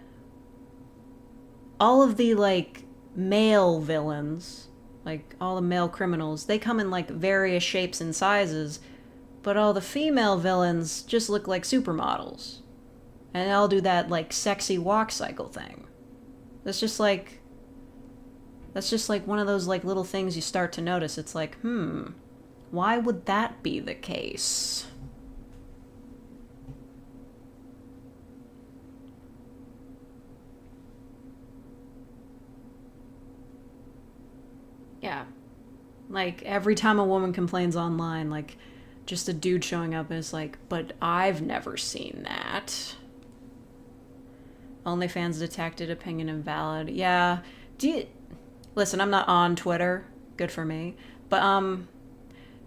S1: all of the, like, male villains, like all the male criminals, they come in like various shapes and sizes, but all the female villains just look like supermodels. And I'll do that like sexy walk cycle thing. That's just like one of those like little things you start to notice. It's like, why would that be the case? Yeah. Like, every time a woman complains online, like, just a dude showing up is like, but I've never seen that. OnlyFans detected, opinion invalid. Yeah. Listen, I'm not on Twitter. Good for me. But,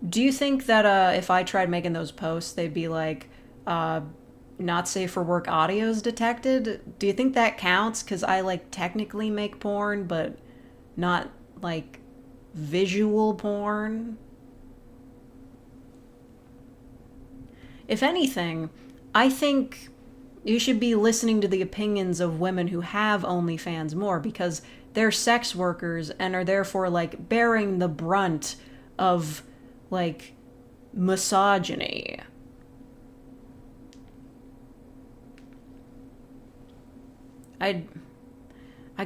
S1: do you think that, if I tried making those posts, they'd be like, not safe for work audios detected? Do you think that counts? Because I, like, technically make porn, but not, like, visual porn. If anything, I think you should be listening to the opinions of women who have OnlyFans more, because they're sex workers and are therefore like bearing the brunt of like misogyny. I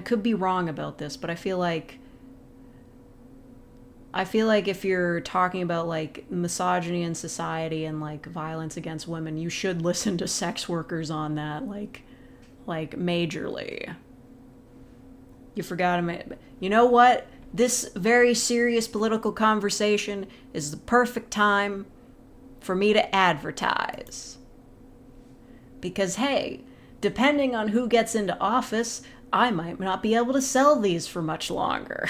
S1: could be wrong about this, but I feel like if you're talking about like misogyny in society and like violence against women, you should listen to sex workers on that, like majorly. You forgot him. You know what? This very serious political conversation is the perfect time for me to advertise. Because hey, depending on who gets into office, I might not be able to sell these for much longer.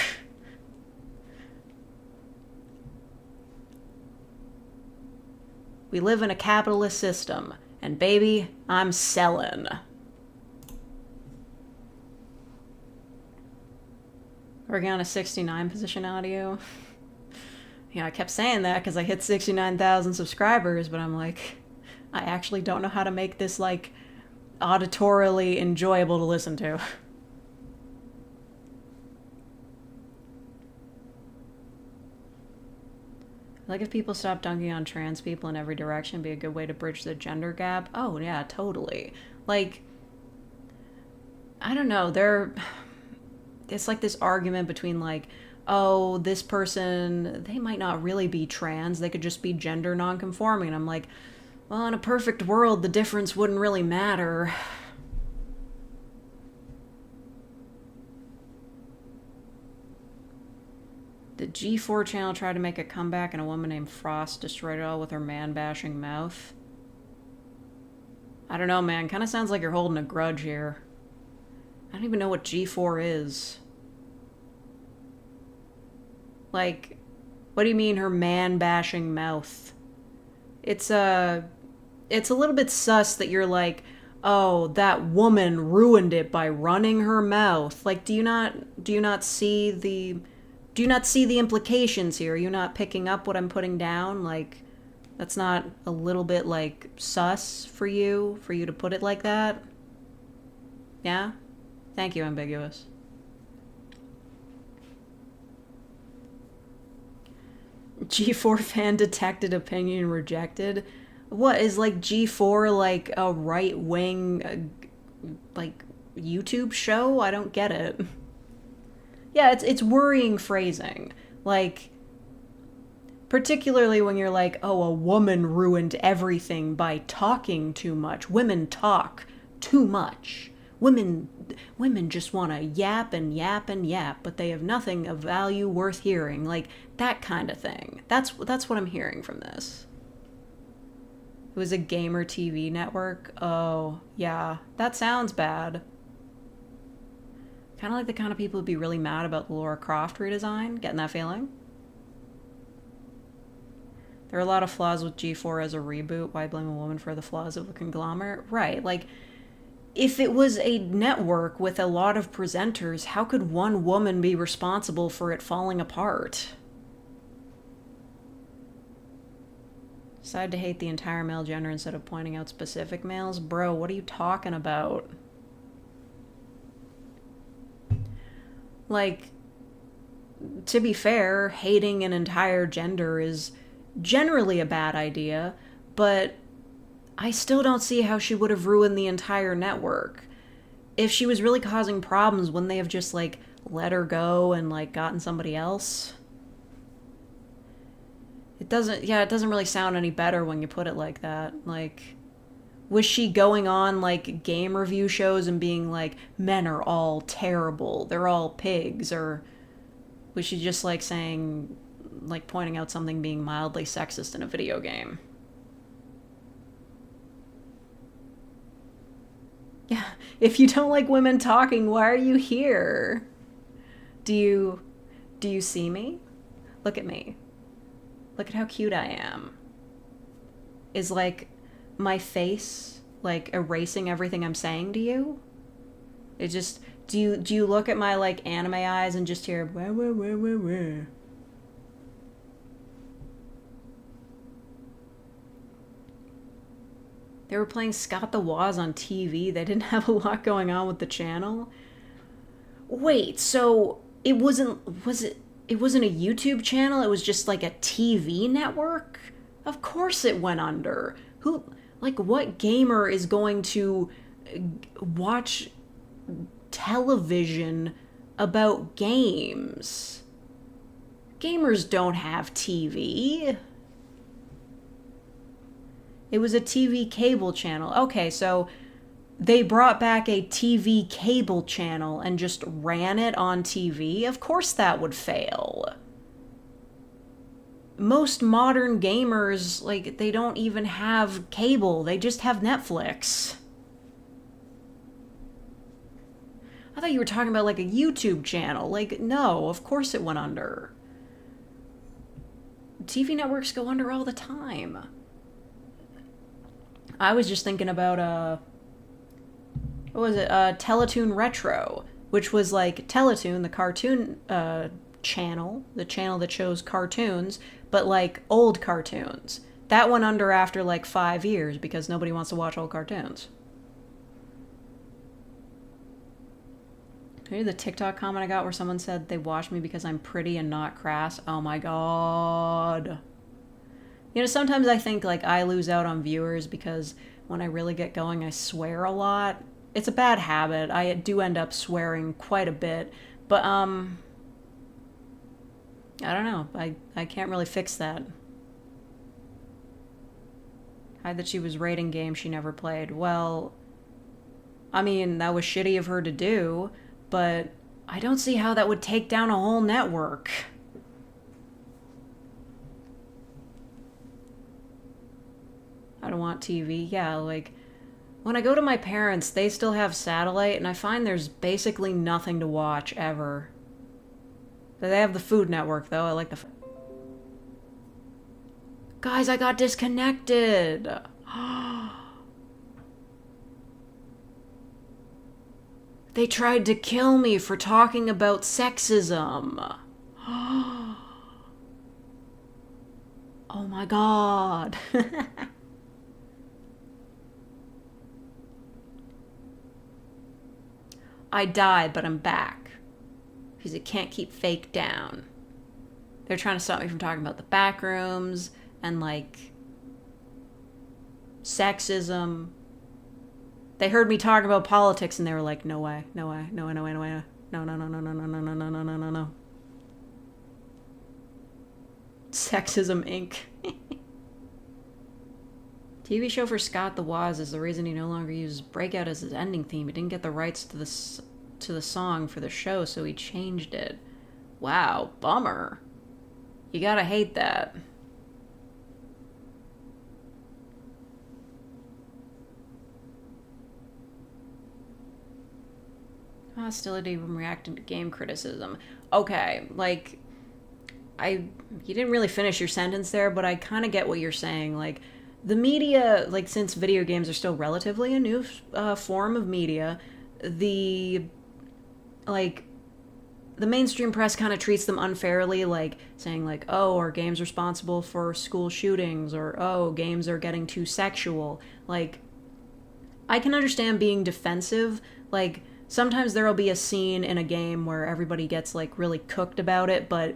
S1: We live in a capitalist system, and baby, I'm selling. Working on a 69 position audio. Yeah, I kept saying that because I hit 69,000 subscribers, but I'm like, I actually don't know how to make this, like, auditorily enjoyable to listen to. Like, if people stop dunking on trans people in every direction, be a good way to bridge the gender gap. Oh, yeah, totally. Like, I don't know, it's like this argument between, like, oh, this person, they might not really be trans, they could just be gender nonconforming. And I'm like, well, in a perfect world, the difference wouldn't really matter. The G4 channel tried to make a comeback and a woman named Frost destroyed it all with her man-bashing mouth. I don't know, man. Kind of sounds like you're holding a grudge here. I don't even know what G4 is. Like, what do you mean her man-bashing mouth? It's it's a little bit sus that you're like, oh, that woman ruined it by running her mouth. Like, do you not see the implications here? Are you not picking up what I'm putting down? Like, that's not a little bit, like, sus for you to put it like that? Yeah? Thank you, Ambiguous. G4 fan detected, opinion rejected. What is, like, G4 like a right-wing like YouTube show? I don't get it. Yeah, it's worrying phrasing. Like, particularly when you're like, oh, a woman ruined everything by talking too much. Women talk too much. Women just want to yap and yap and yap, but they have nothing of value worth hearing. Like, that kind of thing. That's what I'm hearing from this. It was a gamer TV network. Oh, yeah. That sounds bad. Kind of like the kind of people who'd be really mad about the Lara Croft redesign. Getting that feeling? There are a lot of flaws with G4 as a reboot. Why blame a woman for the flaws of a conglomerate? Right, like, if it was a network with a lot of presenters, how could one woman be responsible for it falling apart? Decide to hate the entire male gender instead of pointing out specific males? Bro, what are you talking about? Like, to be fair, hating an entire gender is generally a bad idea, but I still don't see how she would have ruined the entire network. If she was really causing problems, wouldn't they have just, like, let her go and, like, gotten somebody else? It doesn't really sound any better when you put it like that. Like, was she going on, like, game review shows and being like, men are all terrible, they're all pigs, or was she just, like, saying, like, pointing out something being mildly sexist in a video game? Yeah, if you don't like women talking, why are you here? Do you see me? Look at me. Look at how cute I am. Is, like, my face, like, erasing everything I'm saying to you? It just, do you look at my, like, anime eyes and just hear, wah, wah, wah, wah, wah? They were playing Scott the Woz on TV. They didn't have a lot going on with the channel. Wait, so it wasn't a YouTube channel? It was just like a TV network? Of course it went under. Who, like, what gamer is going to watch television about games? Gamers don't have TV. It was a TV cable channel. Okay, so they brought back a TV cable channel and just ran it on TV? Of course that would fail. Most modern gamers, like, they don't even have cable. They just have Netflix. I thought you were talking about, like, a YouTube channel. Like, no, of course it went under. TV networks go under all the time. I was just thinking about, what was it? Teletoon Retro, which was like Teletoon, the cartoon channel, the channel that shows cartoons, but like old cartoons. That went under after like 5 years because nobody wants to watch old cartoons. Maybe the TikTok comment I got where someone said they watch me because I'm pretty and not crass. Oh my god. You know, sometimes I think, like, I lose out on viewers because when I really get going, I swear a lot. It's a bad habit. I do end up swearing quite a bit. But, I don't know. I can't really fix that. Hide that she was rating games she never played. Well, I mean, that was shitty of her to do, but I don't see how that would take down a whole network. I don't want TV. Yeah, like, when I go to my parents, they still have satellite, and I find there's basically nothing to watch, ever. They have the Food Network, though. I like the... Guys, I got disconnected! They tried to kill me for talking about sexism. Oh my god. I died, but I'm back. Because it can't keep fake down. They're trying to stop me from talking about the back rooms and, like, sexism. They heard me talk about politics and they were like, no way, no way, no way, no way, no way, no, no, no, no, no, no, no, no, no, no, no, no, no. Sexism Inc. TV show for Scott the Woz is the reason he no longer uses Breakout as his ending theme. He didn't get the rights to the song for the show, so he changed it. Wow, bummer. You gotta hate that. Hostility when reacting to game criticism. Okay, like, you didn't really finish your sentence there, but I kind of get what you're saying. Like, the media, like, since video games are still relatively a new form of media, the mainstream press kind of treats them unfairly, like, saying, like, oh, are games responsible for school shootings, or, oh, games are getting too sexual. Like, I can understand being defensive. Like, sometimes there'll be a scene in a game where everybody gets, like, really cooked about it, but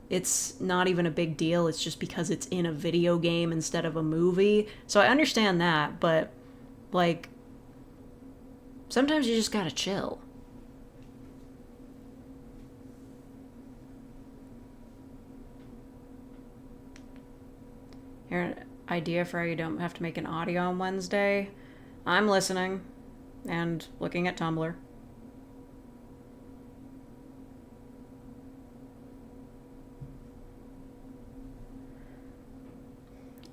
S1: it's not even a big deal. It's just because it's in a video game instead of a movie. So I understand that, but, like, sometimes you just gotta chill. Here, an idea for how you don't have to make an audio on Wednesday. I'm listening and looking at Tumblr.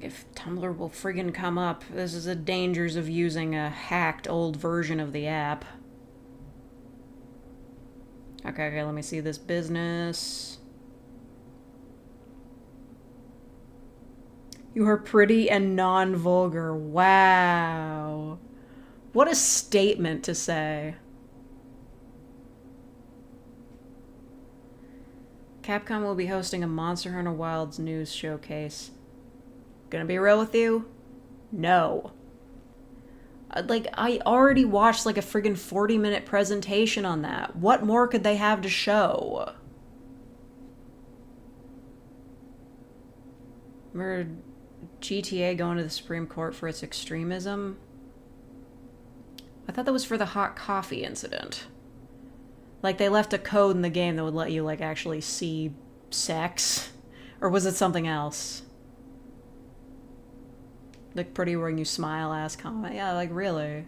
S1: If Tumblr will friggin' come up, this is the dangers of using a hacked old version of the app. Okay, let me see this business. You are pretty and non-vulgar. Wow. What a statement to say. Capcom will be hosting a Monster Hunter Wilds news showcase. Gonna be real with you? No. Like, I already watched like a friggin' 40-minute presentation on that. What more could they have to show? Remember GTA going to the Supreme Court for its extremism? I thought that was for the hot coffee incident. Like, they left a code in the game that would let you, like, actually see sex? Or was it something else? Like, pretty when you smile ass comment. Yeah, like, really.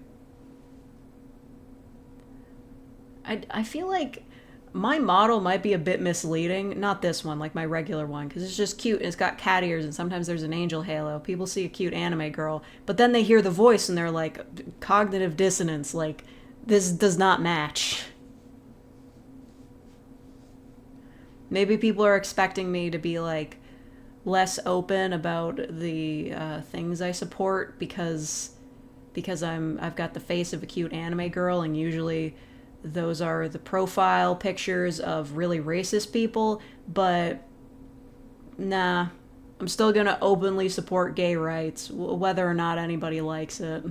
S1: I feel like my model might be a bit misleading. Not this one, like my regular one, because it's just cute and it's got cat ears and sometimes there's an angel halo. People see a cute anime girl, but then they hear the voice and they're like, cognitive dissonance, like, this does not match. Maybe people are expecting me to be, like, less open about the things I support because I've got the face of a cute anime girl, and usually those are the profile pictures of really racist people, but nah, I'm still gonna openly support gay rights, whether or not anybody likes it.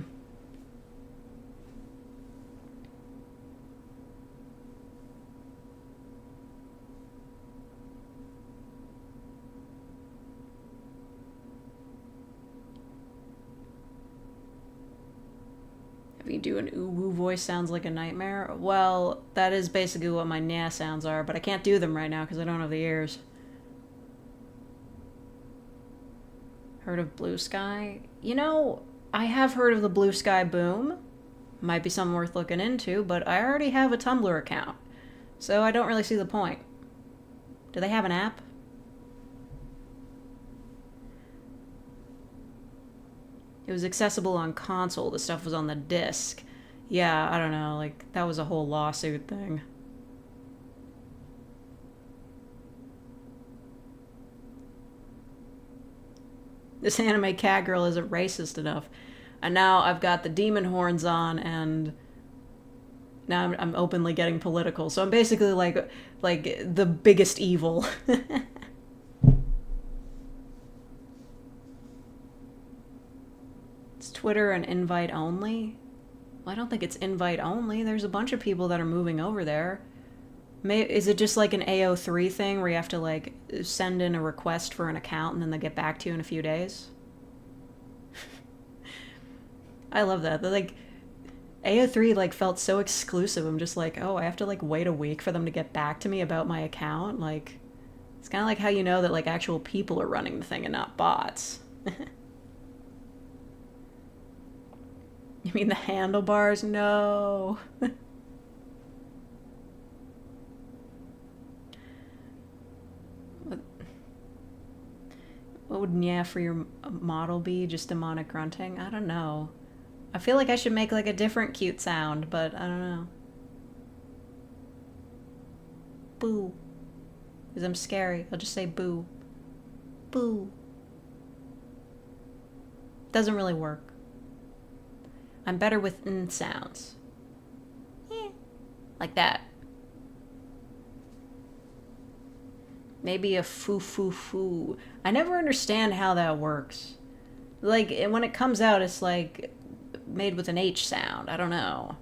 S1: You do an ooh-woo voice sounds like a nightmare? Well, that is basically what my nah sounds are, but I can't do them right now because I don't have the ears. Heard of Blue Sky? You know, I have heard of the Blue Sky boom. Might be something worth looking into, but I already have a Tumblr account, so I don't really see the point. Do they have an app? It was accessible on console. The stuff was on the disc. Yeah, I don't know. Like, that was a whole lawsuit thing. This anime cat girl isn't racist enough. And now I've got the demon horns on, and now I'm openly getting political. So I'm basically like the biggest evil. It's Twitter an invite only? Well, I don't think it's invite only. There's a bunch of people that are moving over there. Is it just like an AO3 thing where you have to like send in a request for an account and then they get back to you in a few days? I love that. They're like AO3 like felt so exclusive. I'm just like, oh, I have to like wait a week for them to get back to me about my account. Like, it's kind of like how you know that like actual people are running the thing and not bots. You mean the handlebars? No. What would yeah for your model be? Just demonic grunting? I don't know. I feel like I should make like a different cute sound, but I don't know. Boo. Because I'm scary. I'll just say boo. Boo. Doesn't really work. I'm better with sounds. Yeah. Like that. Maybe a foo foo foo. I never understand how that works. Like, when it comes out, it's like made with an H sound. I don't know.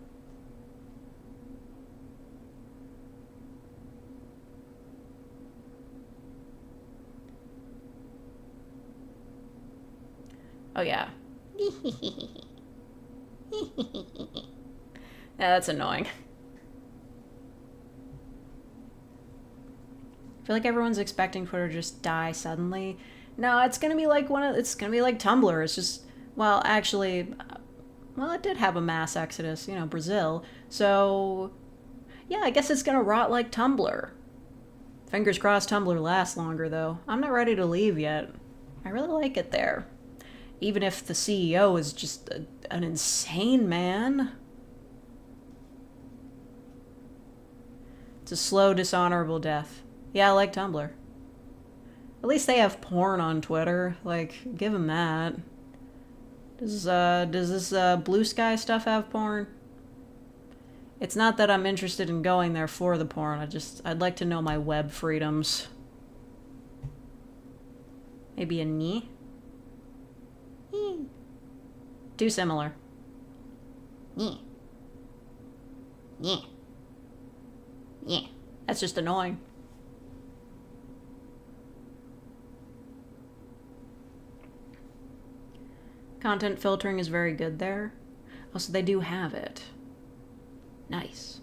S1: Oh, yeah. Yeah, that's annoying. I feel like everyone's expecting Twitter to just die suddenly. No, it's gonna be like it's gonna be like Tumblr. It's just, well, actually, well, it did have a mass exodus, you know, Brazil. So, yeah, I guess it's gonna rot like Tumblr. Fingers crossed Tumblr lasts longer, though. I'm not ready to leave yet. I really like it there. Even if the CEO is just an insane man. It's a slow, dishonorable death. Yeah, I like Tumblr. At least they have porn on Twitter. Like, give them that. Does this Blue Sky stuff have porn? It's not that I'm interested in going there for the porn. I'd like to know my web freedoms. Maybe a knee? Too similar. Yeah. Yeah. Yeah. That's just annoying. Content filtering is very good there. Oh, so they do have it. Nice.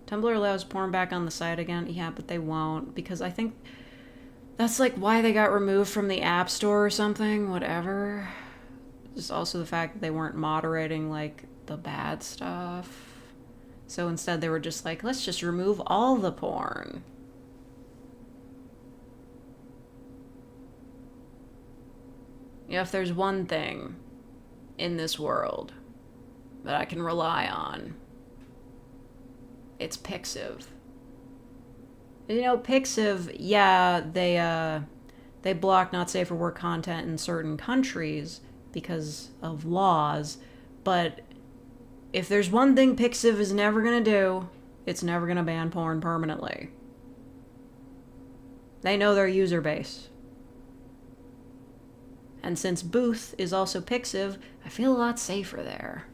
S1: Tumblr allows porn back on the site again. Yeah, but they won't, because I think that's like why they got removed from the App Store or something, whatever. Just also the fact that they weren't moderating like the bad stuff. So instead they were just like, let's just remove all the porn. You know, if there's one thing in this world that I can rely on, it's Pixiv. You know, Pixiv, yeah, they block not safe for work content in certain countries because of laws, but if there's one thing Pixiv is never gonna do, it's never gonna ban porn permanently. They know their user base. And since Booth is also Pixiv, I feel a lot safer there.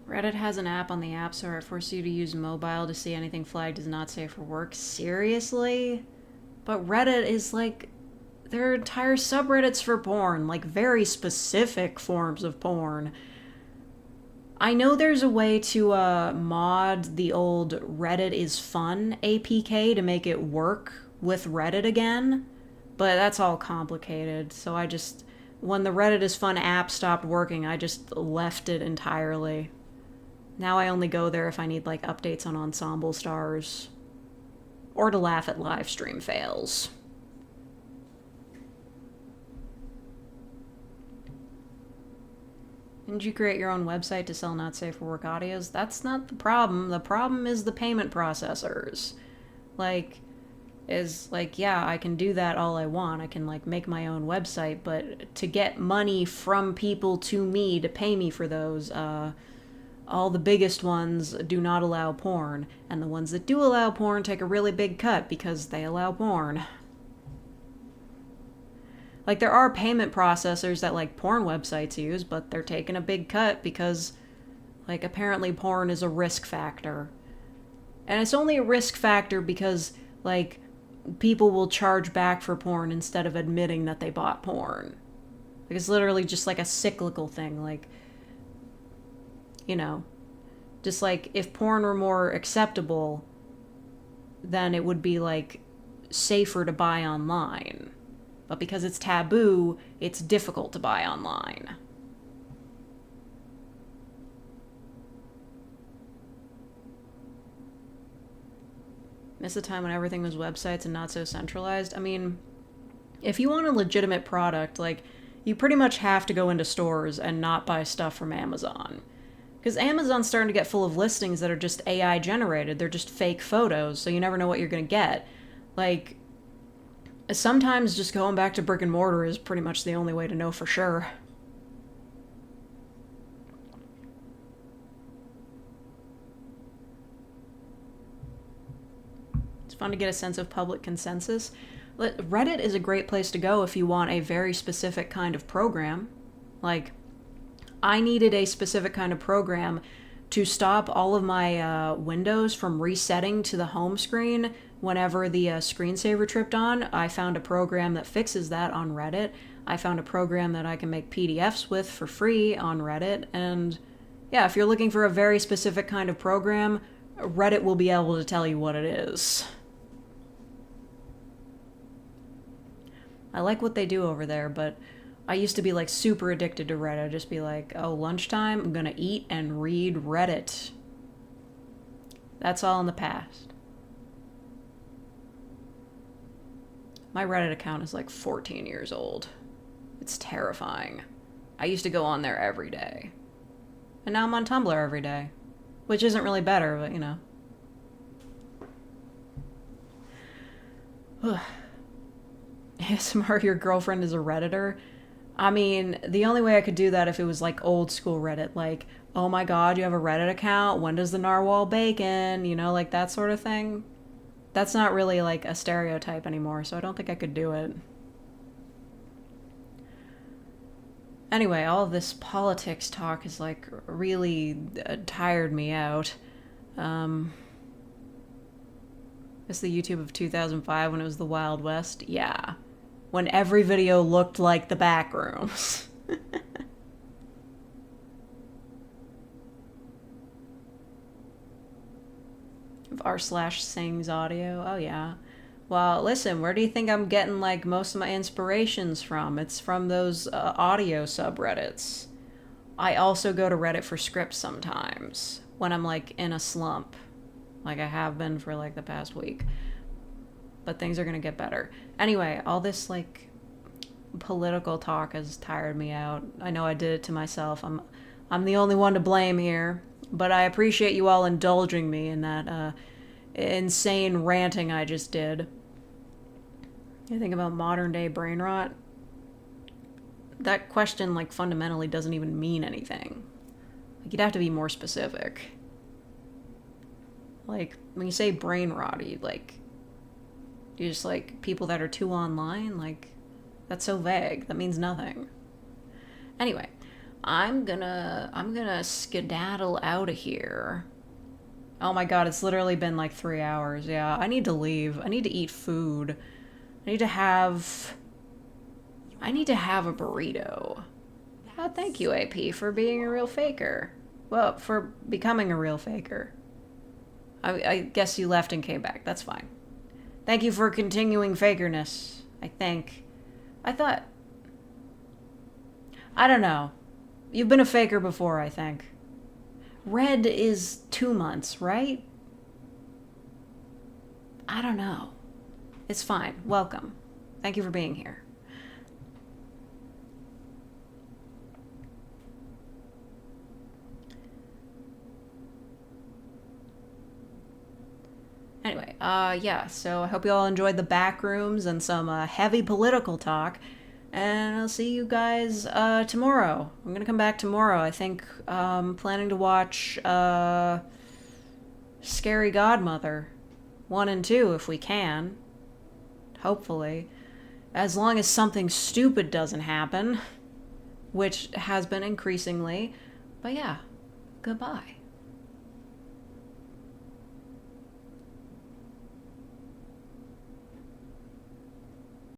S1: Reddit has an app on the App Store. It forces you to use mobile to see anything flagged as not safe for work. Seriously? But Reddit is like, there are entire subreddits for porn, like very specific forms of porn. I know there's a way to mod the old Reddit is fun APK to make it work with Reddit again, but that's all complicated. So when the Reddit is fun app stopped working, I just left it entirely. Now I only go there if I need like updates on Ensemble Stars or to laugh at live stream fails. Didn't you create your own website to sell not safe for work audios? That's not the problem. The problem is the payment processors. Like, yeah, I can do that all I want. I can, like, make my own website, but to get money from people to me to pay me for those, all the biggest ones do not allow porn, and the ones that do allow porn take a really big cut because they allow porn. Like, there are payment processors that, like, porn websites use, but they're taking a big cut because, like, apparently porn is a risk factor. And it's only a risk factor because, like, people will charge back for porn instead of admitting that they bought porn. Like, it's literally just, like, a cyclical thing, like, you know, just like if porn were more acceptable, then it would be like safer to buy online. But because it's taboo, it's difficult to buy online. Miss the time when everything was websites and not so centralized. I mean, if you want a legitimate product, like, you pretty much have to go into stores and not buy stuff from Amazon. Because Amazon's starting to get full of listings that are just AI generated. They're just fake photos, so you never know what you're going to get. Like, sometimes just going back to brick and mortar is pretty much the only way to know for sure. It's fun to get a sense of public consensus. Reddit is a great place to go if you want a very specific kind of program. Like, I needed a specific kind of program to stop all of my windows from resetting to the home screen whenever the screensaver tripped on. I found a program that fixes that on Reddit. I found a program that I can make PDFs with for free on Reddit. And yeah, if you're looking for a very specific kind of program, Reddit will be able to tell you what it is. I like what they do over there, but I used to be, like, super addicted to Reddit. I'd just be like, oh, lunchtime, I'm gonna eat and read Reddit. That's all in the past. My Reddit account is, like, 14 years old. It's terrifying. I used to go on there every day. And now I'm on Tumblr every day. Which isn't really better, but, you know. ASMR, your girlfriend is a Redditor? I mean, the only way I could do that if it was like old school Reddit, like, oh my god, you have a Reddit account, when does the narwhal bacon, you know, like that sort of thing. That's not really like a stereotype anymore, so I don't think I could do it. Anyway, all of this politics talk has like really tired me out. It's the YouTube of 2005 when it was the Wild West. Yeah. When every video looked like the Backrooms. r/sings audio. Oh yeah. Well, listen, where do you think I'm getting like most of my inspirations from? It's from those audio subreddits. I also go to Reddit for scripts sometimes when I'm like in a slump, like I have been for like the past week. But things are gonna get better. Anyway, all this like political talk has tired me out. I know I did it to myself. I'm the only one to blame here, but I appreciate you all indulging me in that insane ranting I just did. You think about modern day brain rot? That question like fundamentally doesn't even mean anything. Like, you'd have to be more specific. Like, when you say brain rotty, like, you just like people that are too online, like, that's so vague. That means nothing. Anyway, I'm gonna skedaddle out of here. Oh my god, it's literally been like 3 hours. Yeah, I need to leave. I need to eat food. I need to have a burrito. Oh, thank you, AP, for being a real faker. Well, for becoming a real faker. I guess you left and came back. That's fine. Thank you for continuing fakerness, I think. I don't know. You've been a faker before, I think. Red is 2 months, right? I don't know. It's fine. Welcome. Thank you for being here. yeah, so I hope you all enjoyed the back rooms and some heavy political talk. And I'll see you guys tomorrow. I'm gonna come back tomorrow. I think planning to watch Scary Godmother 1 and 2 if we can. Hopefully. As long as something stupid doesn't happen, which has been increasingly. But yeah, goodbye.